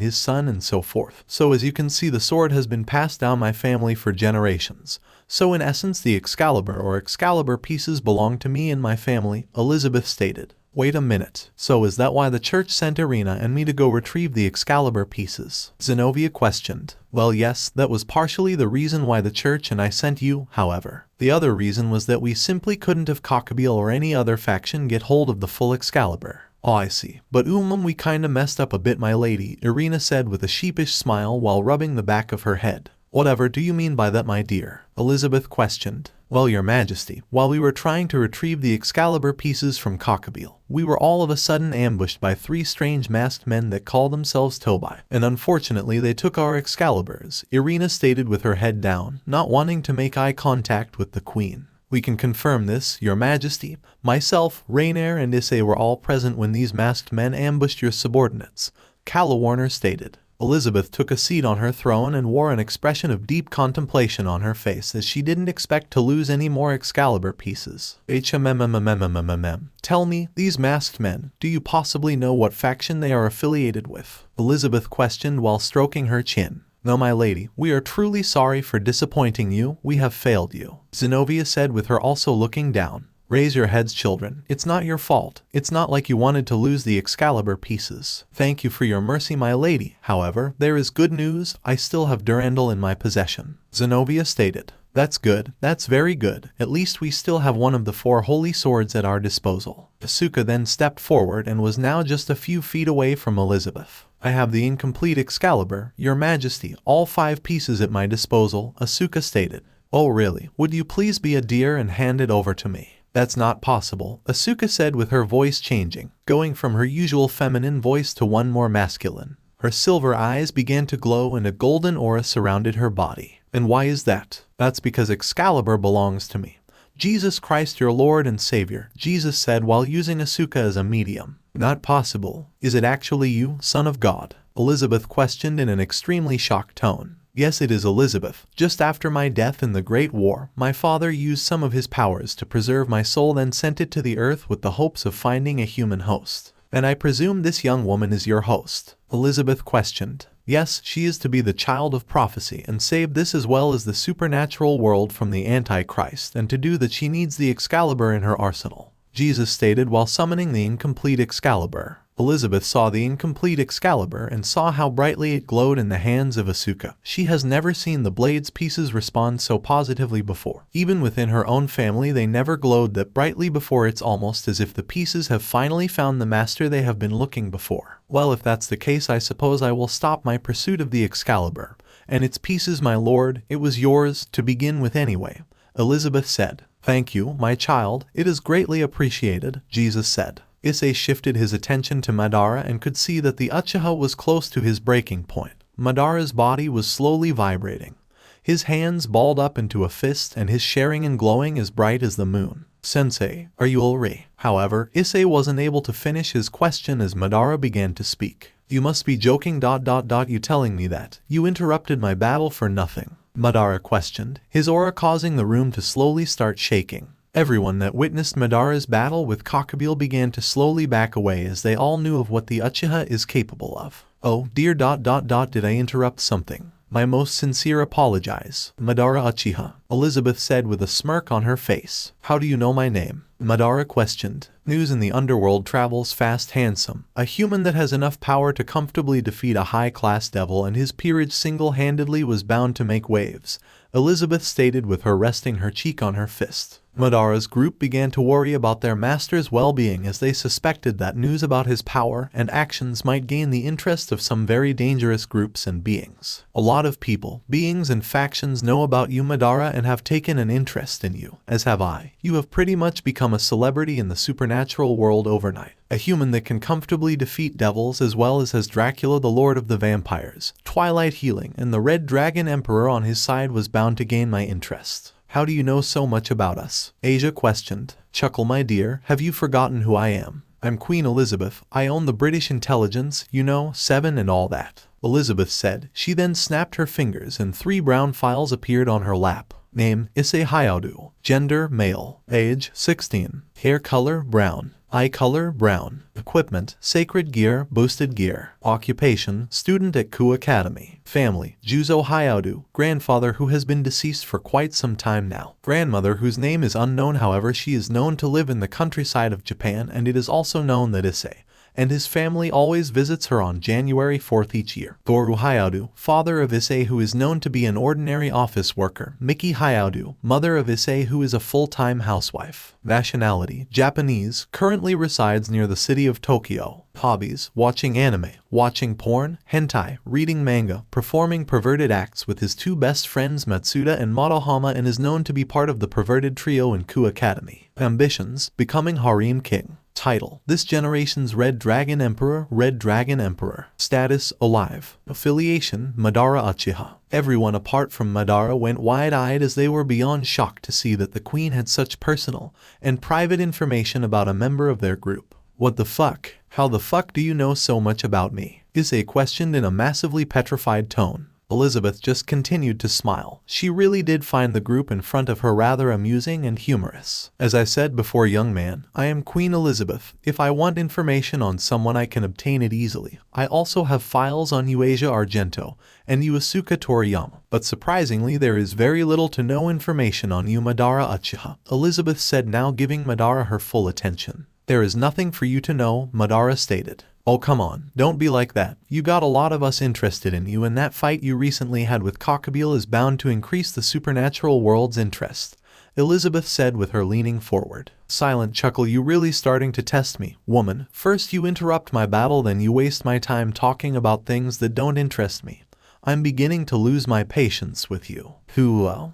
his son and so forth. So as you can see, the sword has been passed down my family for generations. So in essence, the Excalibur or Excalibur pieces belong to me and my family, Elizabeth stated. Wait a minute, so is that why the church sent Irina and me to go retrieve the Excalibur pieces? Zenobia questioned. Well, yes, that was partially the reason why the church and I sent you, however. The other reason was that we simply couldn't have Cockabeel or any other faction get hold of the full Excalibur. Oh, I see. But we kinda messed up a bit, my lady, Irina said with a sheepish smile while rubbing the back of her head. Whatever do you mean by that, my dear? Elizabeth questioned. Well, your majesty, while we were trying to retrieve the Excalibur pieces from Cockabeel, we were all of a sudden ambushed by three strange masked men that call themselves Tobai, and unfortunately they took our Excaliburs, Irina stated with her head down, not wanting to make eye contact with the queen. We can confirm this, your majesty. Myself, Rainier and Issei were all present when these masked men ambushed your subordinates, Calla Warner stated. Elizabeth took a seat on her throne and wore an expression of deep contemplation on her face as she didn't expect to lose any more Excalibur pieces. Tell me, these masked men, do you possibly know what faction they are affiliated with? Elizabeth questioned while stroking her chin. No, my lady, we are truly sorry for disappointing you. We have failed you, Zenobia said with her also looking down. Raise your heads, children. It's not your fault. It's not like you wanted to lose the Excalibur pieces. Thank you for your mercy, my lady. However, there is good news. I still have Durandal in my possession, Zenobia stated. That's good. That's very good. At least we still have one of the 4 holy swords at our disposal. Asuka then stepped forward and was now just a few feet away from Elizabeth. I have the incomplete Excalibur, your majesty, all 5 pieces at my disposal, Asuka stated. Oh really? Would you please be a dear and hand it over to me? That's not possible, Asuka said with her voice changing, going from her usual feminine voice to one more masculine. Her silver eyes began to glow and a golden aura surrounded her body. And why is that? That's because Excalibur belongs to me. Jesus Christ, your Lord and Savior, Jesus said while using Asuka as a medium. Not possible. Is it actually you, Son of God? Elizabeth questioned in an extremely shocked tone. Yes, it is, Elizabeth. Just after my death in the Great War, my father used some of his powers to preserve my soul, then sent it to the earth with the hopes of finding a human host. And I presume this young woman is your host? Elizabeth questioned. Yes, she is to be the child of prophecy and save this as well as the supernatural world from the Antichrist, and to do that she needs the Excalibur in her arsenal, Jesus stated while summoning the incomplete Excalibur. Elizabeth saw the incomplete Excalibur and saw how brightly it glowed in the hands of Asuka. She has never seen the blade's pieces respond so positively before. Even within her own family they never glowed that brightly before. It's almost as if the pieces have finally found the master they have been looking for. Well, if that's the case, I suppose I will stop my pursuit of the Excalibur. And its pieces, my lord, it was yours to begin with anyway, Elizabeth said. Thank you, my child, it is greatly appreciated, Jesus said. Issei shifted his attention to Madara and could see that the Uchiha was close to his breaking point. Madara's body was slowly vibrating. His hands balled up into a fist and his sharing and glowing as bright as the moon. Sensei, are you alright? However, Issei wasn't able to finish his question as Madara began to speak. You must be joking. You telling me that you interrupted my battle for nothing? Madara questioned, his aura causing the room to slowly start shaking. Everyone that witnessed Madara's battle with Cockabeel began to slowly back away as they all knew of what the Uchiha is capable of. Oh dear. Did I interrupt something? My most sincere apologize, Madara Uchiha, Elizabeth said with a smirk on her face. How do you know my name? Madara questioned. News in the underworld travels fast. Handsome, a human that has enough power to comfortably defeat a high-class devil and his peerage single-handedly was bound to make waves, Elizabeth stated with her resting her cheek on her fist. Madara's group began to worry about their master's well-being as they suspected that news about his power and actions might gain the interest of some very dangerous groups and beings. A lot of people, beings and factions know about you, Madara, and have taken an interest in you, as have I. You have pretty much become a celebrity in the supernatural world overnight. A human that can comfortably defeat devils as well as has Dracula, the Lord of the Vampires, Twilight Healing, and the Red Dragon Emperor on his side was bound to gain my interest. How do you know so much about us? Asia questioned. Chuckle, my dear, have you forgotten who I am? I'm Queen Elizabeth. I own the British intelligence, you know, 7 and all that, Elizabeth said. She then snapped her fingers and 3 brown files appeared on her lap. Name, Issei Hayao. Gender, male. Age, 16. Hair color, brown. Eye color, brown. Equipment, sacred gear, boosted gear. Occupation, student at Ku Academy. Family, Juzo Hayao. Grandfather who has been deceased for quite some time now. Grandmother whose name is unknown, however she is known to live in the countryside of Japan, and it is also known that Issei and his family always visits her on January 4th each year. Toru Hayao, father of Issei who is known to be an ordinary office worker. Miki Hayao, mother of Issei who is a full-time housewife. Nationality, Japanese, currently resides near the city of Tokyo. Hobbies, watching anime, watching porn, hentai, reading manga, performing perverted acts with his 2 best friends Matsuda and Motohama, and is known to be part of the perverted trio in Ku Academy. Ambitions, becoming Harem King. Title, this generation's Red Dragon Emperor. Red Dragon Emperor. Status, alive. Affiliation, Madara Uchiha. Everyone apart from Madara went wide-eyed as they were beyond shocked to see that the queen had such personal and private information about a member of their group. What the fuck? How the fuck do you know so much about me? Issei questioned in a massively petrified tone. Elizabeth just continued to smile. She really did find the group in front of her rather amusing and humorous. As I said before, young man, I am Queen Elizabeth. If I want information on someone I can obtain it easily. I also have files on Uchiha Argento and Yuasuke Toriyama. But surprisingly there is very little to no information on you, Madara Uchiha, Elizabeth said, now giving Madara her full attention. There is nothing for you to know, Madara stated. Oh come on, don't be like that. You got a lot of us interested in you, and that fight you recently had with Cockabeel is bound to increase the supernatural world's interest, Elizabeth said with her leaning forward. Silent chuckle, you really starting to test me, woman. First you interrupt my battle, then you waste my time talking about things that don't interest me. I'm beginning to lose my patience with you.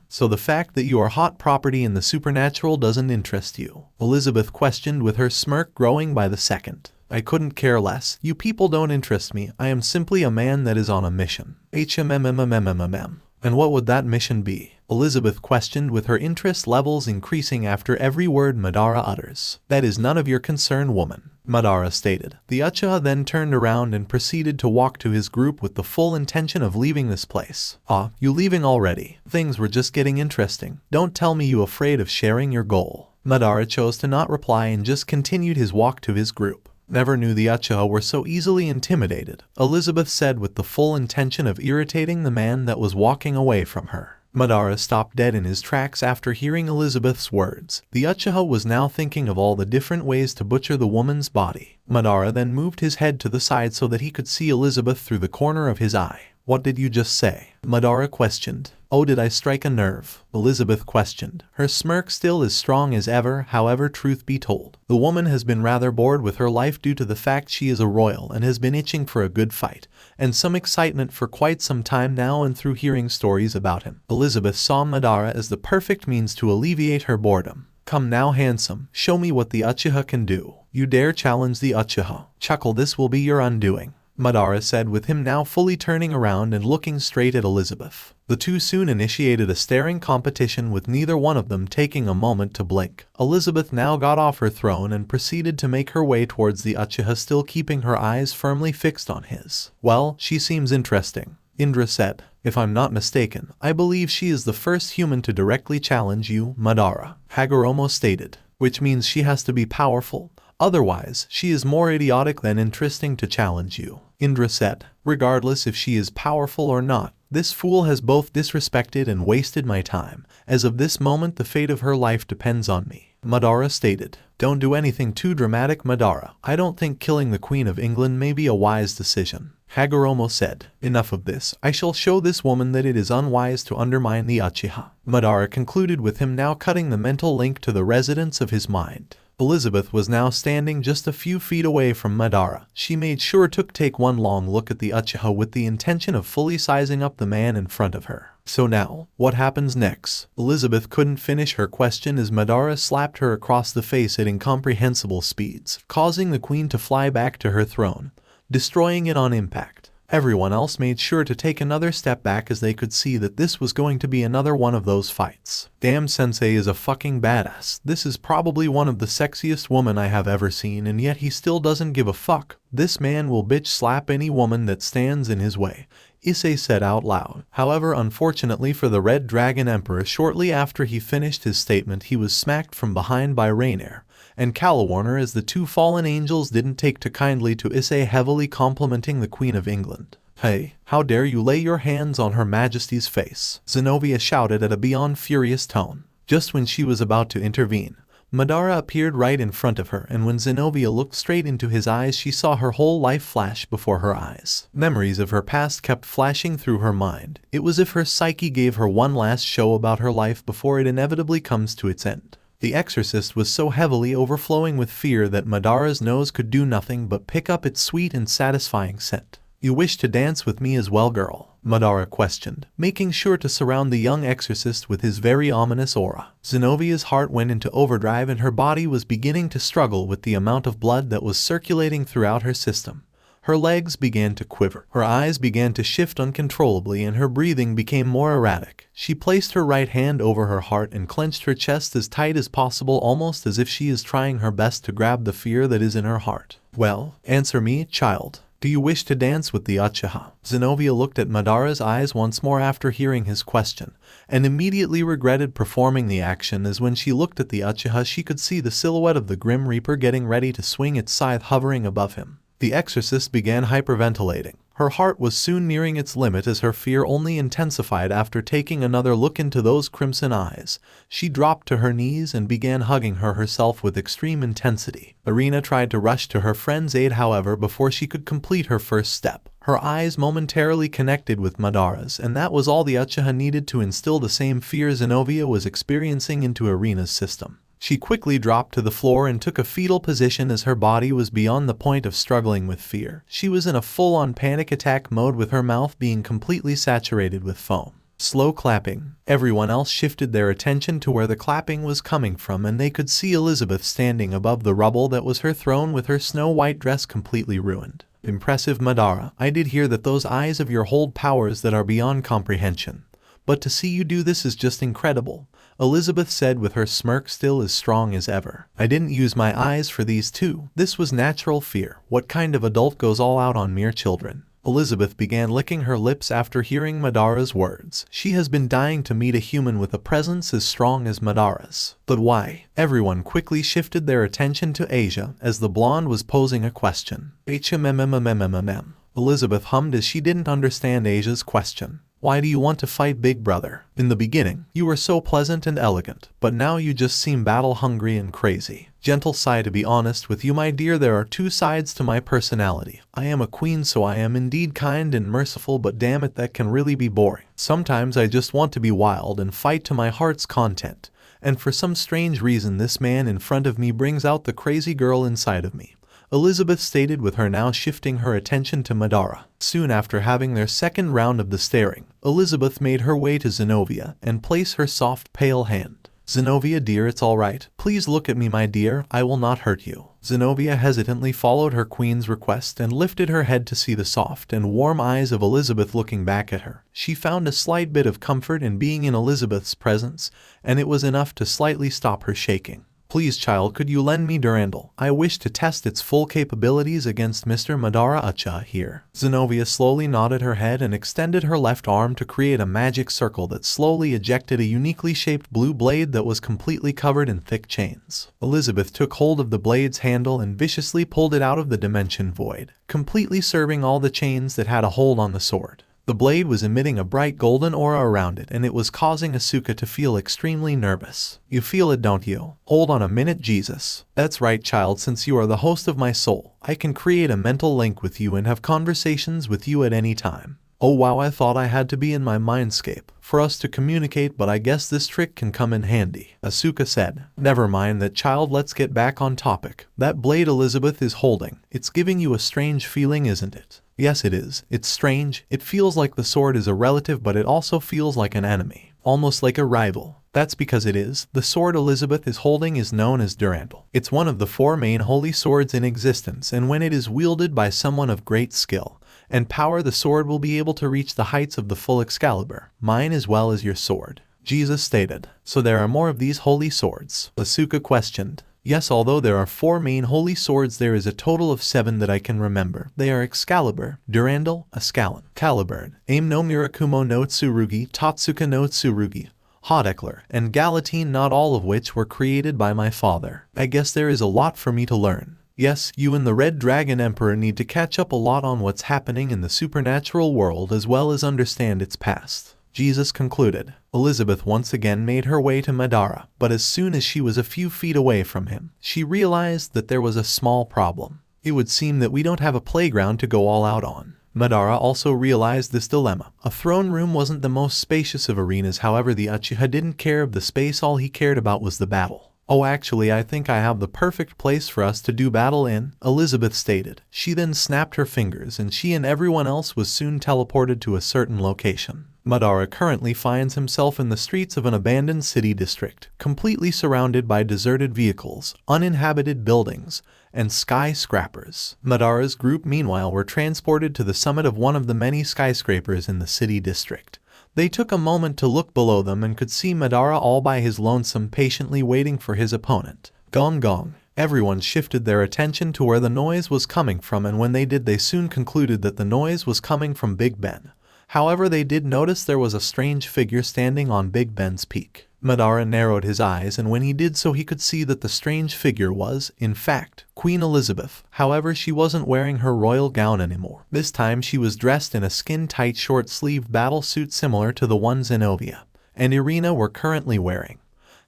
So the fact that you are hot property in the supernatural doesn't interest you? Elizabeth questioned with her smirk growing by the second. I couldn't care less. You people don't interest me. I am simply a man that is on a mission. And what would that mission be? Elizabeth questioned with her interest levels increasing after every word Madara utters. That is none of your concern, woman, Madara stated. The Uchiha then turned around and proceeded to walk to his group with the full intention of leaving this place. Ah, you leaving already? Things were just getting interesting. Don't tell me you afraid of sharing your goal. Madara chose to not reply and just continued his walk to his group. Never knew the Uchiha were so easily intimidated, Elizabeth said with the full intention of irritating the man that was walking away from her. Madara stopped dead in his tracks after hearing Elizabeth's words. The Uchiha was now thinking of all the different ways to butcher the woman's body. Madara then moved his head to the side so that he could see Elizabeth through the corner of his eye. "What did you just say?" Madara questioned. "Oh, did I strike a nerve?" Elizabeth questioned. Her smirk still as strong as ever. However, truth be told, the woman has been rather bored with her life due to the fact she is a royal and has been itching for a good fight and some excitement for quite some time now, and through hearing stories about him, Elizabeth saw Madara as the perfect means to alleviate her boredom. "Come now, handsome, show me what the Uchiha can do. You dare challenge the Uchiha? Chuckle, this will be your undoing," Madara said, with him now fully turning around and looking straight at Elizabeth. The two soon initiated a staring competition, with neither one of them taking a moment to blink. Elizabeth now got off her throne and proceeded to make her way towards the Uchiha, still keeping her eyes firmly fixed on his. "Well, she seems interesting," Indra said. "If I'm not mistaken, I believe she is the first human to directly challenge you, Madara," Hagoromo stated. "Which means she has to be powerful. Otherwise, she is more idiotic than interesting to challenge you," Indra said. "Regardless if she is powerful or not, this fool has both disrespected and wasted my time. As of this moment, the fate of her life depends on me," Madara stated. "Don't do anything too dramatic, Madara. I don't think killing the Queen of England may be a wise decision," Hagoromo said. "Enough of this. I shall show this woman that it is unwise to undermine the Uchiha," Madara concluded, with him now cutting the mental link to the residents of his mind. Elizabeth was now standing just a few feet away from Madara. She made sure to take one long look at the Uchiha with the intention of fully sizing up the man in front of her. "So now, what happens next?" Elizabeth couldn't finish her question as Madara slapped her across the face at incomprehensible speeds, causing the queen to fly back to her throne, destroying it on impact. Everyone else made sure to take another step back as they could see that this was going to be another one of those fights. "Damn, Sensei is a fucking badass. This is probably one of the sexiest women I have ever seen, and yet he still doesn't give a fuck. This man will bitch slap any woman that stands in his way," Issei said out loud. However, unfortunately for the Red Dragon Emperor, shortly after he finished his statement, he was smacked from behind by Rainier and Calawarner, as the two fallen angels didn't take too kindly to Issei heavily complimenting the Queen of England. "Hey, how dare you lay your hands on Her Majesty's face?" Zenobia shouted at a beyond furious tone. Just when she was about to intervene, Madara appeared right in front of her, and when Zenobia looked straight into his eyes, she saw her whole life flash before her eyes. Memories of her past kept flashing through her mind. It was as if her psyche gave her one last show about her life before it inevitably comes to its end. The exorcist was so heavily overflowing with fear that Madara's nose could do nothing but pick up its sweet and satisfying scent. "You wish to dance with me as well, girl?" Madara questioned, making sure to surround the young exorcist with his very ominous aura. Zenobia's heart went into overdrive and her body was beginning to struggle with the amount of blood that was circulating throughout her system. Her legs began to quiver, her eyes began to shift uncontrollably, and her breathing became more erratic. She placed her right hand over her heart and clenched her chest as tight as possible, almost as if she is trying her best to grab the fear that is in her heart. "Well, answer me, child. Do you wish to dance with the Uchiha?" Zenobia looked at Madara's eyes once more after hearing his question, and immediately regretted performing the action, as when she looked at the Uchiha she could see the silhouette of the Grim Reaper getting ready to swing its scythe hovering above him. The exorcist began hyperventilating. Her heart was soon nearing its limit as her fear only intensified after taking another look into those crimson eyes. She dropped to her knees and began hugging her herself with extreme intensity. Irina tried to rush to her friend's aid, however, before she could complete her first step. Her eyes momentarily connected with Madara's, and that was all the Uchiha needed to instill the same fear Zenobia was experiencing into Irina's system. She quickly dropped to the floor and took a fetal position as her body was beyond the point of struggling with fear. She was in a full-on panic attack mode, with her mouth being completely saturated with foam. Slow clapping. Everyone else shifted their attention to where the clapping was coming from, and they could see Elizabeth standing above the rubble that was her throne with her snow-white dress completely ruined. "Impressive, Madara. I did hear that those eyes of yours hold powers that are beyond comprehension. But to see you do this is just incredible," Elizabeth said with her smirk still as strong as ever. "I didn't use my eyes for these two. This was natural fear. What kind of adult goes all out on mere children?" Elizabeth began licking her lips after hearing Madara's words. She has been dying to meet a human with a presence as strong as Madara's. But why? Everyone quickly shifted their attention to Asia as the blonde was posing a question. HMMMMMMM. Elizabeth hummed as she didn't understand Asia's question. Why do you want to fight Big Brother? In the beginning, you were so pleasant and elegant, but now you just seem battle-hungry and crazy. Gentle sigh. To be honest with you, my dear, there are two sides to my personality. I am a queen, so I am indeed kind and merciful, but damn it, that can really be boring. Sometimes I just want to be wild and fight to my heart's content. And for some strange reason, this man in front of me brings out the crazy girl inside of me. Elizabeth stated, with her now shifting her attention to Madara. Soon after having their second round of the staring, Elizabeth made her way to Zenobia and placed her soft, pale hand. Zenobia dear, it's alright. Please look at me, my dear. I will not hurt you. Zenobia hesitantly followed her queen's request and lifted her head to see the soft and warm eyes of Elizabeth looking back at her. She found a slight bit of comfort in being in Elizabeth's presence, and it was enough to slightly stop her shaking. Please, child, could you lend me Durandal? I wish to test its full capabilities against Mr. Madara Uchiha here. Zenobia slowly nodded her head and extended her left arm to create a magic circle that slowly ejected a uniquely shaped blue blade that was completely covered in thick chains. Elizabeth took hold of the blade's handle and viciously pulled it out of the dimension void, completely serving all the chains that had a hold on the sword. The blade was emitting a bright golden aura around it, and it was causing Asuka to feel extremely nervous. You feel it, don't you? Hold on a minute, Jesus. That's right, child, since you are the host of my soul, I can create a mental link with you and have conversations with you at any time. Oh wow, I thought I had to be in my mindscape for us to communicate, but I guess this trick can come in handy. Asuka said. Never mind that, child, let's get back on topic. That blade Elizabeth is holding, it's giving you a strange feeling, isn't it? Yes, it is. It's strange. It feels like the sword is a relative, but it also feels like an enemy. Almost like a rival. That's because it is. The sword Elizabeth is holding is known as Durandal. It's one of the 4 main holy swords in existence, and when it is wielded by someone of great skill and power, the sword will be able to reach the heights of the full Excalibur, mine as well as your sword. Jesus stated. So there are more of these holy swords? Asuka questioned. Yes, although there are 4 main holy swords, there is a total of 7 that I can remember. They are Excalibur, Durandal, Ascalon, Caliburn, Aim no Murakumo no Tsurugi, Tatsuka no Tsurugi, Hodekler, and Galatine, not all of which were created by my father. I guess there is a lot for me to learn. Yes, you and the Red Dragon Emperor need to catch up a lot on what's happening in the supernatural world as well as understand its past. Jesus concluded. Elizabeth once again made her way to Madara, but as soon as she was a few feet away from him, she realized that there was a small problem. It would seem that we don't have a playground to go all out on. Madara also realized this dilemma. A throne room wasn't the most spacious of arenas, however the Uchiha didn't care of the space, all he cared about was the battle. Oh, actually, I think I have the perfect place for us to do battle in, Elizabeth stated. She then snapped her fingers and she and everyone else was soon teleported to a certain location. Madara currently finds himself in the streets of an abandoned city district, completely surrounded by deserted vehicles, uninhabited buildings, and skyscrapers. Madara's group meanwhile were transported to the summit of one of the many skyscrapers in the city district. They took a moment to look below them and could see Madara all by his lonesome, patiently waiting for his opponent. Gong gong. Everyone shifted their attention to where the noise was coming from, and when they did, they soon concluded that the noise was coming from Big Ben. However, they did notice there was a strange figure standing on Big Ben's peak. Madara narrowed his eyes, and when he did so, he could see that the strange figure was, in fact, Queen Elizabeth. However, she wasn't wearing her royal gown anymore. This time she was dressed in a skin-tight short-sleeved battle suit similar to the one Zenobia and Irina were currently wearing.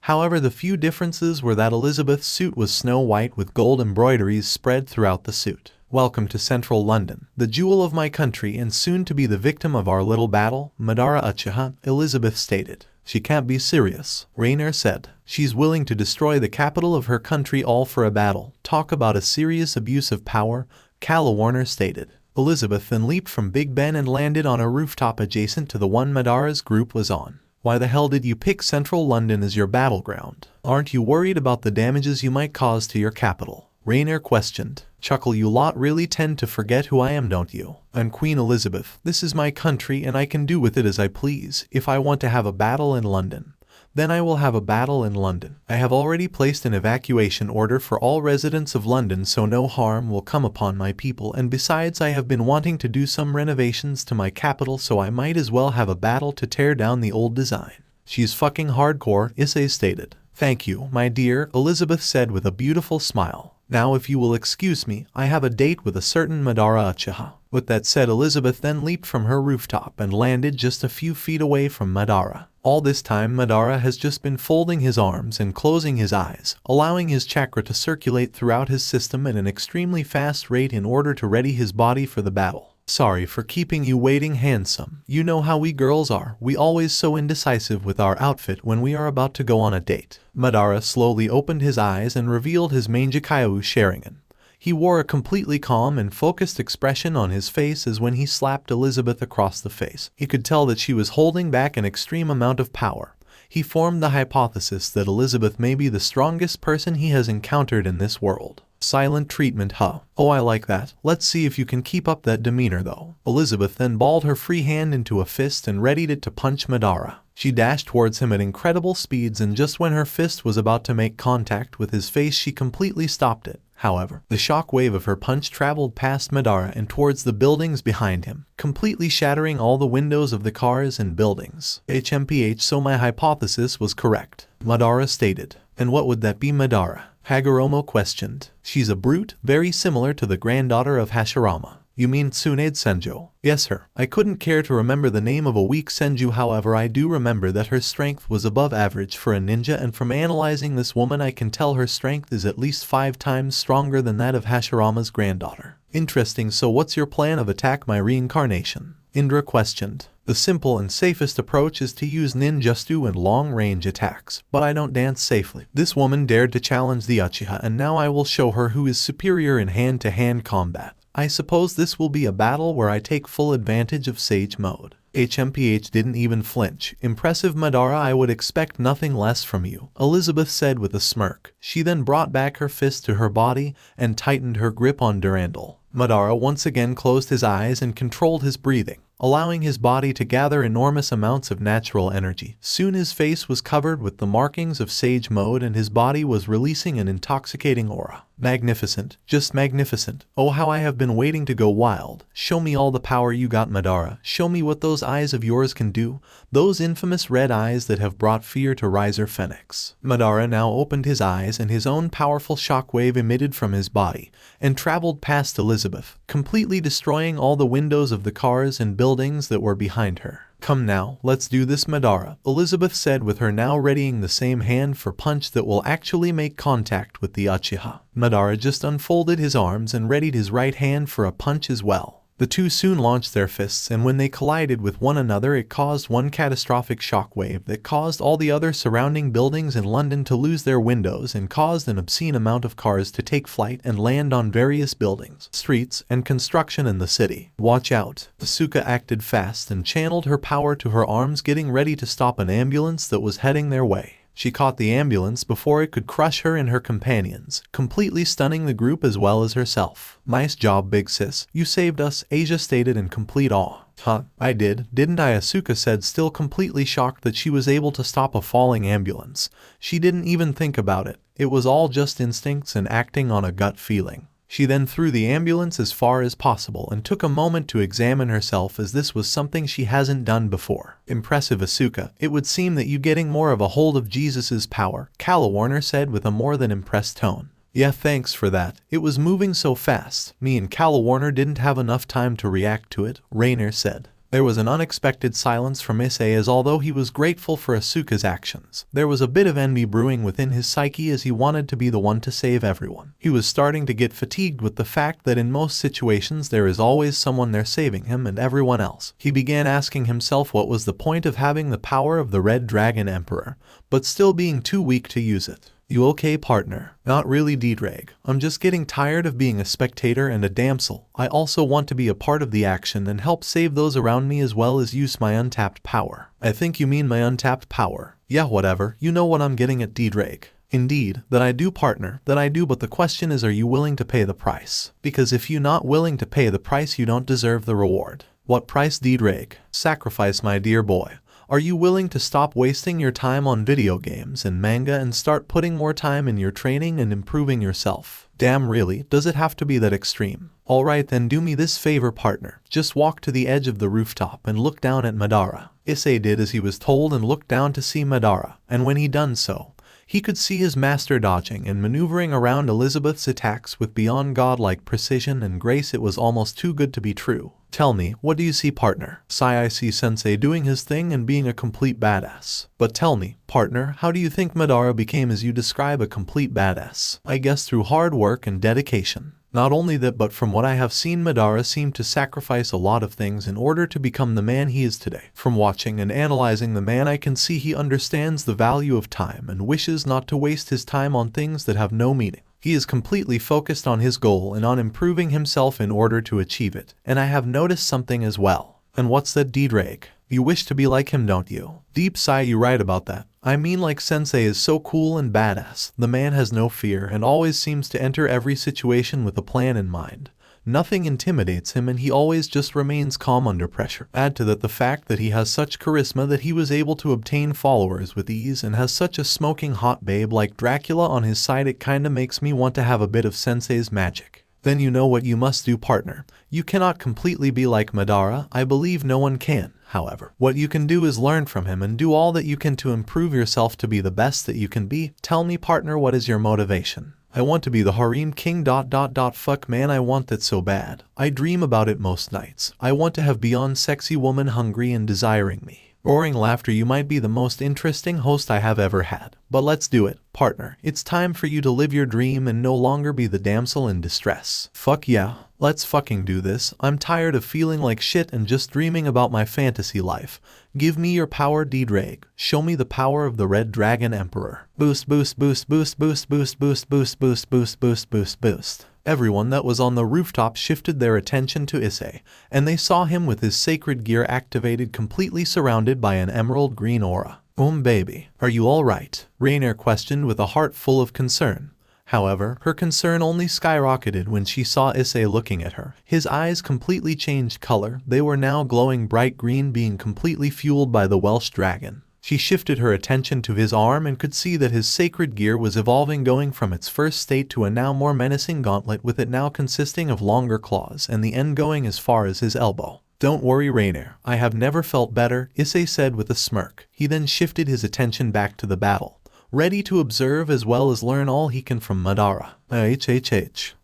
However, the few differences were that Elizabeth's suit was snow white with gold embroideries spread throughout the suit. Welcome to Central London, the jewel of my country and soon to be the victim of our little battle, Madara Uchiha, Elizabeth stated. She can't be serious, Rainier said. She's willing to destroy the capital of her country all for a battle. Talk about a serious abuse of power, Calla Warner stated. Elizabeth then leaped from Big Ben and landed on a rooftop adjacent to the one Madara's group was on. Why the hell did you pick Central London as your battleground? Aren't you worried about the damages you might cause to your capital? Rainier questioned. Chuckle, you lot really tend to forget who I am, don't you? I'm Queen Elizabeth. This is my country and I can do with it as I please. If I want to have a battle in London, Then I will have a battle in London. I have already placed an evacuation order for all residents of London so no harm will come upon my people, and besides I have been wanting to do some renovations to my capital, so I might as well have a battle to tear down the old design. She's fucking hardcore, Issei stated. Thank you, my dear, Elizabeth said with a beautiful smile. Now if you will excuse me, I have a date with a certain Madara Uchiha. With that said, Elizabeth then leaped from her rooftop and landed just a few feet away from Madara. All this time Madara has just been folding his arms and closing his eyes, allowing his chakra to circulate throughout his system at an extremely fast rate in order to ready his body for the battle. Sorry for keeping you waiting, handsome. You know how we girls are, we always so indecisive with our outfit when we are about to go on a date. Madara slowly opened his eyes and revealed his Mangekyo Sharingan. He wore a completely calm and focused expression on his face as when he slapped Elizabeth across the face. He could tell that she was holding back an extreme amount of power. He formed the hypothesis that Elizabeth may be the strongest person he has encountered in this world. Silent treatment, huh? Oh, I like that. Let's see if you can keep up that demeanor though. Elizabeth then balled her free hand into a fist and readied it to punch Madara. She dashed towards him at incredible speeds, and just when her fist was about to make contact with his face, she completely stopped it. However, the shock wave of her punch traveled past Madara and towards the buildings behind him, completely shattering all the windows of the cars and buildings. HMPH, so my hypothesis was correct, Madara stated. And what would that be, Madara? Hagoromo questioned. She's a brute, very similar to the granddaughter of Hashirama. You mean Tsunade Senju? Yes, sir. I couldn't care to remember the name of a weak Senju, however I do remember that her strength was above average for a ninja, and from analyzing this woman I can tell her strength is at least 5 times stronger than that of Hashirama's granddaughter. Interesting, so what's your plan of attack, my reincarnation? Indra questioned. The simple and safest approach is to use ninjutsu and long-range attacks, but I don't dance safely. This woman dared to challenge the Uchiha, and now I will show her who is superior in hand-to-hand combat. I suppose this will be a battle where I take full advantage of Sage Mode. HMPH didn't even flinch. Impressive, Madara, I would expect nothing less from you, Elizabeth said with a smirk. She then brought back her fist to her body and tightened her grip on Durandal. Madara once again closed his eyes and controlled his breathing, allowing his body to gather enormous amounts of natural energy. Soon his face was covered with the markings of Sage Mode and his body was releasing an intoxicating aura. Magnificent, just magnificent. Oh, how I have been waiting to go wild. Show me all the power you got, Madara. Show me what those eyes of yours can do. Those infamous red eyes that have brought fear to Riser Phoenix. Madara now opened his eyes and his own powerful shockwave emitted from his body and traveled past Elizabeth, completely destroying all the windows of the cars and buildings that were behind her. Come now, let's do this, Madara, Elizabeth said with her now readying the same hand for punch that will actually make contact with the Uchiha. Madara just unfolded his arms and readied his right hand for a punch as well. The two soon launched their fists, and when they collided with one another it caused one catastrophic shockwave that caused all the other surrounding buildings in London to lose their windows and caused an obscene amount of cars to take flight and land on various buildings, streets, and construction in the city. Watch out. Asuka acted fast and channeled her power to her arms, getting ready to stop an ambulance that was heading their way. She caught the ambulance before it could crush her and her companions, completely stunning the group as well as herself. Nice job, big sis. You saved us, Asia stated in complete awe. Huh, I didn't I? Asuka said, still completely shocked that she was able to stop a falling ambulance. She didn't even think about it. It was all just instincts and acting on a gut feeling. She then threw the ambulance as far as possible and took a moment to examine herself, as this was something she hasn't done before. Impressive, Asuka. It would seem that you getting more of a hold of Jesus's power, Warner said with a more than impressed tone. Yeah, thanks for that. It was moving so fast. Me and Warner didn't have enough time to react to it, Rainer said. There was an unexpected silence from Issei, as although he was grateful for Asuka's actions, there was a bit of envy brewing within his psyche as he wanted to be the one to save everyone. He was starting to get fatigued with the fact that in most situations there is always someone there saving him and everyone else. He began asking himself what was the point of having the power of the Red Dragon Emperor, but still being too weak to use it. You okay, partner? Not really, D-Drag. I'm just getting tired of being a spectator and a damsel. I also want to be a part of the action and help save those around me as well as use my untapped power. I think you mean my untapped power. Yeah, whatever. You know what I'm getting at, D-Drag. Indeed, that I do, partner, that I do, but the question is, are you willing to pay the price? Because if you're not willing to pay the price, you don't deserve the reward. What price, D-Drag? Sacrifice, my dear boy. Are you willing to stop wasting your time on video games and manga and start putting more time in your training and improving yourself? Damn, really? Does it have to be that extreme? Alright then, do me this favor, partner. Just walk to the edge of the rooftop and look down at Madara. Issei did as he was told and looked down to see Madara, and when he done so, he could see his master dodging and maneuvering around Elizabeth's attacks with beyond godlike precision and grace. It was almost too good to be true. Tell me, what do you see, partner? I see Sensei doing his thing and being a complete badass. But tell me, partner, how do you think Madara became as you describe a complete badass? I guess through hard work and dedication. Not only that, but from what I have seen, Madara seemed to sacrifice a lot of things in order to become the man he is today. From watching and analyzing the man, I can see he understands the value of time and wishes not to waste his time on things that have no meaning. He is completely focused on his goal and on improving himself in order to achieve it. And I have noticed something as well. And what's that, D-Drake? You wish to be like him, don't you? Deep sigh, you right about that. I mean, like, Sensei is so cool and badass. The man has no fear and always seems to enter every situation with a plan in mind. Nothing intimidates him and he always just remains calm under pressure. Add to that the fact that he has such charisma that he was able to obtain followers with ease and has such a smoking hot babe like Dracula on his side. It kinda makes me want to have a bit of Sensei's magic. Then you know what you must do, partner. You cannot completely be like Madara. I believe no one can. However, what you can do is learn from him and do all that you can to improve yourself to be the best that you can be. Tell me, partner, what is your motivation? I want to be the Harem King ... Fuck man, I want that so bad. I dream about it most nights. I want to have beyond sexy woman hungry and desiring me. Roaring laughter, you might be the most interesting host I have ever had. But let's do it, partner. It's time for you to live your dream and no longer be the damsel in distress. Fuck yeah. Let's fucking do this. I'm tired of feeling like shit and just dreaming about my fantasy life. Give me your power, D-Drake. Show me the power of the Red Dragon Emperor. Boost, boost, boost, boost, boost, boost, boost, boost, boost, boost, boost, boost, boost. Everyone that was on the rooftop shifted their attention to Issei, and they saw him with his sacred gear activated, completely surrounded by an emerald green aura. Baby, are you alright? Rainier questioned with a heart full of concern. However, her concern only skyrocketed when she saw Issei looking at her. His eyes completely changed color. They were now glowing bright green, being completely fueled by the Welsh dragon. She shifted her attention to his arm and could see that his sacred gear was evolving, going from its first state to a now more menacing gauntlet, with it now consisting of longer claws and the end going as far as his elbow. Don't worry, Rainier. I have never felt better, Issei said with a smirk. He then shifted his attention back to the battle, ready to observe as well as learn all he can from Madara.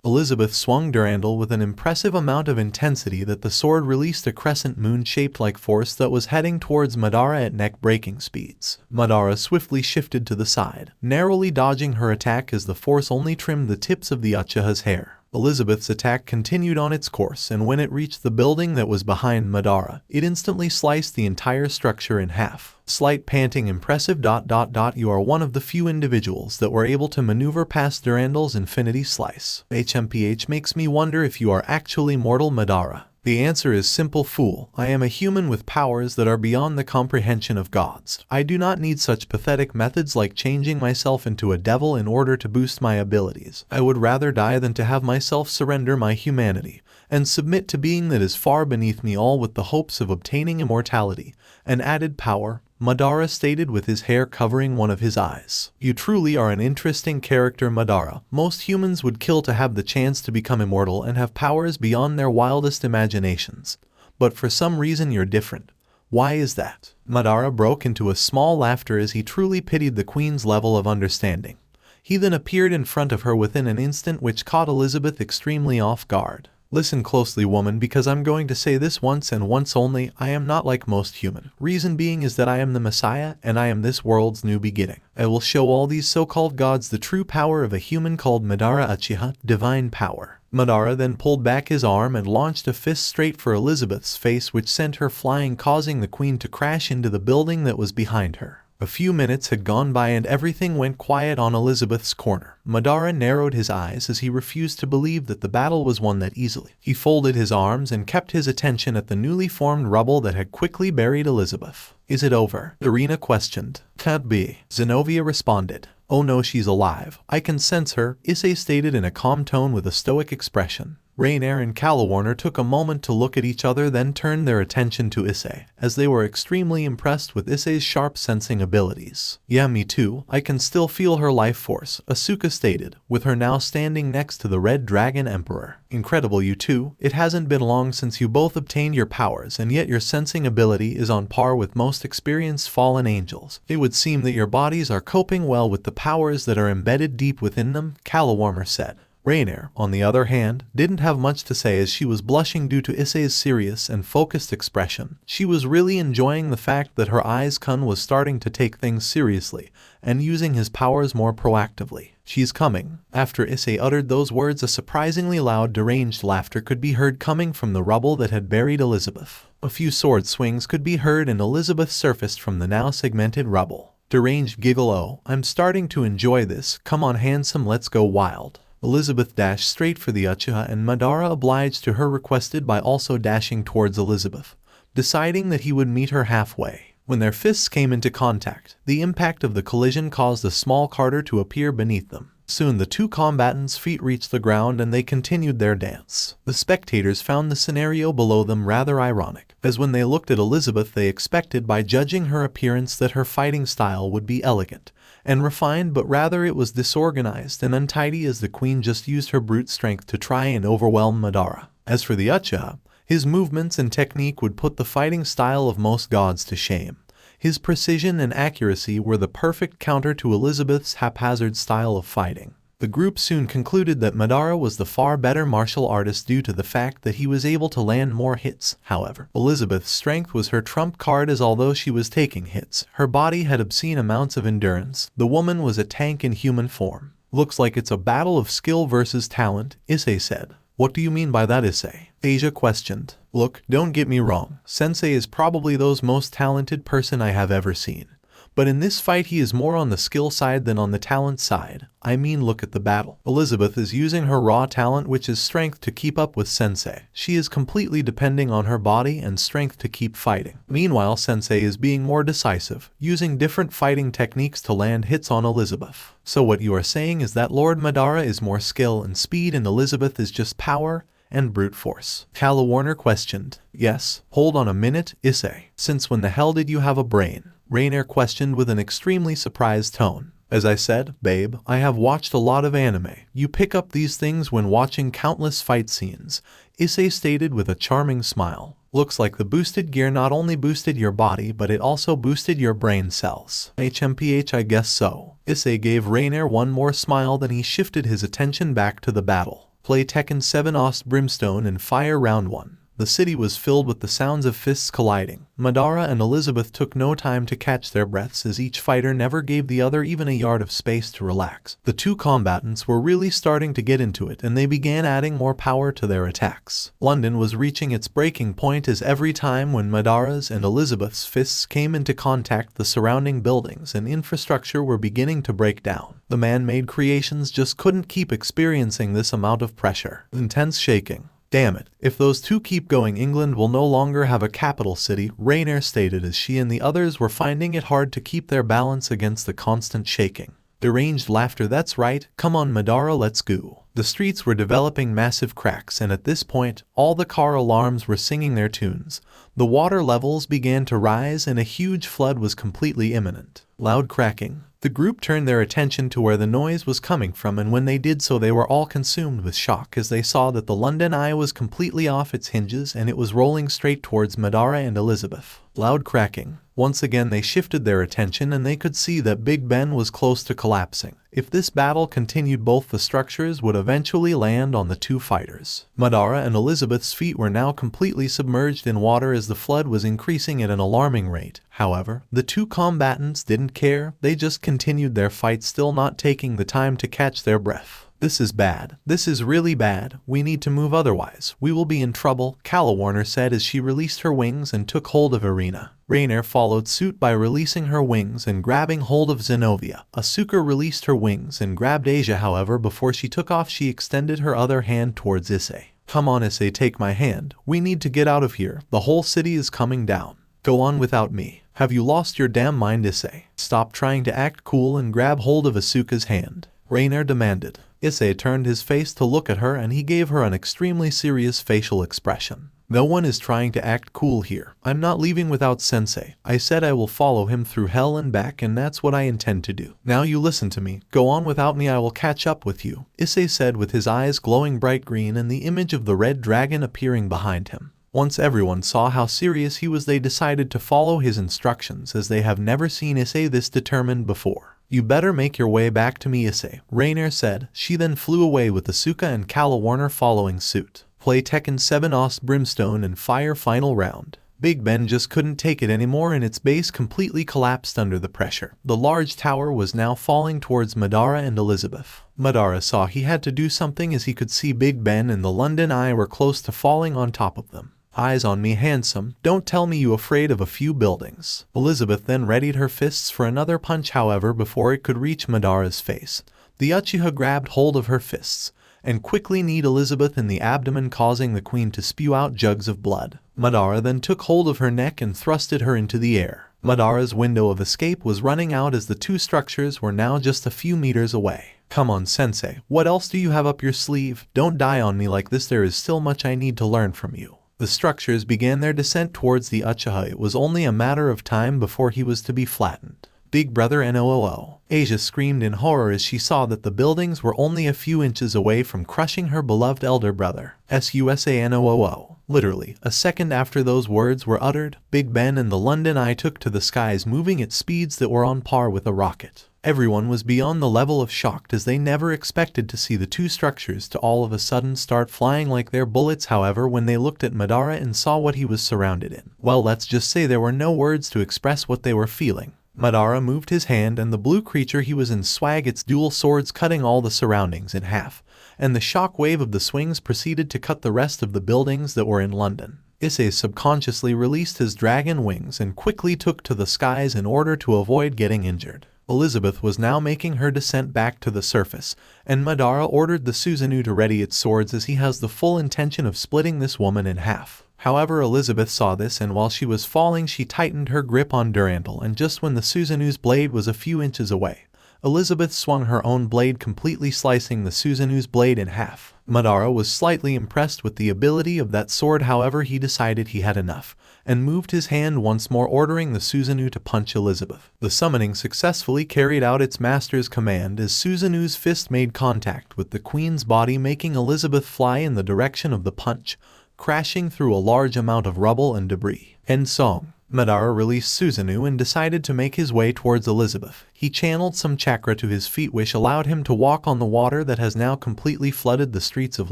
Elizabeth swung Durandal with an impressive amount of intensity that the sword released a crescent moon-shaped like force that was heading towards Madara at neck-breaking speeds. Madara swiftly shifted to the side, narrowly dodging her attack as the force only trimmed the tips of the Uchiha's hair. Elizabeth's attack continued on its course, and when it reached the building that was behind Madara, it instantly sliced the entire structure in half. Slight panting, impressive ... You are one of the few individuals that were able to maneuver past Durandal's infinity slice. HMPH makes me wonder if you are actually mortal, Madara. The answer is simple, fool. I am a human with powers that are beyond the comprehension of gods. I do not need such pathetic methods like changing myself into a devil in order to boost my abilities. I would rather die than to have myself surrender my humanity and submit to being that is far beneath me, all with the hopes of obtaining immortality and added power, Madara stated with his hair covering one of his eyes. You truly are an interesting character, Madara. Most humans would kill to have the chance to become immortal and have powers beyond their wildest imaginations. But for some reason you're different. Why is that? Madara broke into a small laughter as he truly pitied the queen's level of understanding. He then appeared in front of her within an instant, which caught Elizabeth extremely off guard. Listen closely, woman, because I'm going to say this once and once only. I am not like most human. Reason being is that I am the Messiah and I am this world's new beginning. I will show all these so-called gods the true power of a human called Madara Uchiha, divine power. Madara then pulled back his arm and launched a fist straight for Elizabeth's face, which sent her flying, causing the queen to crash into the building that was behind her. A few minutes had gone by and everything went quiet on Elizabeth's corner. Madara narrowed his eyes as he refused to believe that the battle was won that easily. He folded his arms and kept his attention at the newly formed rubble that had quickly buried Elizabeth. Is it over? Irina questioned. Can't be. Zenobia responded. Oh no, she's alive. I can sense her, Issei stated in a calm tone with a stoic expression. Rainier and Calawarner took a moment to look at each other, then turned their attention to Issei, as they were extremely impressed with Issei's sharp sensing abilities. Yeah, me too, I can still feel her life force, Asuka stated, with her now standing next to the Red Dragon Emperor. Incredible, you two. It hasn't been long since you both obtained your powers, and yet your sensing ability is on par with most experienced fallen angels. It would seem that your bodies are coping well with the powers that are embedded deep within them, Calawarner said. Rainier, on the other hand, didn't have much to say as she was blushing due to Issei's serious and focused expression. She was really enjoying the fact that her Kun was starting to take things seriously and using his powers more proactively. She's coming. After Issei uttered those words, a surprisingly loud, deranged laughter could be heard coming from the rubble that had buried Elizabeth. A few sword swings could be heard and Elizabeth surfaced from the now segmented rubble. Deranged giggle, oh, I'm starting to enjoy this. Come on handsome, let's go wild. Elizabeth dashed straight for the Uchiha and Madara obliged to her requested by also dashing towards Elizabeth, deciding that he would meet her halfway. When their fists came into contact, the impact of the collision caused a small crater to appear beneath them. Soon the two combatants' feet reached the ground and they continued their dance. The spectators found the scenario below them rather ironic, as when they looked at Elizabeth they expected by judging her appearance that her fighting style would be elegant and refined, but rather it was disorganized and untidy as the queen just used her brute strength to try and overwhelm Madara. As for the Uchiha, his movements and technique would put the fighting style of most gods to shame. His precision and accuracy were the perfect counter to Elizabeth's haphazard style of fighting. The group soon concluded that Madara was the far better martial artist due to the fact that he was able to land more hits. However, Elizabeth's strength was her trump card, as although she was taking hits, her body had obscene amounts of endurance. The woman was a tank in human form. Looks like it's a battle of skill versus talent, Issei said. What do you mean by that, Issei? Asia questioned. Look, don't get me wrong, Sensei is probably the most talented person I have ever seen. But in this fight he is more on the skill side than on the talent side. I mean, look at the battle. Elizabeth is using her raw talent, which is strength, to keep up with Sensei. She is completely depending on her body and strength to keep fighting. Meanwhile, Sensei is being more decisive, using different fighting techniques to land hits on Elizabeth. So what you are saying is that Lord Madara is more skill and speed and Elizabeth is just power and brute force? Calawarner questioned. Yes. Hold on a minute, Issei. Since when the hell did you have a brain? Rainier questioned with an extremely surprised tone. As I said, babe, I have watched a lot of anime. You pick up these things when watching countless fight scenes, Issei stated with a charming smile. Looks like the boosted gear not only boosted your body but it also boosted your brain cells. HMPH, I guess so. Issei gave Rainier one more smile, then he shifted his attention back to the battle. Play Tekken 7 Ost Brimstone and Fire Round 1. The city was filled with the sounds of fists colliding. Madara and Elizabeth took no time to catch their breaths as each fighter never gave the other even a yard of space to relax. The two combatants were really starting to get into it and they began adding more power to their attacks. London was reaching its breaking point as every time when Madara's and Elizabeth's fists came into contact the surrounding buildings and infrastructure were beginning to break down. The man-made creations just couldn't keep experiencing this amount of pressure. Intense shaking. Damn it, if those two keep going England will no longer have a capital city, Rainier stated as she and the others were finding it hard to keep their balance against the constant shaking. Deranged laughter. That's right, come on Madara, let's go. The streets were developing massive cracks and at this point, all the car alarms were singing their tunes. The water levels began to rise and a huge flood was completely imminent. Loud cracking. The group turned their attention to where the noise was coming from and when they did so they were all consumed with shock as they saw that the London Eye was completely off its hinges and it was rolling straight towards Madara and Elizabeth. Loud cracking. Once again they shifted their attention and they could see that Big Ben was close to collapsing. If this battle continued, both the structures would eventually land on the two fighters. Madara and Elizabeth's feet were now completely submerged in water as the flood was increasing at an alarming rate. However, the two combatants didn't care, they just continued their fight, still not taking the time to catch their breath. This is bad. This is really bad. We need to move, otherwise we will be in trouble, Calawarner said as she released her wings and took hold of Irina. Rainier followed suit by releasing her wings and grabbing hold of Zenobia. Asuka released her wings and grabbed Asia, however before she took off she extended her other hand towards Issei. Come on Issei, take my hand. We need to get out of here. The whole city is coming down. Go on without me. Have you lost your damn mind, Issei? Stop trying to act cool and grab hold of Asuka's hand. Rainer demanded. Issei turned his face to look at her and he gave her an extremely serious facial expression. No one is trying to act cool here. I'm not leaving without sensei. I said I will follow him through hell and back, and that's what I intend to do. Now you listen to me. Go on without me, I will catch up with you, Issei said with his eyes glowing bright green and the image of the red dragon appearing behind him. Once everyone saw how serious he was, they decided to follow his instructions, as they have never seen Issei this determined before. You better make your way back to me, Issei, Rainer said. She then flew away with Asuka and Kala Warner following suit. Play Tekken 7 Ost Brimstone and Fire final round. Big Ben just couldn't take it anymore and its base completely collapsed under the pressure. The large tower was now falling towards Madara and Elizabeth. Madara saw he had to do something, as he could see Big Ben and the London Eye were close to falling on top of them. Eyes on me, handsome. Don't tell me you afraid of a few buildings. Elizabeth then readied her fists for another punch, however, before it could reach Madara's face, the Uchiha grabbed hold of her fists and quickly kneed Elizabeth in the abdomen, causing the queen to spew out jugs of blood. Madara then took hold of her neck and thrusted her into the air. Madara's window of escape was running out, as the two structures were now just a few meters away. Come on, sensei, what else do you have up your sleeve? Don't die on me like this, there is still much I need to learn from you. The structures began their descent towards the Uchiha. It was only a matter of time before he was to be flattened. Big brother NOOO. Asia screamed in horror as she saw that the buildings were only a few inches away from crushing her beloved elder brother. SUSANOOO. Literally, a second after those words were uttered, Big Ben and the London Eye took to the skies, moving at speeds that were on par with a rocket. Everyone was beyond the level of shocked, as they never expected to see the two structures to all of a sudden start flying like their bullets. However, when they looked at Madara and saw what he was surrounded in, well, let's just say there were no words to express what they were feeling. Madara moved his hand and the blue creature he was in swag its dual swords, cutting all the surroundings in half, and the shock wave of the swings proceeded to cut the rest of the buildings that were in London. Issei subconsciously released his dragon wings and quickly took to the skies in order to avoid getting injured. Elizabeth was now making her descent back to the surface, and Madara ordered the Susanoo to ready its swords, as he has the full intention of splitting this woman in half. However, Elizabeth saw this, and while she was falling she tightened her grip on Durandal, and just when the Susanoo's blade was a few inches away, Elizabeth swung her own blade, completely slicing the Susanoo's blade in half. Madara was slightly impressed with the ability of that sword, however he decided he had enough, and moved his hand once more, ordering the Susanoo to punch Elizabeth. The summoning successfully carried out its master's command, as Susanoo's fist made contact with the queen's body, making Elizabeth fly in the direction of the punch, crashing through a large amount of rubble and debris. End song. Madara released Susanoo and decided to make his way towards Elizabeth. He channeled some chakra to his feet, which allowed him to walk on the water that has now completely flooded the streets of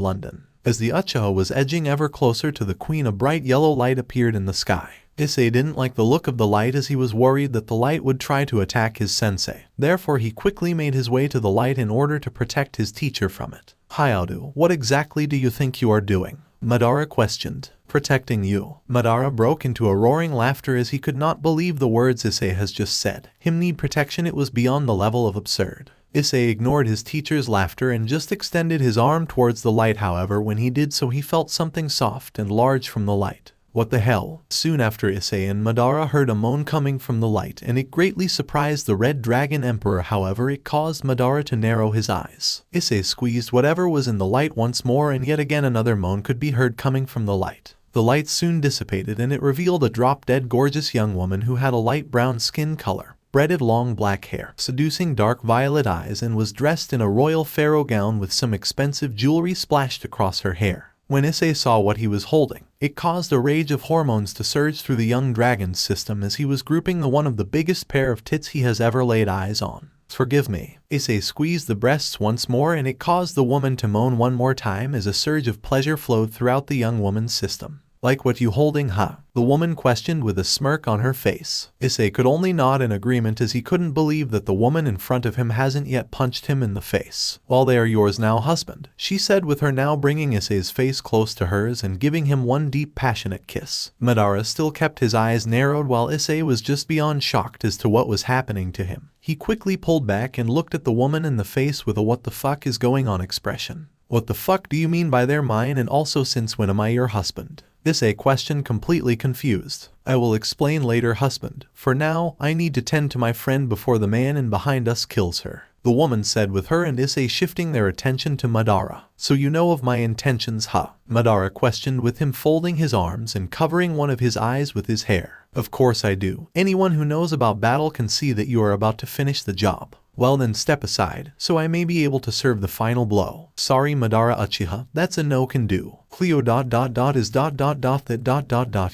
London. As the Uchiha was edging ever closer to the queen, a bright yellow light appeared in the sky. Issei didn't like the look of the light, as he was worried that the light would try to attack his sensei. Therefore, he quickly made his way to the light in order to protect his teacher from it. Hayao, what exactly do you think you are doing? Madara questioned. Protecting you. Madara broke into a roaring laughter, as he could not believe the words Issei has just said. Him need protection? It was beyond the level of absurd. Issei ignored his teacher's laughter and just extended his arm towards the light. However, when he did so, he felt something soft and large from the light. What the hell? Soon after, Issei and Madara heard a moan coming from the light, and it greatly surprised the Red Dragon Emperor. However, it caused Madara to narrow his eyes. Issei squeezed whatever was in the light once more, and yet again another moan could be heard coming from the light. The light soon dissipated, and it revealed a drop-dead gorgeous young woman who had a light brown skin color, braided long black hair, seducing dark violet eyes, and was dressed in a royal pharaoh gown with some expensive jewelry splashed across her hair. When Issei saw what he was holding, it caused a rage of hormones to surge through the young dragon's system, as he was grouping the one of the biggest pair of tits he has ever laid eyes on. Forgive me. Issei squeezed the breasts once more, and it caused the woman to moan one more time, as a surge of pleasure flowed throughout the young woman's system. Like what you holding, huh? The woman questioned with a smirk on her face. Issei could only nod in agreement, as he couldn't believe that the woman in front of him hasn't yet punched him in the face. Well, they are yours now, husband, she said, with her now bringing Issei's face close to hers and giving him one deep passionate kiss. Madara still kept his eyes narrowed, while Issei was just beyond shocked as to what was happening to him. He quickly pulled back and looked at the woman in the face with a "what the fuck is going on" expression. What the fuck do you mean by they're mine, and also since when am I your husband? Issei questioned, completely confused. I will explain later, husband. For now, I need to tend to my friend before the man in behind us kills her. the woman said with her and Issei shifting their attention to Madara. So you know of my intentions, huh? Madara questioned with him folding his arms and covering one of his eyes with his hair. Of course I do. Anyone who knows about battle can see that you are about to finish the job. Well then step aside, so I may be able to serve the final blow. Sorry Madara Uchiha, that's a no can do. Cleo is that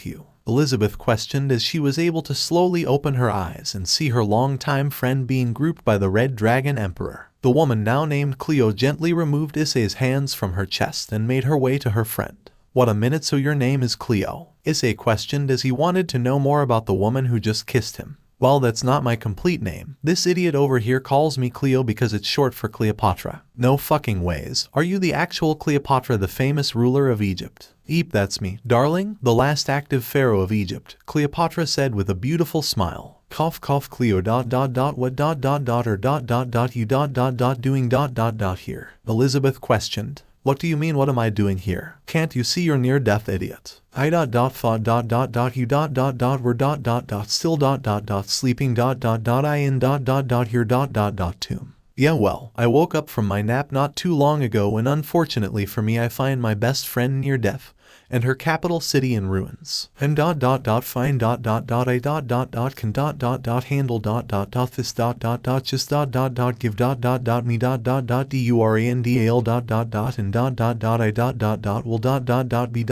you. Elizabeth questioned as she was able to slowly open her eyes and see her longtime friend being grouped by the Red Dragon Emperor. The woman now named Cleo gently removed Issei's hands from her chest and made her way to her friend. What a minute, so your name is Cleo? Issei questioned as he wanted to know more about the woman who just kissed him. Well, that's not my complete name. This idiot over here calls me Cleo because it's short for Cleopatra. No fucking ways. Are you the actual Cleopatra, the famous ruler of Egypt? Eep, that's me, darling, the last active pharaoh of Egypt, Cleopatra said with a beautiful smile. Cough cough Cleo what or you doing here? Elizabeth questioned. What do you mean, what am I doing here? Can't you see you're near death, idiot? I thought you were still sleeping I in here tomb. Yeah, well, I woke up from my nap not too long ago and unfortunately for me I find my best friend near death and her capital city in ruins. And find I can handle this just give me durandal and will be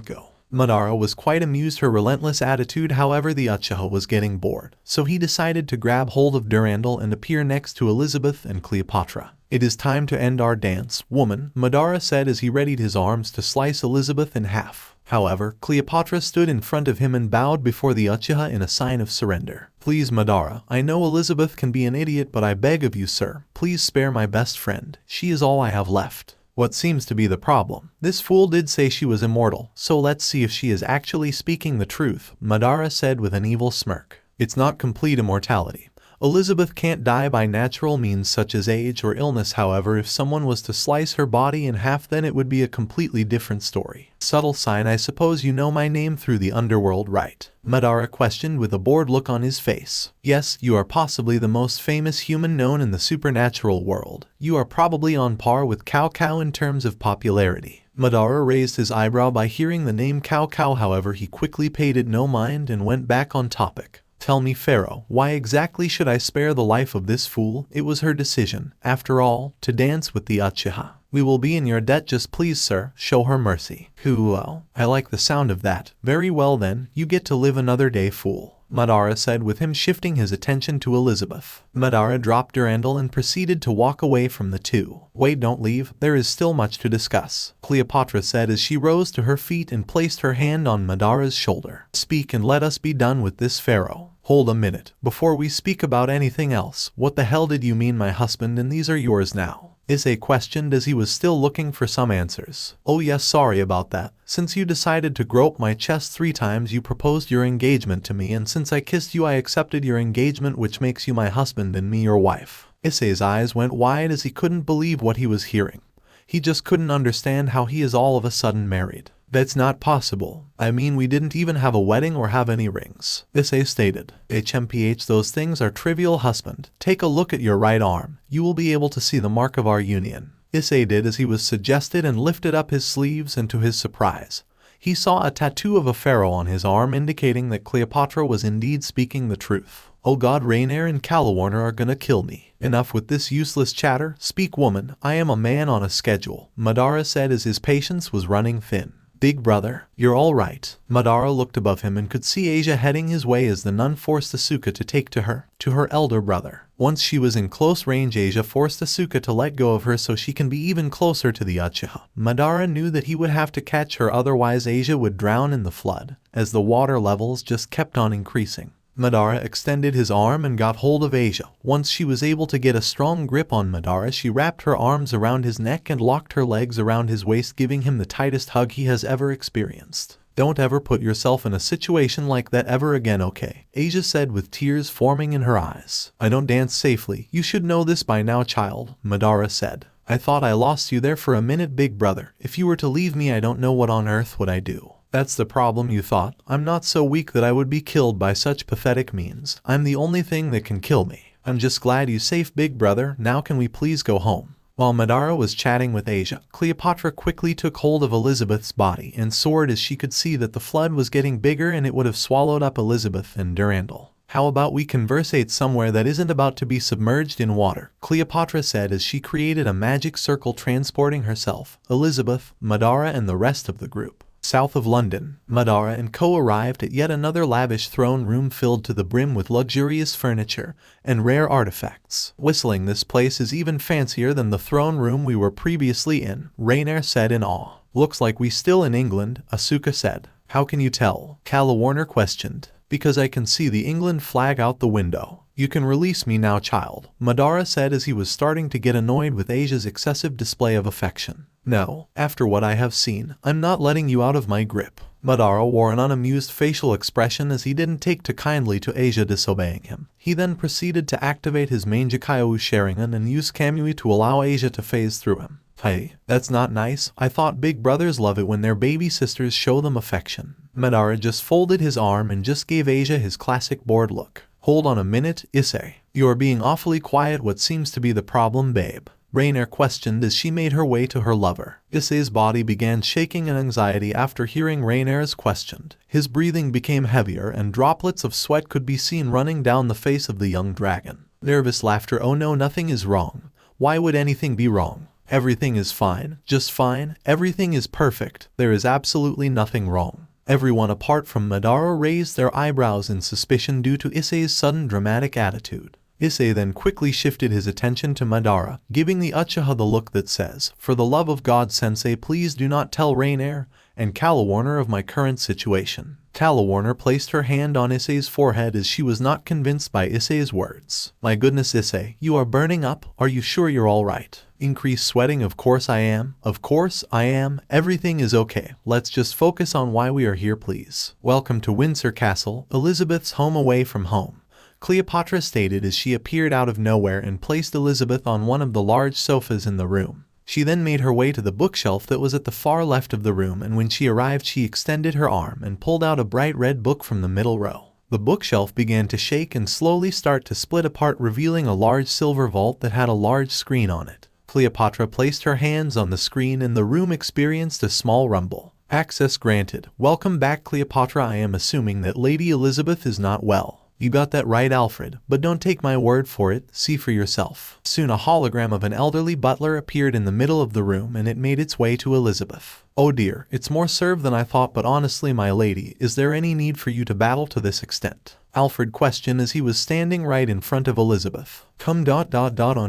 go. Madara was quite amused her relentless attitude, however the Uchiha was getting bored, so he decided to grab hold of Durandal and appear next to Elizabeth and Cleopatra. It is time to end our dance, woman, Madara said as he readied his arms to slice Elizabeth in half. However, Cleopatra stood in front of him and bowed before the Uchiha in a sign of surrender. Please Madara, I know Elizabeth can be an idiot, but I beg of you sir, please spare my best friend, she is all I have left. What seems to be the problem? This fool did say she was immortal, so let's see if she is actually speaking the truth, Madara said with an evil smirk. It's not complete immortality. Elizabeth can't die by natural means such as age or illness, however if someone was to slice her body in half then it would be a completely different story. Subtle sign, I suppose you know my name through the underworld, right? Madara questioned with a bored look on his face. Yes, you are possibly the most famous human known in the supernatural world. You are probably on par with Cao Cao in terms of popularity. Madara raised his eyebrow by hearing the name Cao Cao, however he quickly paid it no mind and went back on topic. Tell me Pharaoh, why exactly should I spare the life of this fool? It was her decision, after all, to dance with the Uchiha. We will be in your debt, just please sir, show her mercy. Well, I like the sound of that. Very well then, you get to live another day, fool, Madara said with him shifting his attention to Elizabeth. Madara dropped Durandal and proceeded to walk away from the two. Wait, don't leave, there is still much to discuss, Cleopatra said as she rose to her feet and placed her hand on Madara's shoulder. Speak and let us be done with this pharaoh. Hold a minute, before we speak about anything else, what the hell did you mean my husband and these are yours now? Issei questioned as he was still looking for some answers. Oh yes, sorry about that. Since you decided to grope my chest 3 times you proposed your engagement to me, and since I kissed you I accepted your engagement, which makes you my husband and me your wife. Issei's eyes went wide as he couldn't believe what he was hearing. He just couldn't understand how he is all of a sudden married. That's not possible. I mean, we didn't even have a wedding or have any rings, Issei stated. HMPH, those things are trivial, husband. Take a look at your right arm. You will be able to see the mark of our union. Issei did as he was suggested and lifted up his sleeves, and to his surprise, he saw a tattoo of a pharaoh on his arm indicating that Cleopatra was indeed speaking the truth. Oh god, Rainier and Calawarner are gonna kill me. Enough with this useless chatter. Speak woman, I am a man on a schedule, Madara said as his patience was running thin. Big brother, you're all right. Madara looked above him and could see Asia heading his way as the nun forced Asuka to take to her elder brother. Once she was in close range, Asia forced Asuka to let go of her so she can be even closer to the Uchiha. Madara knew that he would have to catch her, otherwise Asia would drown in the flood, as the water levels just kept on increasing. Madara extended his arm and got hold of Asia. Once she was able to get a strong grip on Madara, she wrapped her arms around his neck and locked her legs around his waist, giving him the tightest hug he has ever experienced. Don't ever put yourself in a situation like that ever again, okay? Asia said with tears forming in her eyes. I don't dance safely. You should know this by now, child, Madara said. I thought I lost you there for a minute, big brother. If you were to leave me, I don't know what on earth would I do. That's the problem, you thought. I'm not so weak that I would be killed by such pathetic means. I'm the only thing that can kill me. I'm just glad you're safe, big brother. Now can we please go home? While Madara was chatting with Asia, Cleopatra quickly took hold of Elizabeth's body and soared as she could see that the flood was getting bigger and it would have swallowed up Elizabeth and Durandal. How about we conversate somewhere that isn't about to be submerged in water? Cleopatra said as she created a magic circle transporting herself, Elizabeth, Madara and the rest of the group. South of London, Madara and co arrived at yet another lavish throne room filled to the brim with luxurious furniture and rare artifacts. Whistling, this place is even fancier than the throne room we were previously in, Rainier said in awe. Looks like we still in England, Asuka said. How can you tell? Calawarner questioned. Because I can see the England flag out the window. You can release me now, child, Madara said as he was starting to get annoyed with Asia's excessive display of affection. No, after what I have seen, I'm not letting you out of my grip. Madara wore an unamused facial expression as he didn't take too kindly to Asia disobeying him. He then proceeded to activate his main Jikaiu Sharingan and use Kamui to allow Asia to phase through him. Hey, that's not nice. I thought big brothers love it when their baby sisters show them affection. Madara just folded his arm and just gave Asia his classic bored look. Hold on a minute, Issei. You are being awfully quiet. What seems to be the problem, babe? Rainier questioned as she made her way to her lover. Issei's body began shaking in anxiety after hearing Rainier's question. His breathing became heavier and droplets of sweat could be seen running down the face of the young dragon. Nervous laughter. Oh no, nothing is wrong. Why would anything be wrong? Everything is fine, just fine. Everything is perfect. There is absolutely nothing wrong. Everyone apart from Madara raised their eyebrows in suspicion due to Issei's sudden dramatic attitude. Issei then quickly shifted his attention to Madara, giving the Uchiha the look that says, "For the love of God, Sensei, please do not tell Rainier and Calawarner of my current situation." Calawarner placed her hand on Issei's forehead as she was not convinced by Issei's words. My goodness, Issei, you are burning up. Are you sure you're all right? Increased sweating. Of course I am. Of course I am. Everything is okay. Let's just focus on why we are here, please. Welcome to Windsor Castle, Elizabeth's home away from home. Cleopatra stated as she appeared out of nowhere and placed Elizabeth on one of the large sofas in the room. She then made her way to the bookshelf that was at the far left of the room, and when she arrived she extended her arm and pulled out a bright red book from the middle row. The bookshelf began to shake and slowly start to split apart, revealing a large silver vault that had a large screen on it. Cleopatra placed her hands on the screen and the room experienced a small rumble. Access granted. Welcome back, Cleopatra. I am assuming that Lady Elizabeth is not well. You got that right, Alfred, but don't take my word for it, see for yourself. Soon a hologram of an elderly butler appeared in the middle of the room and it made its way to Elizabeth. Oh dear, it's more served than I thought, but honestly, my lady, is there any need for you to battle to this extent? Alfred questioned as he was standing right in front of Elizabeth. Come on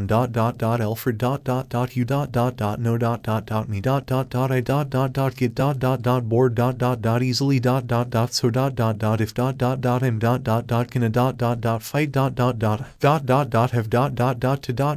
Alfred you no me I get bored easily so if am can fight have to go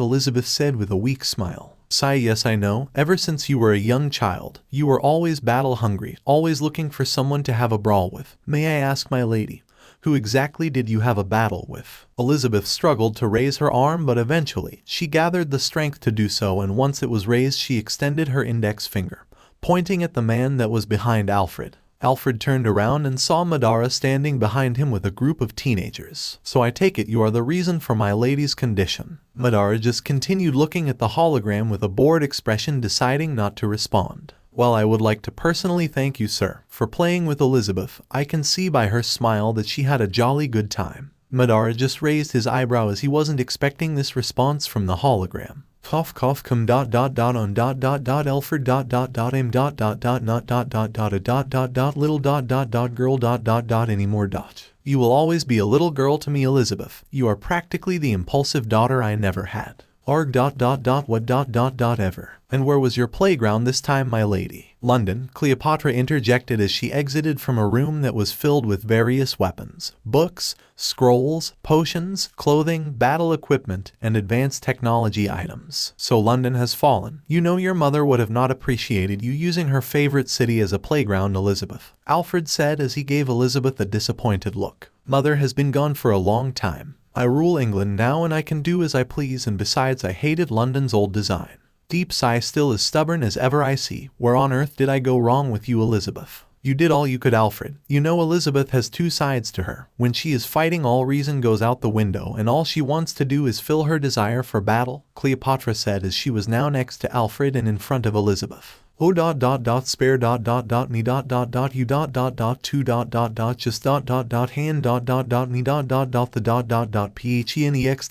Elizabeth said with a weak smile. Sigh. Yes, I know. Ever since you were a young child, you were always battle hungry, always looking for someone to have a brawl with. May I ask, my lady, who exactly did you have a battle with? Elizabeth struggled to raise her arm, but eventually she gathered the strength to do so, and once it was raised she extended her index finger, pointing at the man that was behind Alfred. Alfred turned around and saw Madara standing behind him with a group of teenagers. So I take it you are the reason for my lady's condition. Madara just continued looking at the hologram with a bored expression, deciding not to respond. Well, I would like to personally thank you, sir, for playing with Elizabeth. I can see by her smile that she had a jolly good time. Madara just raised his eyebrow as he wasn't expecting this response from the hologram. Cough come on Alfred am not little girl anymore. You will always be a little girl to me, Elizabeth. You are practically the impulsive daughter I never had. Arg what ever. And where was your playground this time, my lady? London, Cleopatra interjected as she exited from a room that was filled with various weapons, books, scrolls, potions, clothing, battle equipment, and advanced technology items. So London has fallen. You know your mother would have not appreciated you using her favorite city as a playground, Elizabeth, Alfred said as he gave Elizabeth a disappointed look. Mother has been gone for a long time. I rule England now and I can do as I please, and besides I hated London's old design. Deep sigh. Still as stubborn as ever, I see. Where on earth did I go wrong with you, Elizabeth? You did all you could, Alfred. You know Elizabeth has two sides to her. When she is fighting, all reason goes out the window and all she wants to do is fill her desire for battle, Cleopatra said as she was now next to Alfred and in front of Elizabeth. Oh spare me you two just hand me the phenex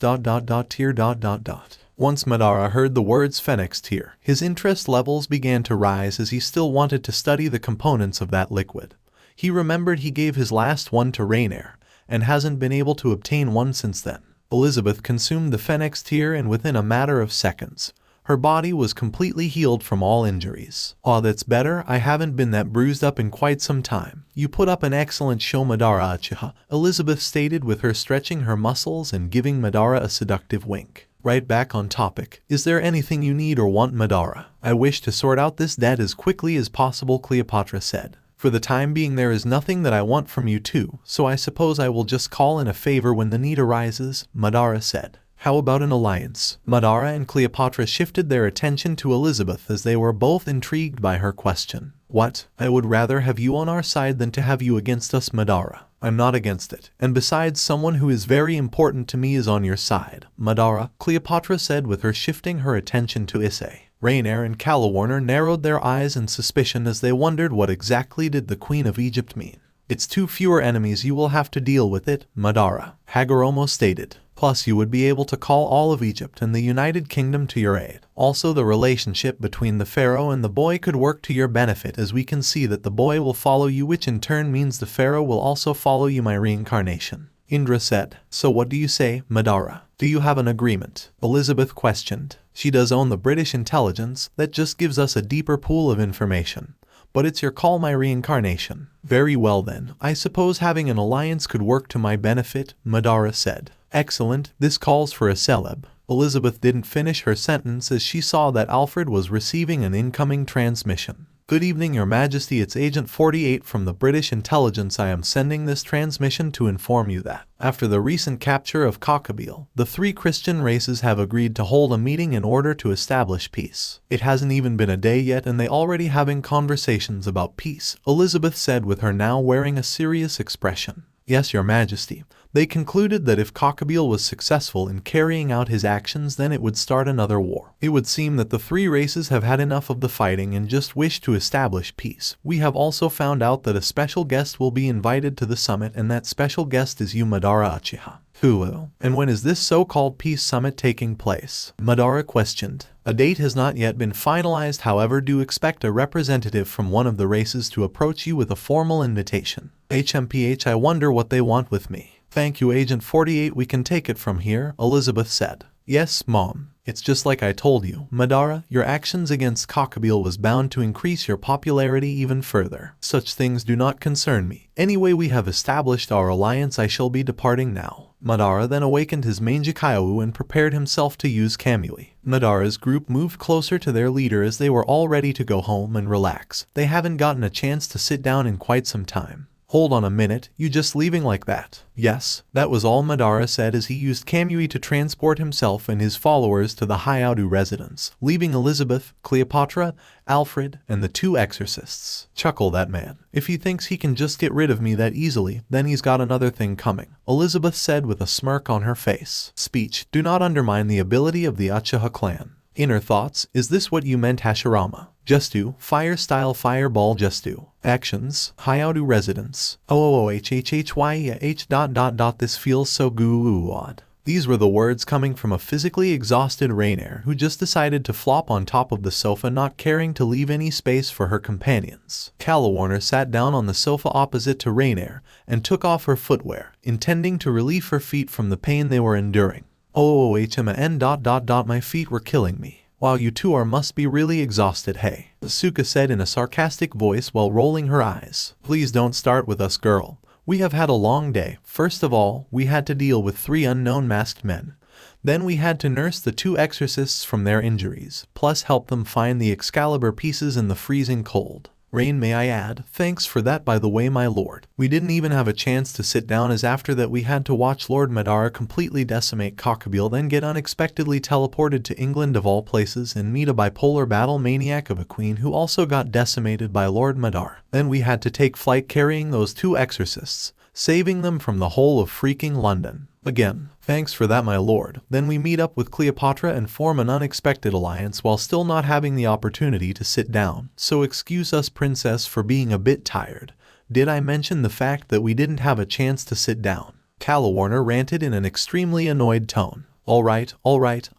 tear. Once Madara heard the words phoenix tear, his interest levels began to rise as he still wanted to study the components of that liquid. He remembered he gave his last one to Rainier, and hasn't been able to obtain one since then. Elizabeth consumed the phoenix tear and within a matter of seconds, her body was completely healed from all injuries. "Aw, that's better, I haven't been that bruised up in quite some time. You put up an excellent show, Madara Uchiha," Elizabeth stated with her stretching her muscles and giving Madara a seductive wink. Right back on topic. "Is there anything you need or want, Madara? I wish to sort out this debt as quickly as possible," Cleopatra said. "For the time being there is nothing that I want from you two, so I suppose I will just call in a favor when the need arises," Madara said. "How about an alliance?" Madara and Cleopatra shifted their attention to Elizabeth as they were both intrigued by her question. "What? I would rather have you on our side than to have you against us, Madara." "I'm not against it. And besides, someone who is very important to me is on your side, Madara," Cleopatra said with her shifting her attention to Issei. Rainier and Calawarner narrowed their eyes in suspicion as they wondered what exactly did the Queen of Egypt mean. "It's two fewer enemies you will have to deal with it, Madara," Hagoromo stated. "Plus you would be able to call all of Egypt and the United Kingdom to your aid. Also the relationship between the pharaoh and the boy could work to your benefit as we can see that the boy will follow you, which in turn means the pharaoh will also follow you, my reincarnation," Indra said. "So what do you say, Madara? Do you have an agreement?" Elizabeth questioned. "She does own the British intelligence, that just gives us a deeper pool of information. But it's your call, my reincarnation." "Very well then, I suppose having an alliance could work to my benefit," Madara said. "Excellent, this calls for a celeb." Elizabeth didn't finish her sentence as she saw that Alfred was receiving an incoming transmission. "Good evening, Your Majesty, it's Agent 48 from the British intelligence. I am sending this transmission to inform you that, after the recent capture of Cockabeel, the three Christian races have agreed to hold a meeting in order to establish peace. It hasn't even been a day yet and they already having conversations about peace," Elizabeth said with her now wearing a serious expression. "Yes, Your Majesty. They concluded that if Cockabeel was successful in carrying out his actions, then it would start another war. It would seem that the three races have had enough of the fighting and just wish to establish peace. We have also found out that a special guest will be invited to the summit, and that special guest is you, Madara Uchiha." "Who? And when is this so-called peace summit taking place?" Madara questioned. "A date has not yet been finalized, however do expect a representative from one of the races to approach you with a formal invitation." "HMPH, I wonder what they want with me." "Thank you, Agent 48, we can take it from here," Elizabeth said. "Yes, Mom. It's just like I told you, Madara, your actions against Cockabeel was bound to increase your popularity even further. Such things do not concern me. Anyway, we have established our alliance. I shall be departing now." Madara then awakened his Manjikaiwu and prepared himself to use Kamui. Madara's group moved closer to their leader as they were all ready to go home and relax. They haven't gotten a chance to sit down in quite some time. "Hold on a minute, you just leaving like that?" "Yes." That was all Madara said as he used Kamui to transport himself and his followers to the Hyaudu residence, leaving Elizabeth, Cleopatra, Alfred, and the two exorcists. "Chuckle that man. If he thinks he can just get rid of me that easily, then he's got another thing coming," Elizabeth said with a smirk on her face. Speech: "Do not undermine the ability of the Uchiha clan." Inner thoughts: "Is this what you meant, Hashirama?" Justu, fire style fireball Justu. Actions, Hyaudu residence. OOOHHHYH ... This feels so odd. These were the words coming from a physically exhausted Rainier who just decided to flop on top of the sofa, not caring to leave any space for her companions. Calawarner sat down on the sofa opposite to Rainier and took off her footwear, intending to relieve her feet from the pain they were enduring. My feet were killing me. Wow, you two must be really exhausted, hey? Asuka said in a sarcastic voice while rolling her eyes. "Please don't start with us, girl. We have had a long day. First of all, we had to deal with 3 unknown masked men. Then we had to nurse the 2 exorcists from their injuries, plus help them find the Excalibur pieces in the freezing cold. Rain, may I add, thanks for that by the way, my lord. We didn't even have a chance to sit down, as after that we had to watch Lord Madara completely decimate Cockabeel, then get unexpectedly teleported to England of all places and meet a bipolar battle maniac of a queen who also got decimated by Lord Madara. Then we had to take flight carrying those two exorcists, saving them from the whole of freaking London. Again, thanks for that, my lord. Then we meet up with Cleopatra and form an unexpected alliance while still not having the opportunity to sit down. So excuse us, princess, for being a bit tired. Did I mention the fact that we didn't have a chance to sit down? Calawarner ranted in an extremely annoyed tone. All right,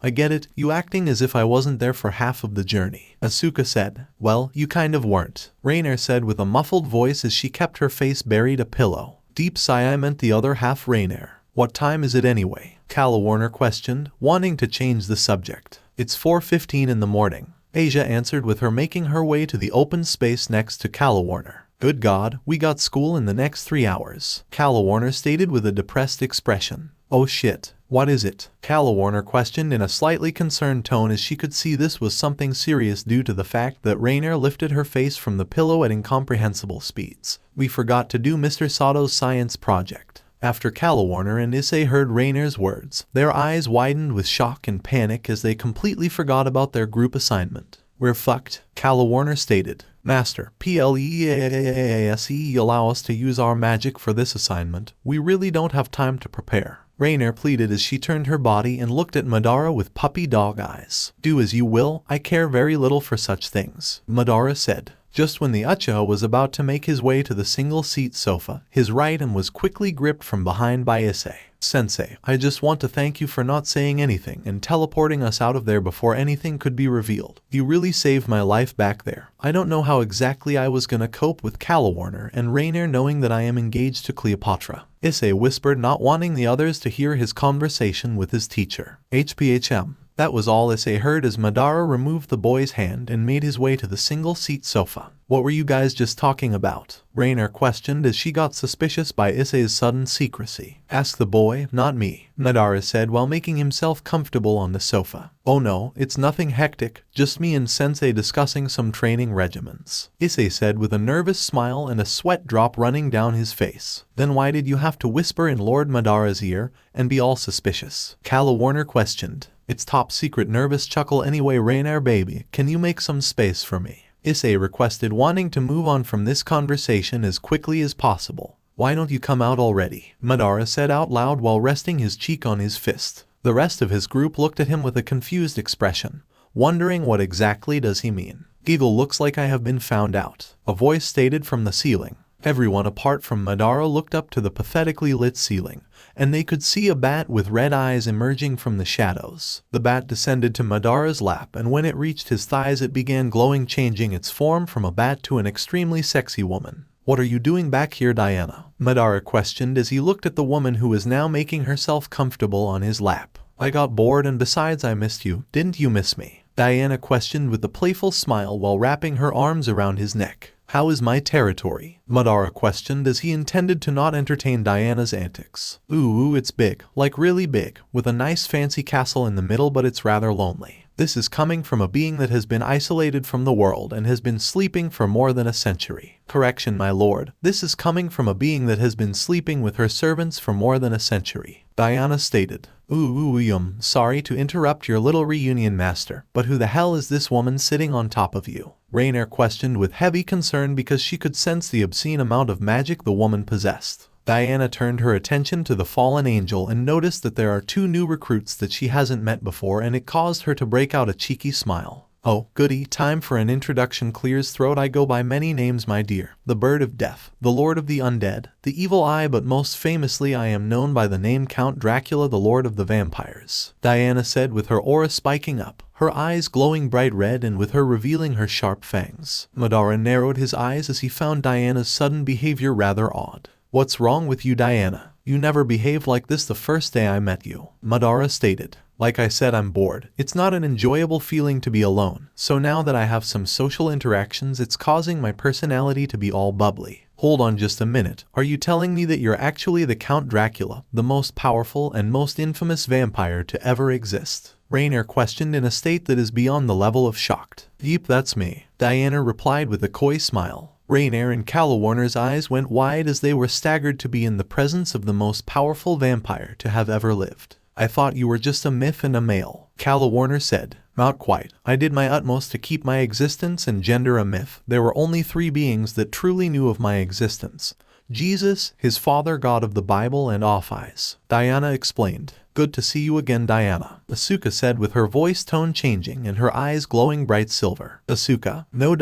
I get it, you acting as if I wasn't there for half of the journey. Asuka said. Well, you kind of weren't, Rainier said with a muffled voice as she kept her face buried a pillow. Deep sigh, I meant the other half, Rainier. What time is it anyway? Calawarner questioned, wanting to change the subject. It's 4:15 in the morning, Asia answered with her making her way to the open space next to Calawarner. Good God, we got school in the next 3 hours, Calawarner stated with a depressed expression. Oh shit, what is it? Calawarner questioned in a slightly concerned tone, as she could see this was something serious due to the fact that Rainier lifted her face from the pillow at incomprehensible speeds. We forgot to do Mr. Sato's science project. After Calawarner and Issei heard Rainier's words, their eyes widened with shock and panic as they completely forgot about their group assignment. We're fucked, Calawarner stated. Master, please allow us to use our magic for this assignment. We really don't have time to prepare, Rainier pleaded as she turned her body and looked at Madara with puppy dog eyes. Do as you will, I care very little for such things, Madara said. Just when the Uchiha was about to make his way to the single-seat sofa, his right arm was quickly gripped from behind by Issei. Sensei, I just want to thank you for not saying anything and teleporting us out of there before anything could be revealed. You really saved my life back there. I don't know how exactly I was gonna cope with Calawarner and Rainier knowing that I am engaged to Cleopatra, Issei whispered, not wanting the others to hear his conversation with his teacher. HPHM. That was all Issei heard as Madara removed the boy's hand and made his way to the single-seat sofa. What were you guys just talking about? Rainier questioned as she got suspicious by Issei's sudden secrecy. Ask the boy, not me, Madara said while making himself comfortable on the sofa. Oh no, it's nothing hectic, just me and Sensei discussing some training regimens, Issei said with a nervous smile and a sweat drop running down his face. Then why did you have to whisper in Lord Madara's ear and be all suspicious? Calawarner questioned. It's top secret. Nervous chuckle anyway. Rainier baby, can you make some space for me? Issei requested, wanting to move on from this conversation as quickly as possible. Why don't you come out already? Madara said out loud while resting his cheek on his fist. The rest of his group looked at him with a confused expression, wondering what exactly does he mean. Giggle, looks like I have been found out, a voice stated from the ceiling. Everyone apart from Madara looked up to the pathetically lit ceiling, and they could see a bat with red eyes emerging from the shadows. The bat descended to Madara's lap, and when it reached his thighs it began glowing, changing its form from a bat to an extremely sexy woman. What are you doing back here, Diana? Madara questioned as he looked at the woman who was now making herself comfortable on his lap. I got bored, and besides I missed you. Didn't you miss me? Diana questioned with a playful smile while wrapping her arms around his neck. How is my territory? Madara questioned as he intended to not entertain Diana's antics. Ooh, it's big, like really big, with a nice fancy castle in the middle, but it's rather lonely. This is coming from a being that has been isolated from the world and has been sleeping for more than a century. Correction, my lord. This is coming from a being that has been sleeping with her servants for more than a century, Diana stated. Sorry to interrupt your little reunion, master, but who the hell is this woman sitting on top of you? Rainier questioned with heavy concern because she could sense the obscene amount of magic the woman possessed. Diana turned her attention to the fallen angel and noticed that there are 2 new recruits that she hasn't met before, and it caused her to break out a cheeky smile. Oh, goody, time for an introduction. Clears throat. I go by many names, my dear. The Bird of Death, the Lord of the Undead, the Evil Eye, but most famously I am known by the name Count Dracula, the Lord of the Vampires, Diana said with her aura spiking up, her eyes glowing bright red and with her revealing her sharp fangs. Madara narrowed his eyes as he found Diana's sudden behavior rather odd. What's wrong with you, Diana? You never behaved like this the first day I met you, Madara stated. Like I said, I'm bored. It's not an enjoyable feeling to be alone, so now that I have some social interactions, it's causing my personality to be all bubbly. Hold on just a minute. Are you telling me that you're actually the Count Dracula, the most powerful and most infamous vampire to ever exist? Rainier questioned in a state that is beyond the level of shocked. Yep, that's me, Diana replied with a coy smile. Rainier and Calawarner's eyes went wide as they were staggered to be in the presence of the most powerful vampire to have ever lived. I thought you were just a myth and a male, Calawarner said. Not quite. I did my utmost to keep my existence and gender a myth. There were only 3 beings that truly knew of my existence. Jesus, his father, God of the Bible, and Off-Eyes. Diana explained. Good to see you again, Diana, Asuka said with her voice tone changing and her eyes glowing bright silver. Asuka, no ...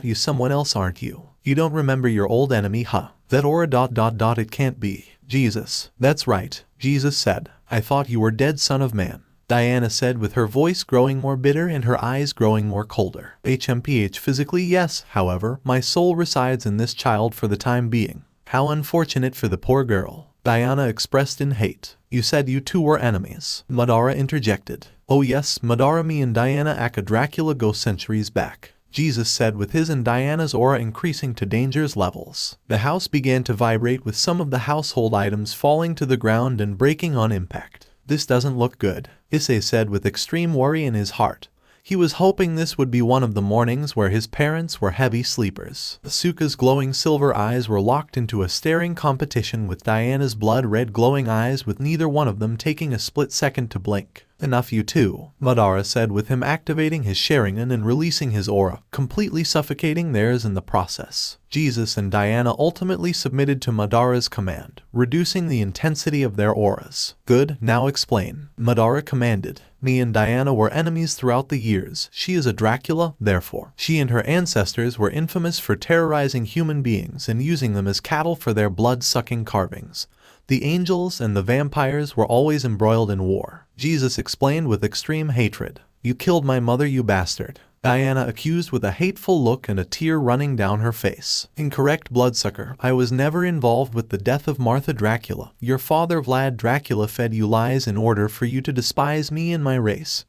you someone else aren't you? You don't remember your old enemy, huh? That aura ... it can't be. Jesus. That's right, Jesus said. I thought you were dead, son of man, Diana said with her voice growing more bitter and her eyes growing more colder. HMPH physically yes, however, my soul resides in this child for the time being. How unfortunate for the poor girl, Diana expressed in hate. You said you two were enemies, Madara interjected. Oh yes, Madara, me and Diana aka Dracula go centuries back, Jesus said with his and Diana's aura increasing to dangerous levels. The house began to vibrate with some of the household items falling to the ground and breaking on impact. This doesn't look good, Issei said with extreme worry in his heart. He was hoping this would be one of the mornings where his parents were heavy sleepers. Asuka's glowing silver eyes were locked into a staring competition with Diana's blood-red glowing eyes, with neither one of them taking a split second to blink. Enough, you two, Madara said with him activating his Sharingan and releasing his aura, completely suffocating theirs in the process. Jesus and Diana ultimately submitted to Madara's command, reducing the intensity of their auras. Good, now explain, Madara commanded. Me and Diana were enemies throughout the years. She is a Dracula, therefore. She and her ancestors were infamous for terrorizing human beings and using them as cattle for their blood-sucking carvings. The angels and the vampires were always embroiled in war, Jesus explained with extreme hatred. You killed my mother, you bastard, Diana accused with a hateful look and a tear running down her face. Incorrect, bloodsucker. I was never involved with the death of Martha Dracula. Your father Vlad Dracula fed you lies in order for you to despise me and my race.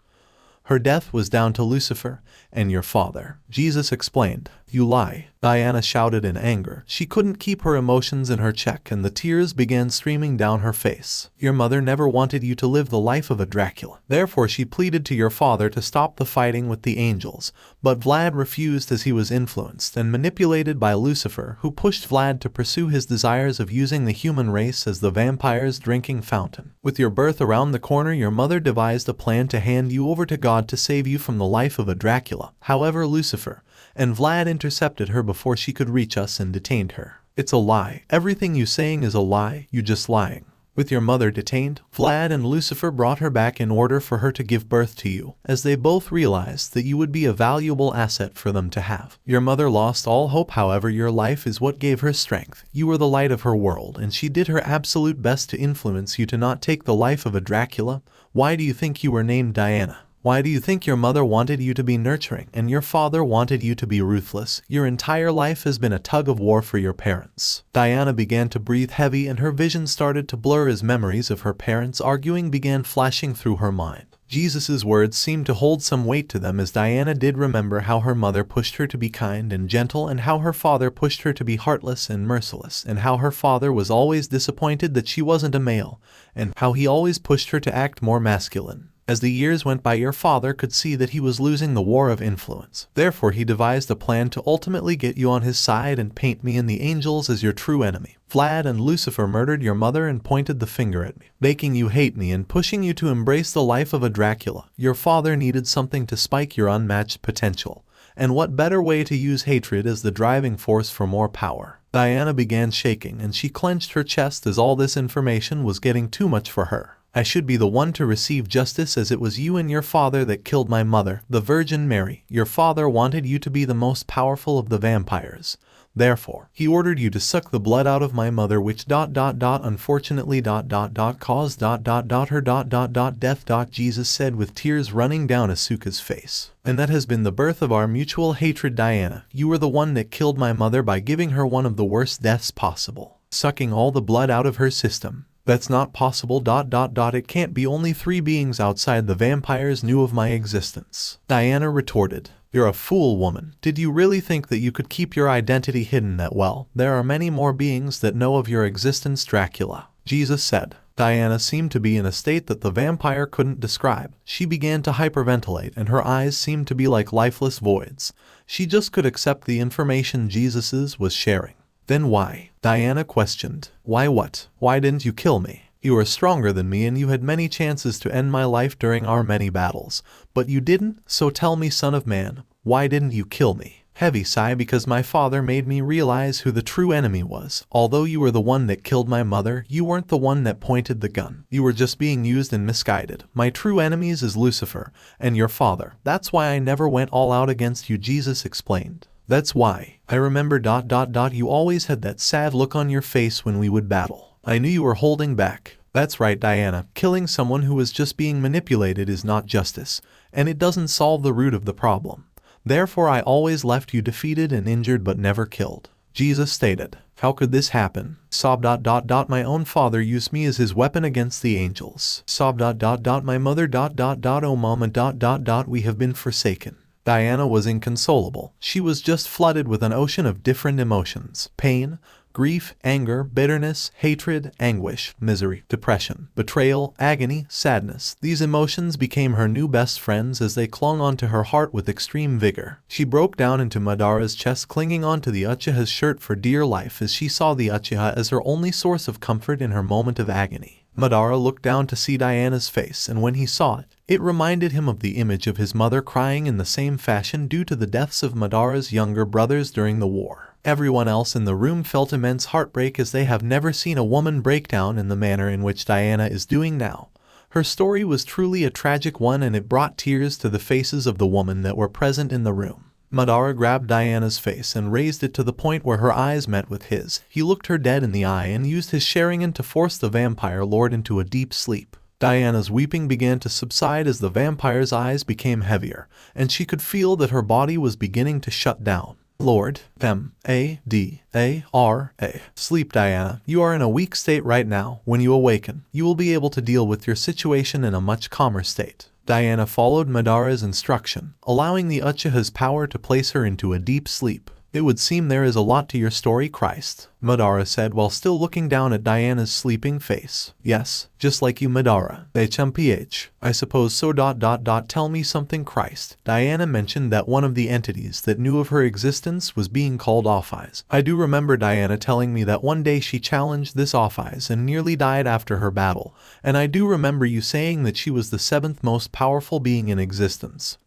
Her death was down to Lucifer and your father, Jesus explained. You lie, Diana shouted in anger. She couldn't keep her emotions in her check and the tears began streaming down her face. Your mother never wanted you to live the life of a Dracula. Therefore she pleaded to your father to stop the fighting with the angels, but Vlad refused as he was influenced and manipulated by Lucifer, who pushed Vlad to pursue his desires of using the human race as the vampire's drinking fountain. With your birth around the corner, your mother devised a plan to hand you over to God to save you from the life of a Dracula. However, Lucifer and Vlad intercepted her before she could reach us and detained her. It's a lie. Everything you saying is a lie, you just lying. With your mother detained, Vlad and Lucifer brought her back in order for her to give birth to you, as they both realized that you would be a valuable asset for them to have. Your mother lost all hope, however your life is what gave her strength. You were the light of her world and she did her absolute best to influence you to not take the life of a Dracula. Why do you think you were named Diana? Why do you think your mother wanted you to be nurturing and your father wanted you to be ruthless? Your entire life has been a tug of war for your parents. Diana began to breathe heavy and her vision started to blur as memories of her parents arguing began flashing through her mind. Jesus' words seemed to hold some weight to them, as Diana did remember how her mother pushed her to be kind and gentle and how her father pushed her to be heartless and merciless, and how her father was always disappointed that she wasn't a male, and how he always pushed her to act more masculine. As the years went by, your father could see that he was losing the war of influence. Therefore he devised a plan to ultimately get you on his side and paint me and the angels as your true enemy. Vlad and Lucifer murdered your mother and pointed the finger at me, making you hate me and pushing you to embrace the life of a Dracula. Your father needed something to spike your unmatched potential. And what better way to use hatred as the driving force for more power? Diana began shaking and she clenched her chest as all this information was getting too much for her. I should be the one to receive justice, as it was you and your father that killed my mother, the Virgin Mary. Your father wanted you to be the most powerful of the vampires. Therefore, he ordered you to suck the blood out of my mother, which unfortunately caused her death. Jesus said with tears running down Asuka's face. And that has been the birth of our mutual hatred, Diana. You were the one that killed my mother by giving her one of the worst deaths possible, sucking all the blood out of her system. That's not possible. It can't be. Only 3 beings outside the vampires knew of my existence, Diana retorted. You're a fool, woman. Did you really think that you could keep your identity hidden that well? There are many more beings that know of your existence, Dracula. Jesus said. Diana seemed to be in a state that the vampire couldn't describe. She began to hyperventilate and her eyes seemed to be like lifeless voids. She just could accept the information Jesus was sharing. Then why? Diana questioned. Why what? Why didn't you kill me? You are stronger than me and you had many chances to end my life during our many battles. But you didn't, so tell me, son of man, why didn't you kill me? Heavy sigh. Because my father made me realize who the true enemy was. Although you were the one that killed my mother, you weren't the one that pointed the gun. You were just being used and misguided. My true enemies is Lucifer and your father. That's why I never went all out against you, Jesus explained. That's why. I remember ... You always had that sad look on your face when we would battle. I knew you were holding back. That's right, Diana. Killing someone who was just being manipulated is not justice, and it doesn't solve the root of the problem. Therefore I always left you defeated and injured but never killed. Jesus stated. How could this happen? Sob ... My own father used me as his weapon against the angels. Sob ... My mother ... Oh mama ... We have been forsaken. Diana was inconsolable. She was just flooded with an ocean of different emotions. Pain, grief, anger, bitterness, hatred, anguish, misery, depression, betrayal, agony, sadness. These emotions became her new best friends as they clung onto her heart with extreme vigor. She broke down into Madara's chest, clinging onto the Uchiha's shirt for dear life as she saw the Uchiha as her only source of comfort in her moment of agony. Madara looked down to see Diana's face, and when he saw it, it reminded him of the image of his mother crying in the same fashion due to the deaths of Madara's younger brothers during the war. Everyone else in the room felt immense heartbreak as they have never seen a woman break down in the manner in which Diana is doing now. Her story was truly a tragic one and it brought tears to the faces of the women that were present in the room. Madara grabbed Diana's face and raised it to the point where her eyes met with his. He looked her dead in the eye and used his Sharingan to force the vampire lord into a deep sleep. Diana's weeping began to subside as the vampire's eyes became heavier, and she could feel that her body was beginning to shut down. Lord, Madara. Sleep, Diana. You are in a weak state right now. When you awaken, you will be able to deal with your situation in a much calmer state. Diana followed Madara's instruction, allowing the Uchiha's power to place her into a deep sleep. It would seem there is a lot to your story, Christ, Madara said while still looking down at Diana's sleeping face. Yes, just like you, Madara. HMPH. I suppose so. Tell me something, Christ. Diana mentioned that one of the entities that knew of her existence was being called Off-Eyes. I do remember Diana telling me that one day she challenged this Off-Eyes and nearly died after her battle, and I do remember you saying that she was the 7th most powerful being in existence.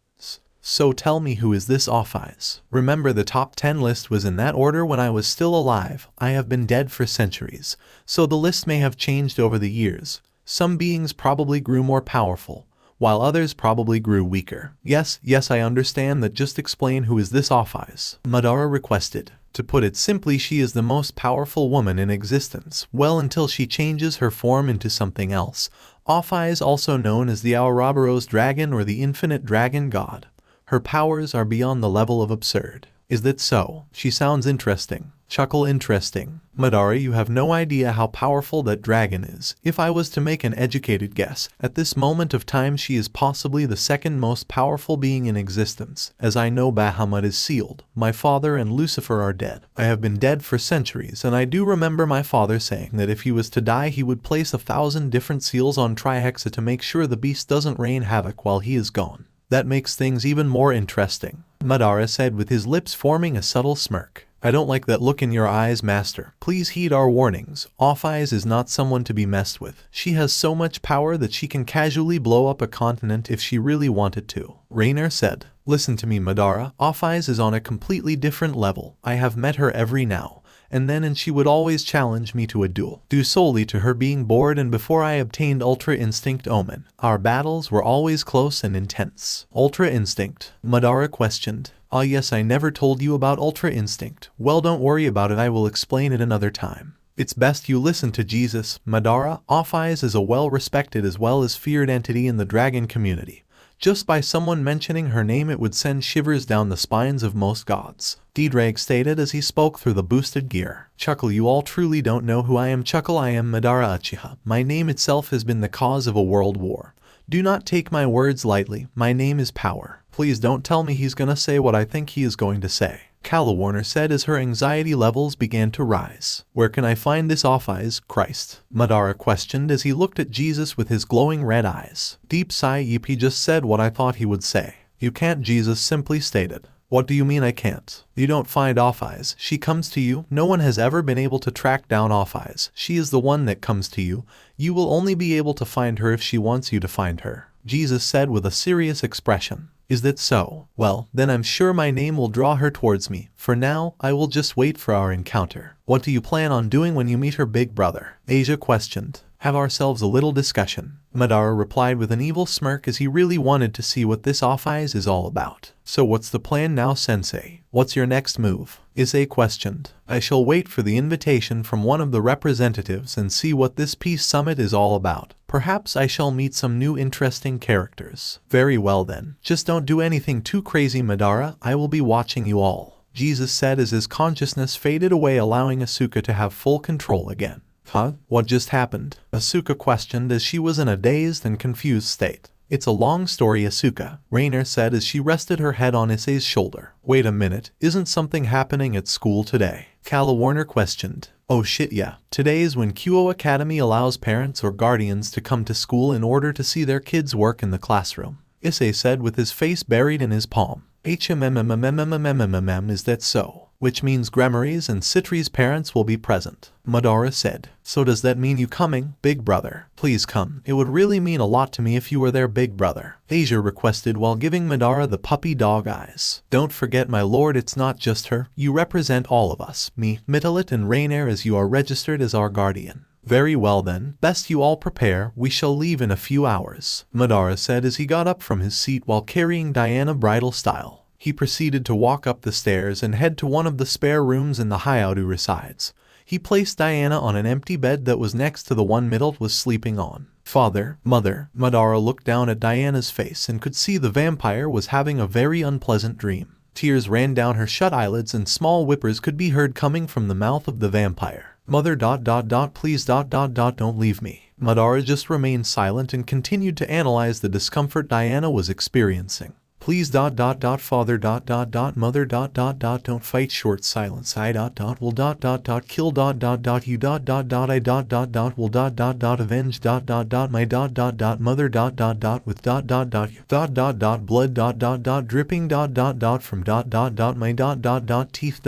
So tell me, who is this Off-Eyes? Remember, the top 10 list was in that order when I was still alive. I have been dead for centuries, so the list may have changed over the years. Some beings probably grew more powerful, while others probably grew weaker. Yes, I understand that. Just explain, who is this Off-Eyes? Madara requested. To put it simply, she is the most powerful woman in existence. Well, until she changes her form into something else. Off-Eyes, also known as the Ouroboros dragon or the infinite dragon god. Her powers are beyond the level of absurd. Is that so? She sounds interesting. Chuckle, interesting. Madara, you have no idea how powerful that dragon is. If I was to make an educated guess, at this moment of time she is possibly the 2nd most powerful being in existence. As I know, Bahamut is sealed. My father and Lucifer are dead. I have been dead for centuries, and I do remember my father saying that if he was to die he would place 1,000 different seals on Trihexa to make sure the beast doesn't rain havoc while he is gone. That makes things even more interesting, Madara said with his lips forming a subtle smirk. I don't like that look in your eyes, master. Please heed our warnings. Off-Eyes is not someone to be messed with. She has so much power that she can casually blow up a continent if she really wanted to. Rainer said. Listen to me, Madara. Off-Eyes is on a completely different level. I have met her every now and then, and she would always challenge me to a duel, due solely to her being bored, and before I obtained Ultra Instinct Omen, our battles were always close and intense. Ultra Instinct? Madara questioned. Ah yes, I never told you about Ultra Instinct. Well, don't worry about it, I will explain it another time. It's best you listen to Jesus, Madara. Off-Eyes is a well-respected as well as feared entity in the dragon community. Just by someone mentioning her name it would send shivers down the spines of most gods, D-Drag stated as he spoke through the boosted gear. Chuckle, you all truly don't know who I am. Chuckle, I am Madara Uchiha. My name itself has been the cause of a world war. Do not take my words lightly. My name is power. Please don't tell me he's gonna say what I think he is going to say. Warner said as her anxiety levels began to rise. Where can I find this off-eyes, Christ? Madara questioned as he looked at Jesus with his glowing red eyes. Deep sigh. Yep, he just said what I thought he would say. You can't, Jesus simply stated. What do you mean I can't? You don't find off-eyes. She comes to you. No one has ever been able to track down off-eyes. She is the one that comes to you. You will only be able to find her if she wants you to find her, Jesus said with a serious expression. Is that so? Well, then I'm sure my name will draw her towards me. For now, I will just wait for our encounter. What do you plan on doing when you meet her big brother? Asia questioned. Have ourselves a little discussion. Madara replied with an evil smirk as he really wanted to see what this off-eyes is all about. So what's the plan now, sensei? What's your next move? Issei questioned. I shall wait for the invitation from one of the representatives and see what this peace summit is all about. Perhaps I shall meet some new interesting characters. Very well then. Just don't do anything too crazy, Madara. I will be watching you all, Jesus said as his consciousness faded away, allowing Asuka to have full control again. Huh? What just happened? Asuka questioned as she was in a dazed and confused state. It's a long story, Asuka, Rainer said as she rested her head on Issei's shoulder. Wait a minute, isn't something happening at school today? Warner questioned. Oh shit, yeah. Today is when Kyo Academy allows parents or guardians to come to school in order to see their kids work in the classroom, Issei said with his face buried in his palm. Is that so? Which means Gremory's and Citri's parents will be present, Madara said. So does that mean you coming, big brother? Please come. It would really mean a lot to me if you were there, big brother, Asia requested while giving Madara the puppy dog eyes. Don't forget, my lord, it's not just her. You represent all of us, me, Mitalit and Rainer, as you are registered as our guardian. Very well then, best you all prepare, we shall leave in a few hours, Madara said as he got up from his seat while carrying Diana bridal style. He proceeded to walk up the stairs and head to one of the spare rooms in the Highschool resides. He placed Diana on an empty bed that was next to the one Middle was sleeping on. Father, mother, Madara looked down at Diana's face and could see the vampire was having a very unpleasant dream. Tears ran down her shut eyelids and small whimpers could be heard coming from the mouth of the vampire. Mother ... please ... don't leave me. Madara just remained silent and continued to analyze the discomfort Diana was experiencing. Please ... father ... mother ... don't fight. Short silence. I ... will ... kill ... you ... I ... will ... avenge ... my ... mother ... with ... you ... blood ... dripping ... from ... my ... teeth ...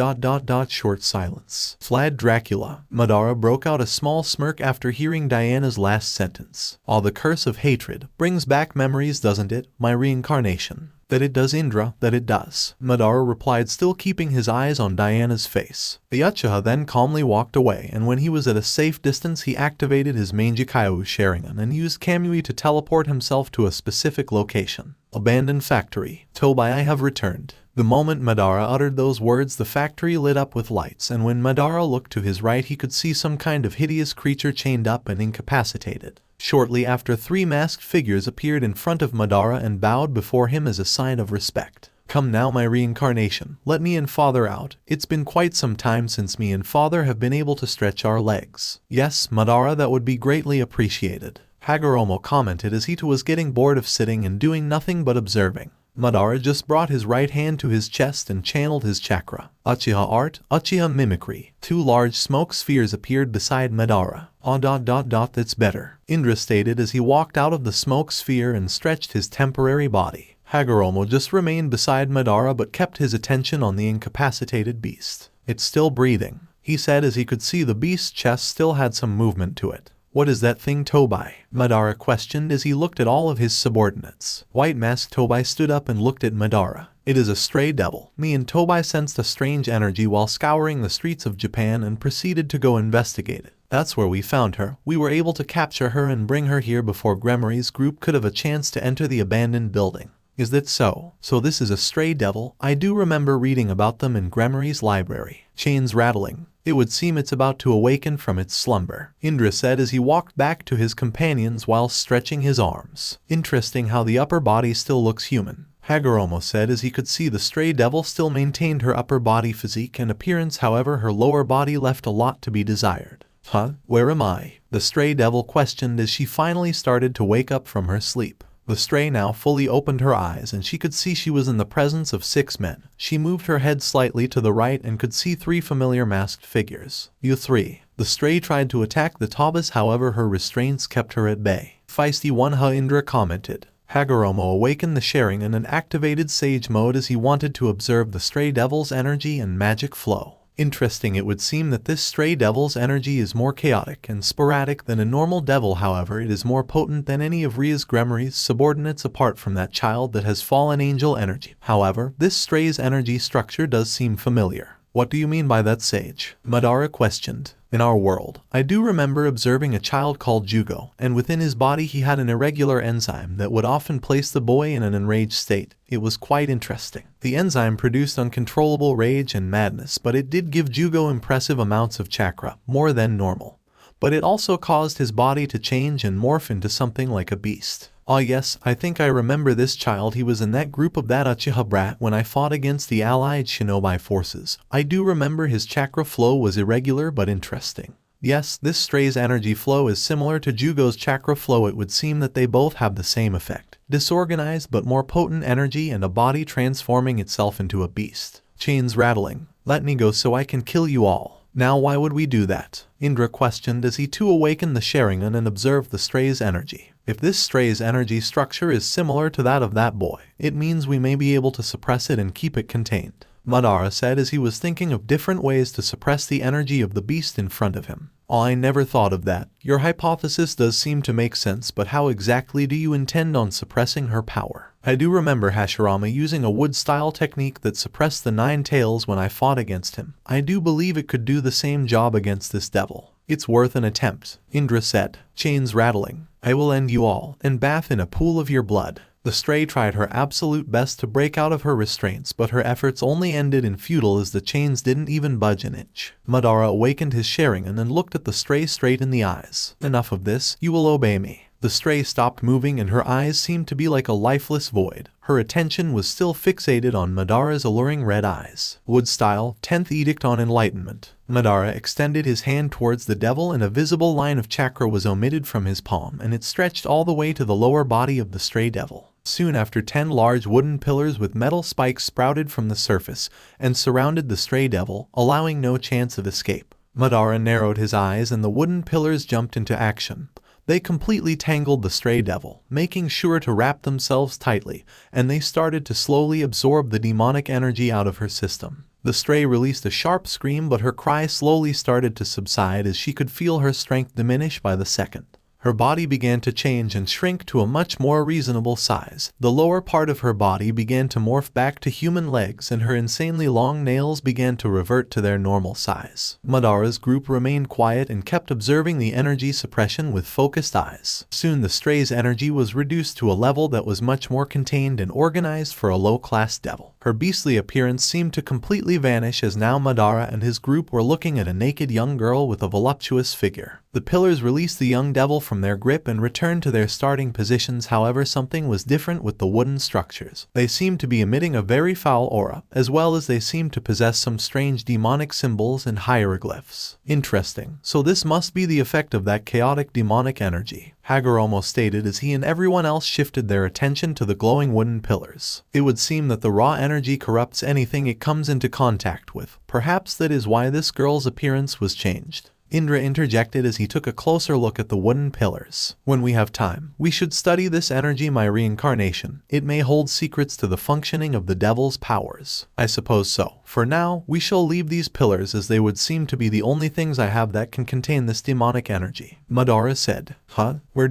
short silence. Vlad Dracula. Madara broke out a small smirk after hearing Diana's last sentence. All the curse of hatred brings back memories, doesn't it? My reincarnation. That it does, Indra, that it does, Madara replied, still keeping his eyes on Diana's face. The Uchiha then calmly walked away, and when he was at a safe distance he activated his Manjikaiu Sharingan and used Kamui to teleport himself to a specific location. Abandoned factory. Tobai, I have returned. The moment Madara uttered those words, the factory lit up with lights, and when Madara looked to his right he could see some kind of hideous creature chained up and incapacitated. Shortly after, 3 masked figures appeared in front of Madara and bowed before him as a sign of respect. Come now, my reincarnation, let me and father out. It's been quite some time since me and father have been able to stretch our legs. Yes, Madara, that would be greatly appreciated, Hagoromo commented as he too was getting bored of sitting and doing nothing but observing. Madara just brought his right hand to his chest and channeled his chakra. Uchiha art, Uchiha mimicry. 2 large smoke spheres appeared beside Madara. That's better, Indra stated as he walked out of the smoke sphere and stretched his temporary body. Hagoromo just remained beside Madara but kept his attention on the incapacitated beast. It's still breathing, he said as he could see the beast's chest still had some movement to it. What is that thing, Tobai? Madara questioned as he looked at all of his subordinates. White Mask Tobai stood up and looked at Madara. It is a stray devil. Me and Tobai sensed a strange energy while scouring the streets of Japan and proceeded to go investigate it. That's where we found her. We were able to capture her and bring her here before Gremory's group could have a chance to enter the abandoned building. Is that so? So this is a stray devil? I do remember reading about them in Gremory's library. Chains rattling. It would seem it's about to awaken from its slumber, Indra said as he walked back to his companions while stretching his arms. Interesting how the upper body still looks human, Hagoromo said as he could see the stray devil still maintained her upper body physique and appearance, however her lower body left a lot to be desired. Huh? Where am I? The stray devil questioned as she finally started to wake up from her sleep. The stray now fully opened her eyes and she could see she was in the presence of 6 men. She moved her head slightly to the right and could see 3 familiar masked figures. You 3. The stray tried to attack the Taubas, however her restraints kept her at bay. Feisty Wanha, Indra commented. Hagoromo awakened the Sharingan and activated Sage Mode as he wanted to observe the stray devil's energy and magic flow. Interesting, it would seem that this stray devil's energy is more chaotic and sporadic than a normal devil, however it is more potent than any of Ria's Gremory's subordinates apart from that child that has fallen angel energy. However, this stray's energy structure does seem familiar. What do you mean by that, Sage? Madara questioned. In our world, I do remember observing a child called Jugo, and within his body he had an irregular enzyme that would often place the boy in an enraged state. It was quite interesting. The enzyme produced uncontrollable rage and madness, but it did give Jugo impressive amounts of chakra, more than normal. But it also caused his body to change and morph into something like a beast. Ah yes, I think I remember this child. He was in that group of that Uchiha brat when I fought against the allied shinobi forces. I do remember his chakra flow was irregular but interesting. Yes, this stray's energy flow is similar to Jugo's chakra flow. It would seem that they both have the same effect. Disorganized but more potent energy and a body transforming itself into a beast. Chains rattling. Let me go so I can kill you all. Now why would we do that? Indra questioned as he too awakened the Sharingan and observed the stray's energy. If this stray's energy structure is similar to that of that boy, it means we may be able to suppress it and keep it contained. Madara said as he was thinking of different ways to suppress the energy of the beast in front of him. Oh, I never thought of that. Your hypothesis does seem to make sense, but how exactly do you intend on suppressing her power? I do remember Hashirama using a wood-style technique that suppressed the 9 tails when I fought against him. I do believe it could do the same job against this devil. It's worth an attempt, Indra said, chains rattling. I will end you all and bath in a pool of your blood. The stray tried her absolute best to break out of her restraints, but her efforts only ended in futile as the chains didn't even budge an inch. Madara awakened his Sharingan and looked at the stray straight in the eyes. Enough of this, you will obey me. The stray stopped moving and her eyes seemed to be like a lifeless void. Her attention was still fixated on Madara's alluring red eyes. Wood-style, 10th Edict on Enlightenment. Madara extended his hand towards the devil and a visible line of chakra was omitted from his palm and it stretched all the way to the lower body of the stray devil. Soon after 10 large wooden pillars with metal spikes sprouted from the surface and surrounded the stray devil, allowing no chance of escape. Madara narrowed his eyes and the wooden pillars jumped into action. They completely tangled the stray devil, making sure to wrap themselves tightly, and they started to slowly absorb the demonic energy out of her system. The stray released a sharp scream, but her cry slowly started to subside as she could feel her strength diminish by the second. Her body began to change and shrink to a much more reasonable size. The lower part of her body began to morph back to human legs and her insanely long nails began to revert to their normal size. Madara's group remained quiet and kept observing the energy suppression with focused eyes. Soon the stray's energy was reduced to a level that was much more contained and organized for a low-class devil. Her beastly appearance seemed to completely vanish as now Madara and his group were looking at a naked young girl with a voluptuous figure. The pillars released the young devil from their grip and returned to their starting positions. However, something was different with the wooden structures. They seemed to be emitting a very foul aura, as well as they seemed to possess some strange demonic symbols and hieroglyphs. Interesting. So this must be the effect of that chaotic demonic energy, Hagoromo stated as he and everyone else shifted their attention to the glowing wooden pillars. It would seem that the raw energy corrupts anything it comes into contact with. Perhaps that is why this girl's appearance was changed. Indra interjected as he took a closer look at the wooden pillars. When we have time, we should study this energy, my reincarnation. It may hold secrets to the functioning of the devil's powers. I suppose so. For now, we shall leave these pillars as they would seem to be the only things I have that can contain this demonic energy. Madara said. Huh? Where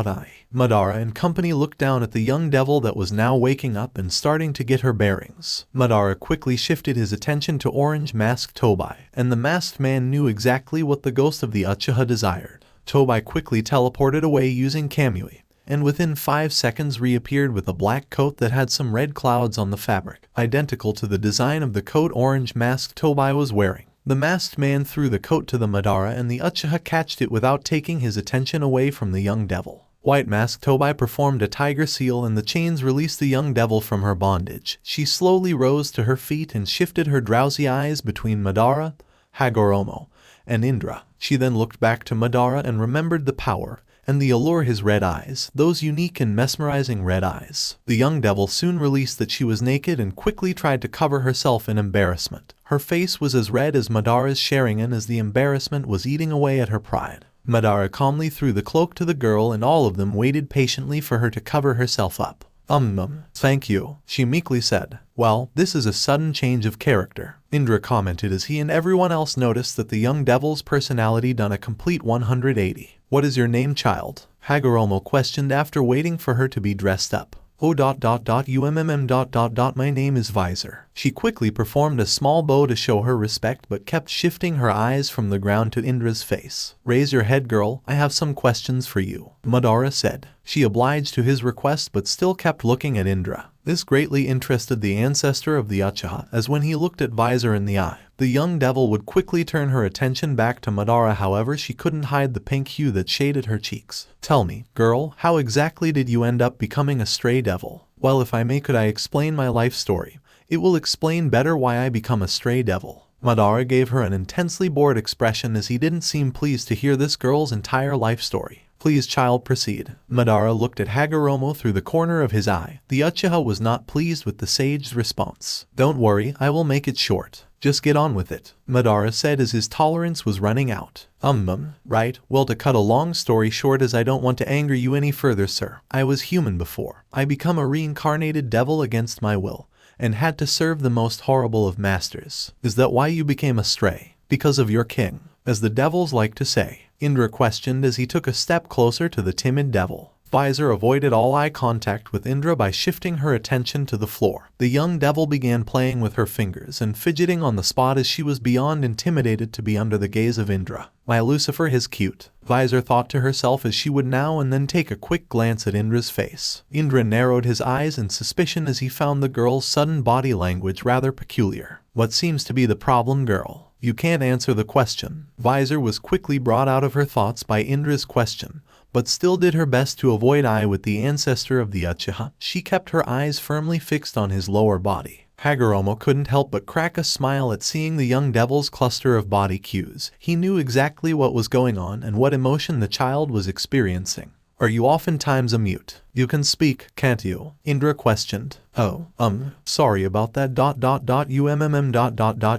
I? Madara and company looked down at the young devil that was now waking up and starting to get her bearings. Madara quickly shifted his attention to Orange Masked Tobai, and the masked man knew exactly what the ghost of the Uchiha desired. Tobai quickly teleported away using Kamui, and within 5 seconds reappeared with a black coat that had some red clouds on the fabric, identical to the design of the coat Orange Masked Tobai was wearing. The masked man threw the coat to the Madara and the Uchiha catched it without taking his attention away from the young devil. White Masked Tobai performed a tiger seal and the chains released the young devil from her bondage. She slowly rose to her feet and shifted her drowsy eyes between Madara, Hagoromo, and Indra. She then looked back to Madara and remembered the power, and the allure his red eyes, those unique and mesmerizing red eyes. The young devil soon released that she was naked and quickly tried to cover herself in embarrassment. Her face was as red as Madara's Sharingan as the embarrassment was eating away at her pride. Madara calmly threw the cloak to the girl and all of them waited patiently for her to cover herself up. Thank you, she meekly said. Well, this is a sudden change of character, Indra commented as he and everyone else noticed that the young devil's personality done a complete 180. What is your name, child? Hagoromo questioned after waiting for her to be dressed up. My name is Visor. She quickly performed a small bow to show her respect but kept shifting her eyes from the ground to Indra's face. Raise your head, girl, I have some questions for you, Madara said. She obliged to his request but still kept looking at Indra. This greatly interested the ancestor of the Uchiha, as when he looked at Visor in the eye, the young devil would quickly turn her attention back to Madara. However, she couldn't hide the pink hue that shaded her cheeks. Tell me, girl, how exactly did you end up becoming a stray devil? Well, if I may, could I explain my life story? It will explain better why I become a stray devil. Madara gave her an intensely bored expression as he didn't seem pleased to hear this girl's entire life story. Please, child, proceed. Madara looked at Hagoromo through the corner of his eye. The Uchiha was not pleased with the sage's response. Don't worry, I will make it short. Just get on with it, Madara said as his tolerance was running out. Right, well, to cut a long story short, as I don't want to anger you any further, sir. I was human before. I become a reincarnated devil against my will, and had to serve the most horrible of masters. Is that why you became a stray? Because of your king, as the devils like to say, Indra questioned as he took a step closer to the timid devil. Visor avoided all eye contact with Indra by shifting her attention to the floor. The young devil began playing with her fingers and fidgeting on the spot as she was beyond intimidated to be under the gaze of Indra. My Lucifer is cute, Visor thought to herself as she would now and then take a quick glance at Indra's face. Indra narrowed his eyes in suspicion as he found the girl's sudden body language rather peculiar. What seems to be the problem, girl? You can't answer the question. Visor was quickly brought out of her thoughts by Indra's question, but still did her best to avoid eye with the ancestor of the Uchiha. She kept her eyes firmly fixed on his lower body. Hagoromo couldn't help but crack a smile at seeing the young devil's cluster of body cues. He knew exactly what was going on and what emotion the child was experiencing. Are you oftentimes a mute? You can speak, can't you? Indra questioned. Oh, sorry about that.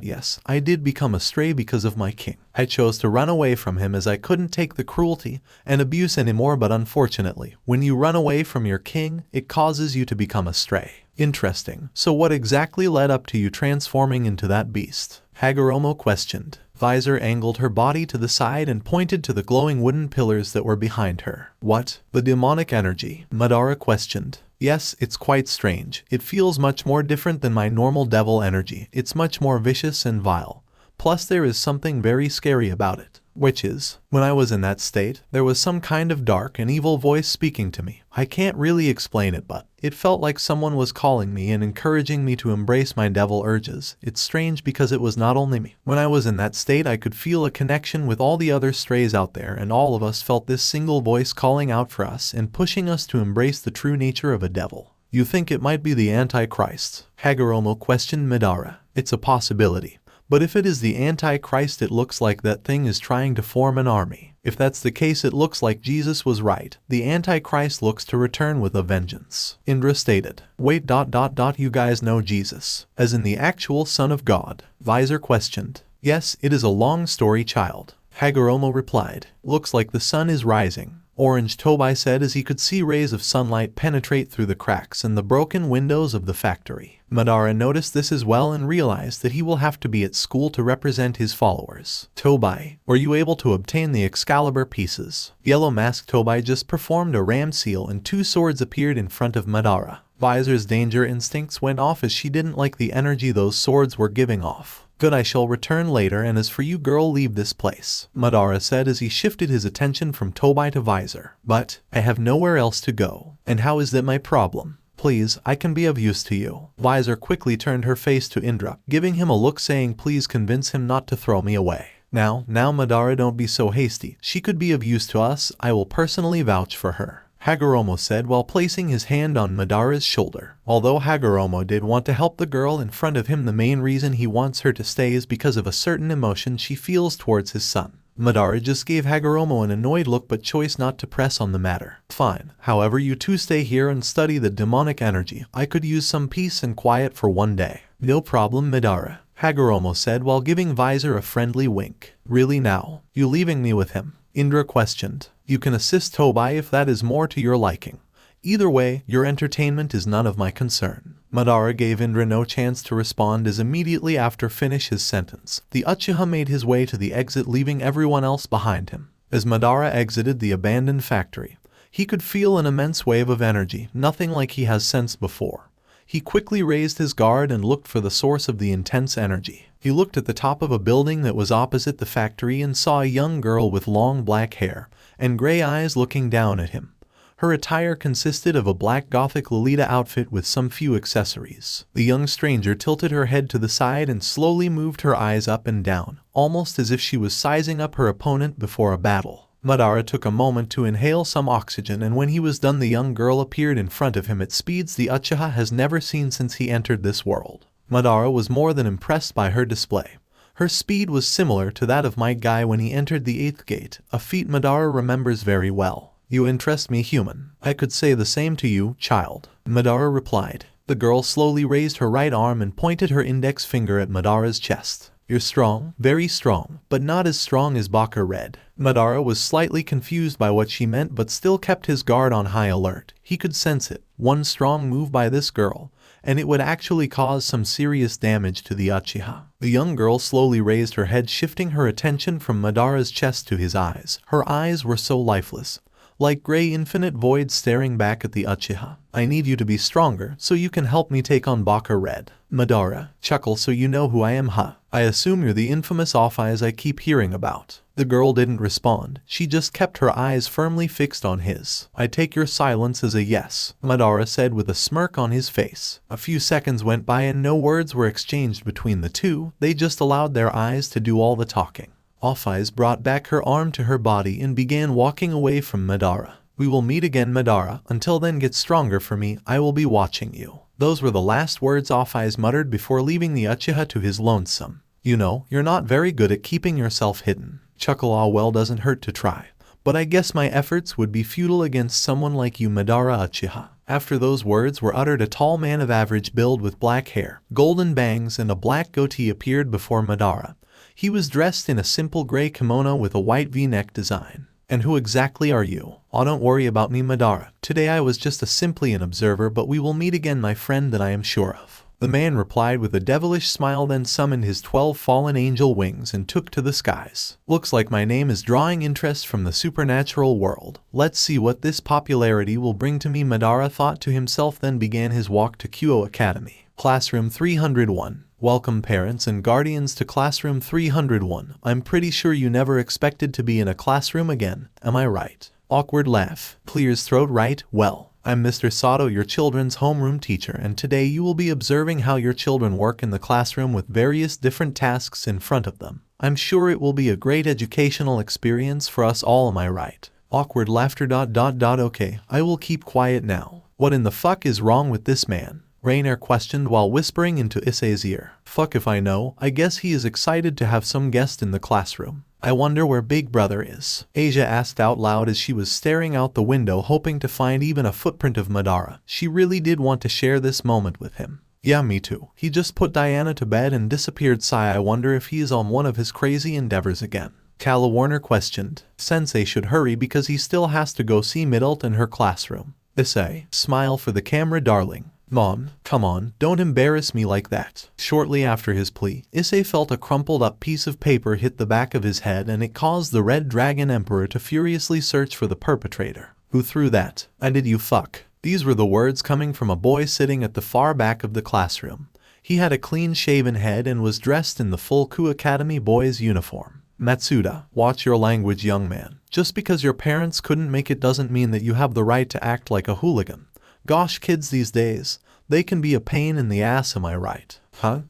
Yes, I did become a stray because of my king. I chose to run away from him as I couldn't take the cruelty and abuse anymore, but unfortunately, when you run away from your king, it causes you to become a stray. Interesting. So what exactly led up to you transforming into that beast? Hagoromo questioned. Visor angled her body to the side and pointed to the glowing wooden pillars that were behind her. What? The demonic energy? Madara questioned. Yes, it's quite strange. It feels much more different than my normal devil energy. It's much more vicious and vile. Plus there is something very scary about it. Which is, when I was in that state, there was some kind of dark and evil voice speaking to me. I can't really explain it, but it felt like someone was calling me and encouraging me to embrace my devil urges. It's strange because it was not only me. When I was in that state, I could feel a connection with all the other strays out there, and all of us felt this single voice calling out for us and pushing us to embrace the true nature of a devil. You think it might be the Antichrist? Hagoromo questioned Madara. It's a possibility. But if it is the Antichrist, it looks like that thing is trying to form an army. If that's the case, it looks like Jesus was right. The Antichrist looks to return with a vengeance. Indra stated. Wait, you guys know Jesus, as in the actual Son of God? Visor questioned. Yes, it is a long story, child. Hagoromo replied. Looks like the sun is rising. Orange Tobai said as he could see rays of sunlight penetrate through the cracks in the broken windows of the factory. Madara noticed this as well and realized that he will have to be at school to represent his followers. Tobai, were you able to obtain the Excalibur pieces? Yellow Mask Tobai just performed a ram seal and two swords appeared in front of Madara. Visor's danger instincts went off as she didn't like the energy those swords were giving off. Good, I shall return later, and as for you, girl, leave this place, Madara said as he shifted his attention from Tobai to Visor. But I have nowhere else to go. And how is that my problem? Please, I can be of use to you. Visor quickly turned her face to Indra, giving him a look saying please convince him not to throw me away. Now Madara, don't be so hasty. She could be of use to us. I will personally vouch for her, Hagoromo said while placing his hand on Madara's shoulder. Although Hagoromo did want to help the girl in front of him, the main reason he wants her to stay is because of a certain emotion she feels towards his son. Madara just gave Hagoromo an annoyed look but chose not to press on the matter. Fine. However, you two stay here and study the demonic energy. I could use some peace and quiet for one day. No problem, Madara, Hagoromo said while giving Visor a friendly wink. Really now? You leaving me with him? Indra questioned. You can assist Tobai if that is more to your liking. Either way, your entertainment is none of my concern. Madara gave Indra no chance to respond as immediately after finish his sentence, the Uchiha made his way to the exit leaving everyone else behind him. As Madara exited the abandoned factory, he could feel an immense wave of energy, nothing like he has sensed before. He quickly raised his guard and looked for the source of the intense energy. He looked at the top of a building that was opposite the factory and saw a young girl with long black hair and gray eyes looking down at him. Her attire consisted of a black gothic Lolita outfit with some few accessories. The young stranger tilted her head to the side and slowly moved her eyes up and down, almost as if she was sizing up her opponent before a battle. Madara took a moment to inhale some oxygen, and when he was done the young girl appeared in front of him at speeds the Uchiha has never seen since he entered this world. Madara was more than impressed by her display. Her speed was similar to that of my guy when he entered the 8th gate, a feat Madara remembers very well. You interest me, human. I could say the same to you, child, Madara replied. The girl slowly raised her right arm and pointed her index finger at Madara's chest. You're strong, very strong, but not as strong as Baka Red. Madara was slightly confused by what she meant but still kept his guard on high alert. He could sense it. One strong move by this girl, and it would actually cause some serious damage to the Uchiha. The young girl slowly raised her head, shifting her attention from Madara's chest to his eyes. Her eyes were so lifeless, like gray infinite voids staring back at the Uchiha. I need you to be stronger so you can help me take on Baka Red. Madara, chuckle so you know who I am, huh? I assume you're the infamous off-eyes I keep hearing about. The girl didn't respond. She just kept her eyes firmly fixed on his. I take your silence as a yes, Madara said with a smirk on his face. A few seconds went by and no words were exchanged between the two. They just allowed their eyes to do all the talking. Off-Eyes brought back her arm to her body and began walking away from Madara. We will meet again, Madara. Until then, get stronger for me. I will be watching you. Those were the last words Off-Eyes muttered before leaving the Uchiha to his lonesome. You know, you're not very good at keeping yourself hidden. Chuckle, ah well, doesn't hurt to try. But I guess my efforts would be futile against someone like you, Madara Uchiha. After those words were uttered, a tall man of average build with black hair, golden bangs, and a black goatee appeared before Madara. He was dressed in a simple gray kimono with a white V-neck design. And who exactly are you? Oh, don't worry about me, Madara. Today I was just simply an observer, but we will meet again, my friend, that I am sure of. The man replied with a devilish smile, then summoned his 12 fallen angel wings and took to the skies. Looks like my name is drawing interest from the supernatural world. Let's see what this popularity will bring to me, Madara thought to himself, then began his walk to Kyo Academy. Classroom 301. Welcome parents and guardians to Classroom 301. I'm pretty sure you never expected to be in a classroom again, am I right? Awkward laugh. Clears throat, right? Well, I'm Mr. Sato, your children's homeroom teacher, and today you will be observing how your children work in the classroom with various different tasks in front of them. I'm sure it will be a great educational experience for us all, am I right? Awkward laughter. Okay, I will keep quiet now. What in the fuck is wrong with this man? Rainer questioned while whispering into Issei's ear. Fuck if I know. I guess he is excited to have some guest in the classroom. I wonder where Big Brother is. Asia asked out loud as she was staring out the window, hoping to find even a footprint of Madara. She really did want to share this moment with him. Yeah, me too. He just put Diana to bed and disappeared. Sigh, I wonder if he is on one of his crazy endeavors again. Kala Warner questioned. Sensei should hurry because he still has to go see Midult in her classroom. Issei, smile for the camera, darling. Mom, come on, don't embarrass me like that. Shortly after his plea, Issei felt a crumpled up piece of paper hit the back of his head, and it caused the Red Dragon Emperor to furiously search for the perpetrator. Who threw that? I did, you fuck. These were the words coming from a boy sitting at the far back of the classroom. He had a clean-shaven head and was dressed in the full Ku Academy boys' uniform. Matsuda, watch your language, young man. Just because your parents couldn't make it doesn't mean that you have the right to act like a hooligan. Gosh, kids these days, they can be a pain in the ass, am I right? Huh?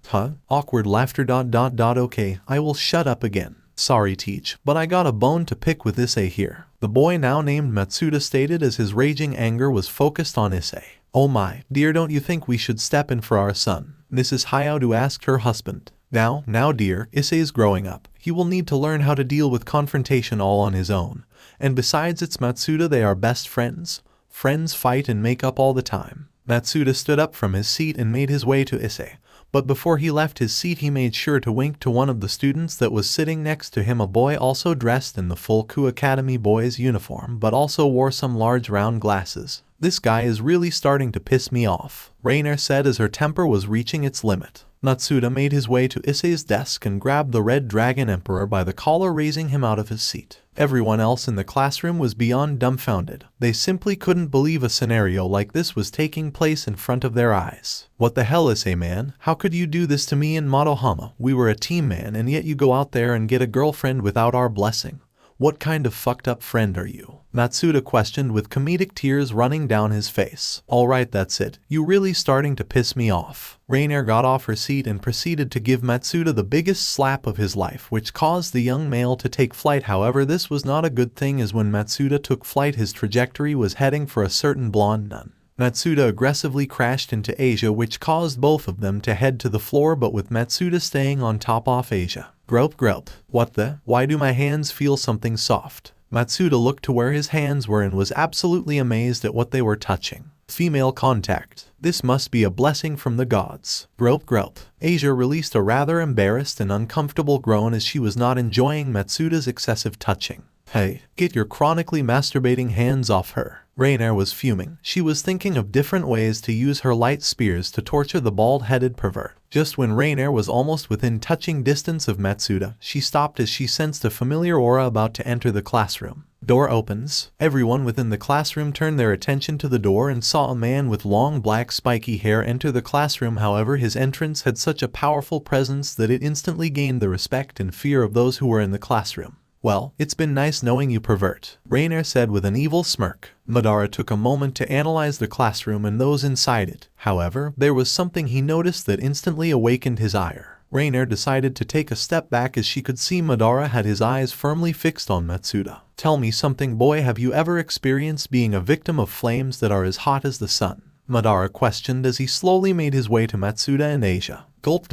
Awkward laughter. Okay, I will shut up again. Sorry, Teach, but I got a bone to pick with Issei here. The boy now named Matsuda stated as his raging anger was focused on Issei. Oh my, dear, don't you think we should step in for our son? Mrs. Hayao asked her husband. Now, dear, Issei is growing up. He will need to learn how to deal with confrontation all on his own. And besides, it's Matsuda, they are best friends. Friends fight and make up all the time. Matsuda stood up from his seat and made his way to Issei. But before he left his seat, he made sure to wink to one of the students that was sitting next to him, a boy also dressed in the full Ku Academy boys uniform, but also wore some large round glasses. This guy is really starting to piss me off, Rainer said as her temper was reaching its limit. Matsuda made his way to Issei's desk and grabbed the Red Dragon Emperor by the collar, raising him out of his seat. Everyone else in the classroom was beyond dumbfounded. They simply couldn't believe a scenario like this was taking place in front of their eyes. What the hell, Issei man? How could you do this to me and Madohama? We were a team, man, and yet you go out there and get a girlfriend without our blessing. What kind of fucked up friend are you? Matsuda questioned with comedic tears running down his face. Alright, that's it. You really starting to piss me off. Rainer got off her seat and proceeded to give Matsuda the biggest slap of his life, which caused the young male to take flight. However, this was not a good thing, as when Matsuda took flight, his trajectory was heading for a certain blonde nun. Matsuda aggressively crashed into Asia, which caused both of them to head to the floor, but with Matsuda staying on top of Asia. Grope grope. What the? Why do my hands feel something soft? Matsuda looked to where his hands were and was absolutely amazed at what they were touching. Female contact. This must be a blessing from the gods. Grope grope. Asia released a rather embarrassed and uncomfortable groan as she was not enjoying Matsuda's excessive touching. Hey, get your chronically masturbating hands off her. Rainer was fuming. She was thinking of different ways to use her light spears to torture the bald-headed pervert. Just when Rainer was almost within touching distance of Matsuda, she stopped as she sensed a familiar aura about to enter the classroom. Door opens. Everyone within the classroom turned their attention to the door and saw a man with long black spiky hair enter the classroom. However, his entrance had such a powerful presence that it instantly gained the respect and fear of those who were in the classroom. Well, it's been nice knowing you, pervert, Rainer said with an evil smirk. Madara took a moment to analyze the classroom and those inside it. However, there was something he noticed that instantly awakened his ire. Rainer decided to take a step back as she could see Madara had his eyes firmly fixed on Matsuda. Tell me something, boy, have you ever experienced being a victim of flames that are as hot as the sun? Madara questioned as he slowly made his way to Matsuda and Asia. Gulp.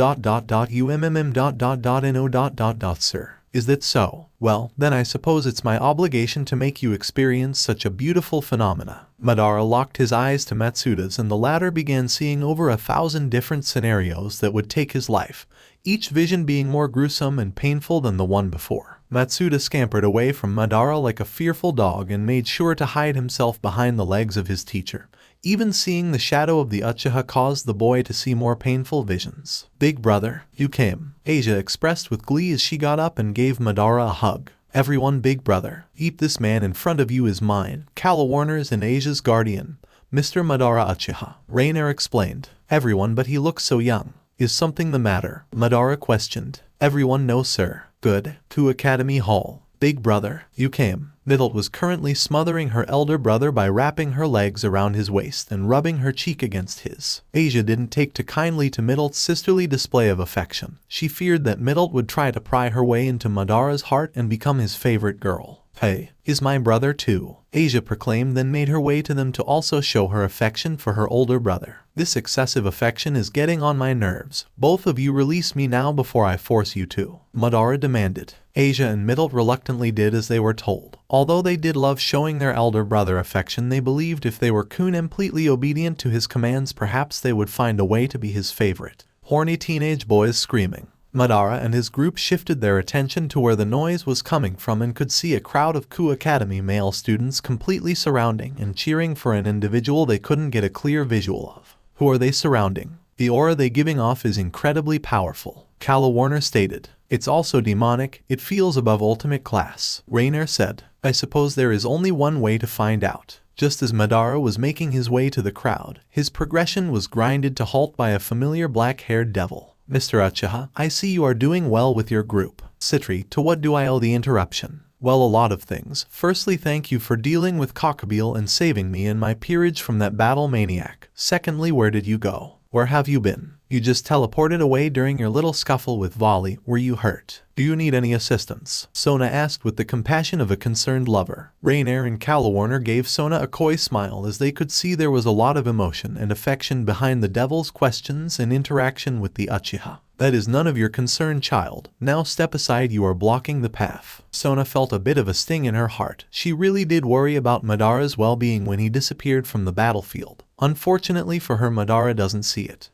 No. Sir. Is that so? Well, then I suppose it's my obligation to make you experience such a beautiful phenomena. Madara locked his eyes to Matsuda's and the latter began seeing over 1,000 different scenarios that would take his life, each vision being more gruesome and painful than the one before. Matsuda scampered away from Madara like a fearful dog and made sure to hide himself behind the legs of his teacher. Even seeing the shadow of the Uchiha caused the boy to see more painful visions. Big brother, you came, Asia expressed with glee as she got up and gave Madara a hug. Everyone, big brother, this man in front of you is mine, Kala Warner's and Asia's guardian, Mr. Madara Uchiha. Rainer explained. Everyone, but he looks so young. Is something the matter? Madara questioned. Everyone, no sir. Good. To Academy Hall. Big brother, you came. Middle was currently smothering her elder brother by wrapping her legs around his waist and rubbing her cheek against his. Asia didn't take too kindly to Middle's sisterly display of affection. She feared that Middle would try to pry her way into Madara's heart and become his favorite girl. Hey, is my brother too, Asia proclaimed, then made her way to them to also show her affection for her older brother. This excessive affection is getting on my nerves. Both of you release me now before I force you to, Madara demanded. Asia and Middle reluctantly did as they were told. Although they did love showing their elder brother affection, they believed if they were completely obedient to his commands, perhaps they would find a way to be his favorite. Horny teenage boys screaming. Madara and his group shifted their attention to where the noise was coming from and could see a crowd of Ku Academy male students completely surrounding and cheering for an individual they couldn't get a clear visual of. Who are they surrounding? The aura they giving off is incredibly powerful, Kala Warner stated. It's also demonic, it feels above ultimate class, Rainer said. I suppose there is only one way to find out. Just as Madara was making his way to the crowd, his progression was grinded to halt by a familiar black-haired devil. Mr. Uchiha, I see you are doing well with your group. Citri, to what do I owe the interruption? Well, a lot of things. Firstly, thank you for dealing with Cockabeel and saving me and my peerage from that battle maniac. Secondly, where did you go? Where have you been? You just teleported away during your little scuffle with Volley. Were you hurt? Do you need any assistance? Sona asked with the compassion of a concerned lover. Rainier and Calawarner gave Sona a coy smile as they could see there was a lot of emotion and affection behind the devil's questions and interaction with the Uchiha. That is none of your concern, child. Now step aside, you are blocking the path. Sona felt a bit of a sting in her heart. She really did worry about Madara's well-being when he disappeared from the battlefield. Unfortunately for her, Madara doesn't see it.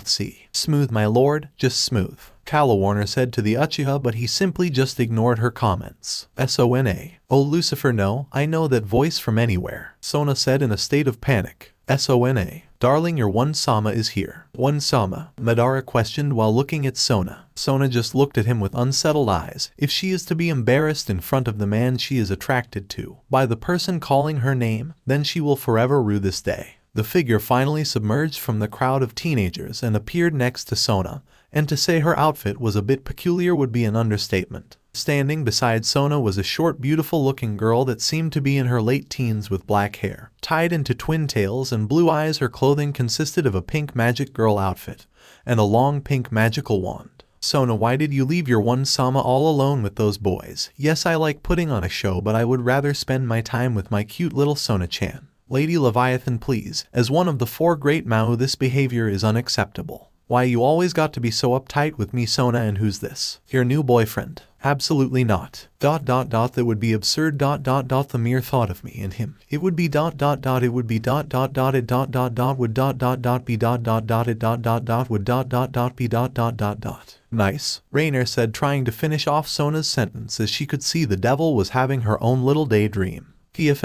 See. Smooth, my lord, just smooth. Calawarner said to the Uchiha, but he simply just ignored her comments. Sona. Oh Lucifer, no, I know that voice from anywhere. Sona said in a state of panic. Sona. Darling, your one-sama is here. One-sama? Madara questioned while looking at Sona. Sona just looked at him with unsettled eyes. If she is to be embarrassed in front of the man she is attracted to by the person calling her name, then she will forever rue this day. The figure finally submerged from the crowd of teenagers and appeared next to Sona, and to say her outfit was a bit peculiar would be an understatement. Standing beside Sona was a short, beautiful-looking girl that seemed to be in her late teens with black hair, tied into twin tails and blue eyes. Her clothing consisted of a pink magic girl outfit, and a long pink magical wand. Sona, why did you leave your one-sama all alone with those boys? Yes, I like putting on a show, but I would rather spend my time with my cute little Sona-chan. Lady Leviathan, please. As one of the four great Mao, this behavior is unacceptable. Why you always got to be so uptight with me, Sona, and who's this? Your new boyfriend? Absolutely not. That would be absurd. The mere thought of me and him. It would be it would be it would be Nice, Rainier said, trying to finish off Sona's sentence as she could see the devil was having her own little daydream. Your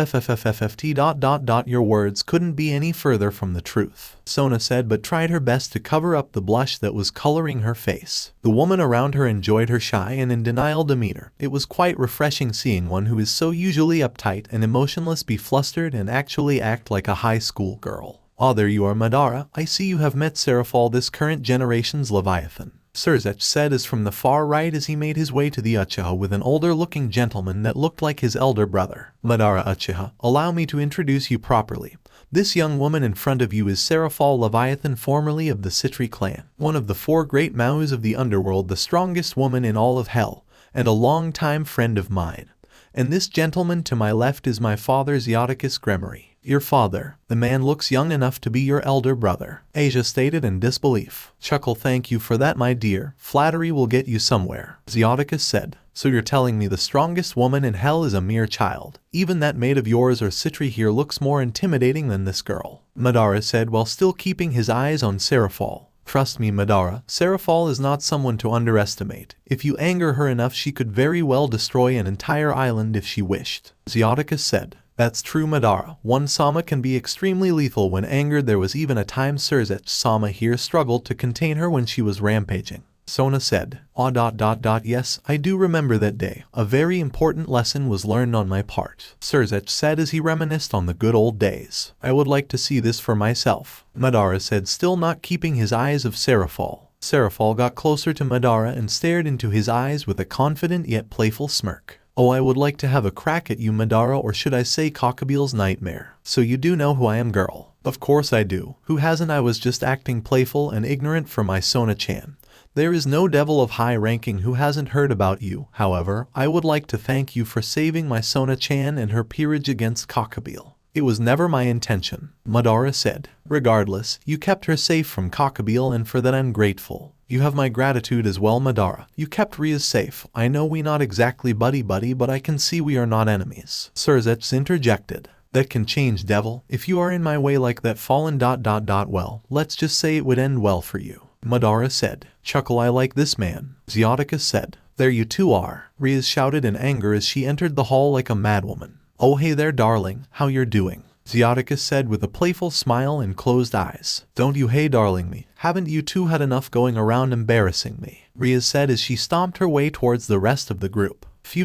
words couldn't be any further from the truth, Sona said, but tried her best to cover up the blush that was coloring her face. The woman around her enjoyed her shy and in denial demeanor. It was quite refreshing seeing one who is so usually uptight and emotionless be flustered and actually act like a high school girl. Ah, there you are, Madara. I see you have met Serafal, this current generation's Leviathan. Surzech said as from the far right as he made his way to the Uchiha with an older-looking gentleman that looked like his elder brother. Madara, Uchiha, allow me to introduce you properly. This young woman in front of you is Serafal Leviathan, formerly of the Citri clan, one of the four great Maus of the underworld, the strongest woman in all of hell, and a long-time friend of mine. And this gentleman to my left is my father, Zioticus Gremory. Your father. The man looks young enough to be your elder brother, Asia stated in disbelief. Chuckle, thank you for that, my dear. Flattery will get you somewhere, Zioticus said. So you're telling me the strongest woman in hell is a mere child? Even that maid of yours or Citri here looks more intimidating than this girl, Madara said while still keeping his eyes on Serafal. Trust me, Madara, Serafal is not someone to underestimate. If you anger her enough, she could very well destroy an entire island if she wished, Zioticus said. That's true, Madara. One Sama can be extremely lethal when angered. There was even a time Surzech Sama here struggled to contain her when she was rampaging, Sona said. Yes, I do remember that day. A very important lesson was learned on my part, Surzech said as he reminisced on the good old days. I would like to see this for myself, Madara said, still not keeping his eyes of Serafal. Serafal got closer to Madara and stared into his eyes with a confident yet playful smirk. Oh, I would like to have a crack at you, Madara, or should I say Cockabeel's nightmare. So you do know who I am, girl? Of course I do. Who hasn't? I was just acting playful and ignorant for my Sona-chan. There is no devil of high ranking who hasn't heard about you. However, I would like to thank you for saving my Sona-chan and her peerage against Cockabeel. It was never my intention, Madara said. Regardless, you kept her safe from Cockabeel, and for that I'm grateful. You have my gratitude as well, Madara. You kept Riaz safe. I know we not exactly buddy-buddy, but I can see we are not enemies, Surzech interjected. That can change, devil. If you are in my way like that fallen ... well, let's just say it would end well for you, Madara said. Chuckle, I like this man, Zioticus said. There you two are, Riaz shouted in anger as she entered the hall like a madwoman. Oh hey there, darling, how you're doing? Zioticus said with a playful smile and closed eyes. Don't you hey darling me, haven't you two had enough going around embarrassing me? Riaz said as she stomped her way towards the rest of the group. Phew.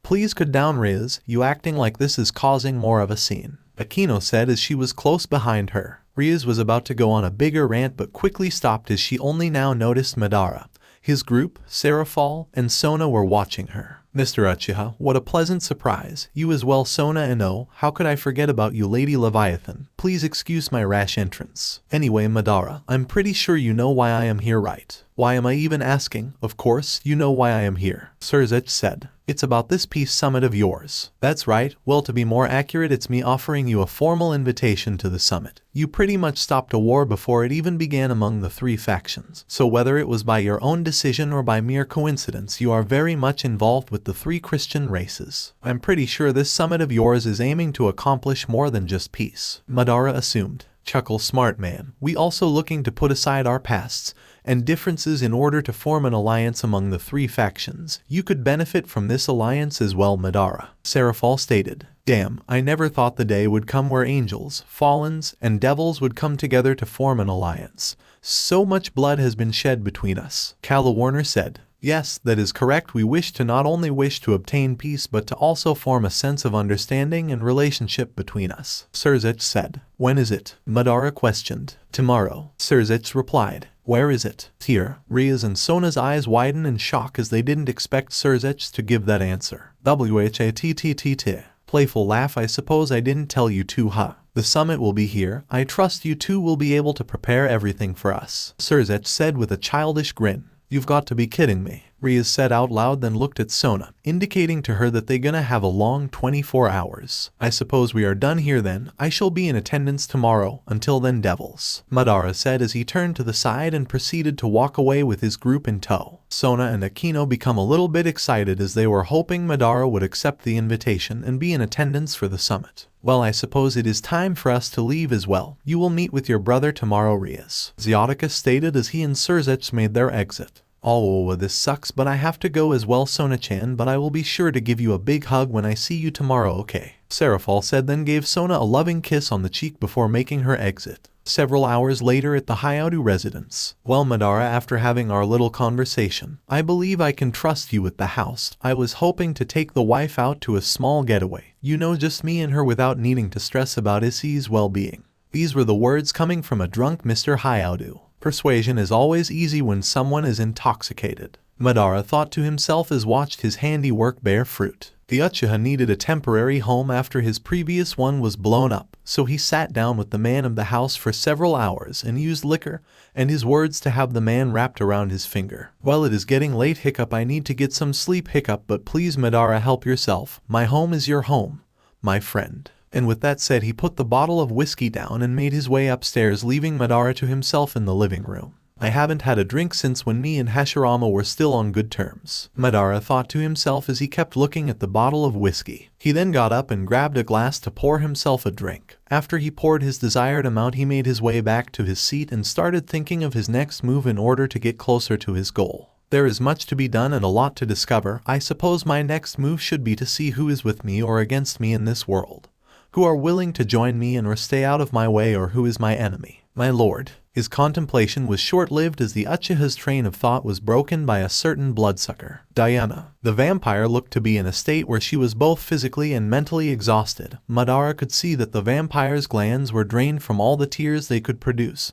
Please cut down, Riaz, you acting like this is causing more of a scene, Akino said as she was close behind her. Riaz was about to go on a bigger rant but quickly stopped as she only now noticed Madara. His group, Seraphal, and Sona were watching her. Mr. Uchiha, what a pleasant surprise. You as well, Sona, and oh, how could I forget about you, Lady Leviathan. Please excuse my rash entrance. Anyway, Madara, I'm pretty sure you know why I am here, right? Why am I even asking? Of course, you know why I am here, Surzech said. It's about this peace summit of yours. That's right. Well, to be more accurate, it's me offering you a formal invitation to the summit. You pretty much stopped a war before it even began among the three factions. So whether it was by your own decision or by mere coincidence, you are very much involved with the three Christian races. I'm pretty sure this summit of yours is aiming to accomplish more than just peace, Madara assumed. Chuckle, smart man. We also looking to put aside our pasts and differences in order to form an alliance among the three factions. You could benefit from this alliance as well, Madara, Seraphal stated. Damn, I never thought the day would come where angels, fallens, and devils would come together to form an alliance. So much blood has been shed between us, Kala Warner said. Yes, that is correct. We wish to obtain peace but to also form a sense of understanding and relationship between us, Surzech said. When is it? Madara questioned. Tomorrow, Surzech replied. Where is it? Here. Ria's and Sona's eyes widen in shock as they didn't expect Surzech to give that answer. Whattt. Playful laugh. I suppose I didn't tell you too, huh? The summit will be here. I trust you two will be able to prepare everything for us, Surzech said with a childish grin. You've got to be kidding me, Ria said out loud, then looked at Sona, indicating to her that they're gonna have a long 24 hours. I suppose we are done here then. I shall be in attendance tomorrow. Until then, devils, Madara said as he turned to the side and proceeded to walk away with his group in tow. Sona and Akino become a little bit excited as they were hoping Madara would accept the invitation and be in attendance for the summit. Well, I suppose it is time for us to leave as well. You will meet with your brother tomorrow, Rias, Ziotica stated as he and Surzech made their exit. Oh, this sucks, but I have to go as well, Sona-chan, but I will be sure to give you a big hug when I see you tomorrow, okay? Seraphal said, then gave Sona a loving kiss on the cheek before making her exit. Several hours later at the Highschool residence. Well, Madara, after having our little conversation, I believe I can trust you with the house. I was hoping to take the wife out to a small getaway. You know, just me and her without needing to stress about Issei's well-being. These were the words coming from a drunk Mr. Highschool. Persuasion is always easy when someone is intoxicated, Madara thought to himself as watched his handiwork bear fruit. The Uchiha needed a temporary home after his previous one was blown up, so he sat down with the man of the house for several hours and used liquor and his words to have the man wrapped around his finger. Well, it is getting late, hiccup. I need to get some sleep, hiccup, but please, Madara, help yourself. My home is your home, my friend. And with that said, he put the bottle of whiskey down and made his way upstairs, leaving Madara to himself in the living room. I haven't had a drink since when me and Hashirama were still on good terms, Madara thought to himself as he kept looking at the bottle of whiskey. He then got up and grabbed a glass to pour himself a drink. After he poured his desired amount, he made his way back to his seat and started thinking of his next move in order to get closer to his goal. There is much to be done and a lot to discover. I suppose my next move should be to see who is with me or against me in this world, who are willing to join me and or stay out of my way, or who is my enemy. My lord. His contemplation was short-lived as the Uchiha's train of thought was broken by a certain bloodsucker. Diana. The vampire looked to be in a state where she was both physically and mentally exhausted. Madara could see that the vampire's glands were drained from all the tears they could produce.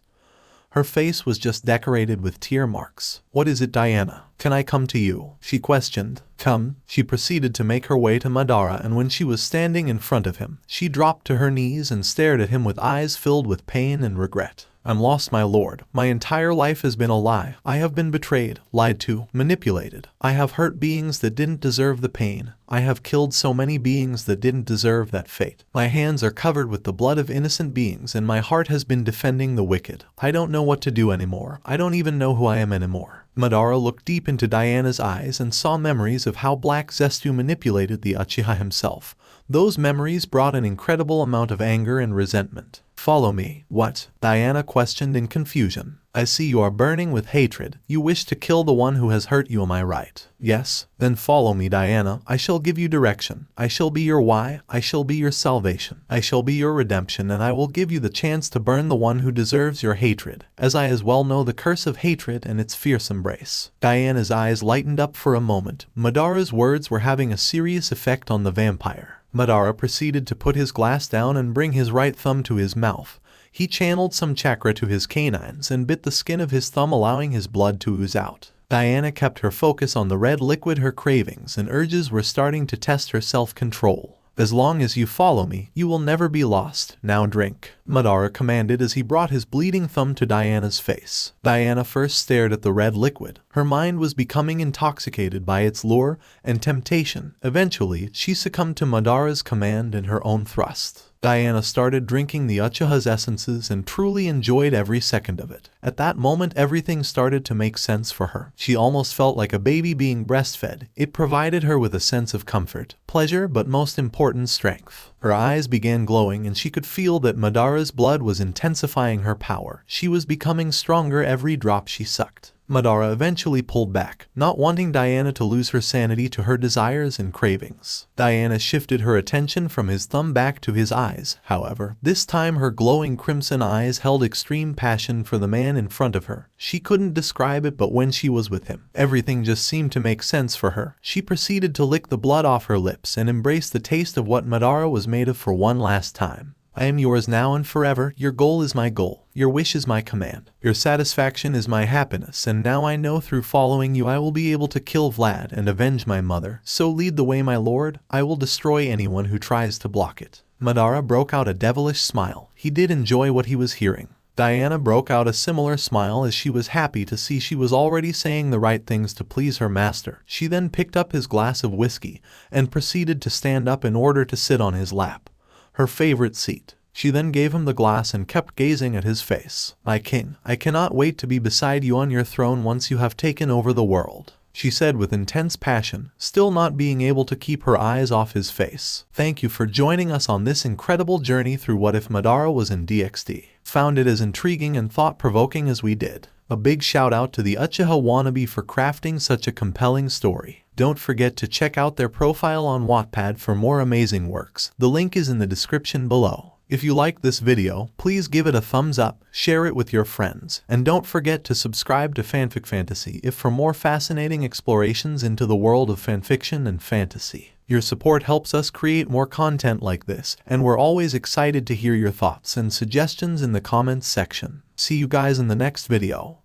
Her face was just decorated with tear marks. What is it, Diana? Can I come to you? She questioned. Come. She proceeded to make her way to Madara, and when she was standing in front of him, she dropped to her knees and stared at him with eyes filled with pain and regret. I'm lost, my lord. My entire life has been a lie. I have been betrayed, lied to, manipulated. I have hurt beings that didn't deserve the pain. I have killed so many beings that didn't deserve that fate. My hands are covered with the blood of innocent beings, and my heart has been defending the wicked. I don't know what to do anymore. I don't even know who I am anymore. Madara looked deep into Diana's eyes and saw memories of how Black Zestu manipulated the Uchiha himself. Those memories brought an incredible amount of anger and resentment. Follow me. What? Diana questioned in confusion. I see you are burning with hatred. You wish to kill the one who has hurt you, am I right? Yes? Then follow me, Diana. I shall give you direction. I shall be your why. I shall be your salvation. I shall be your redemption, and I will give you the chance to burn the one who deserves your hatred, as I as well know the curse of hatred and its fierce embrace. Diana's eyes lightened up for a moment. Madara's words were having a serious effect on the vampire. Madara proceeded to put his glass down and bring his right thumb to his mouth. He channeled some chakra to his canines and bit the skin of his thumb, allowing his blood to ooze out. Diana kept her focus on the red liquid. Her cravings and urges were starting to test her self-control. As long as you follow me, you will never be lost. Now drink, Madara commanded as he brought his bleeding thumb to Diana's face. Diana first stared at the red liquid. Her mind was becoming intoxicated by its lure and temptation. Eventually, she succumbed to Madara's command and her own thrust. Diana started drinking the Uchiha's essences and truly enjoyed every second of it. At that moment, everything started to make sense for her. She almost felt like a baby being breastfed. It provided her with a sense of comfort, pleasure, but most important, strength. Her eyes began glowing and she could feel that Madara's blood was intensifying her power. She was becoming stronger every drop she sucked. Madara eventually pulled back, not wanting Diana to lose her sanity to her desires and cravings. Diana shifted her attention from his thumb back to his eyes, however. This time her glowing crimson eyes held extreme passion for the man in front of her. She couldn't describe it, but when she was with him, everything just seemed to make sense for her. She proceeded to lick the blood off her lips and embrace the taste of what Madara was made of for one last time. I am yours now and forever. Your goal is my goal. Your wish is my command. Your satisfaction is my happiness, and now I know through following you I will be able to kill Vlad and avenge my mother. So lead the way, my lord. I will destroy anyone who tries to block it. Madara broke out a devilish smile. He did enjoy what he was hearing. Diana broke out a similar smile as she was happy to see she was already saying the right things to please her master. She then picked up his glass of whiskey and proceeded to stand up in order to sit on his lap, her favorite seat. She then gave him the glass and kept gazing at his face. My king, I cannot wait to be beside you on your throne once you have taken over the world, she said with intense passion, still not being able to keep her eyes off his face. Thank you for joining us on this incredible journey through What If Madara Was in DXD. Found it as intriguing and thought-provoking as we did. A big shout out to the Uchiha Wannabe for crafting such a compelling story. Don't forget to check out their profile on Wattpad for more amazing works. The link is in the description below. If you liked this video, please give it a thumbs up, share it with your friends, and don't forget to subscribe to Fanfic Fantasy for more fascinating explorations into the world of fanfiction and fantasy. Your support helps us create more content like this, and we're always excited to hear your thoughts and suggestions in the comments section. See you guys in the next video.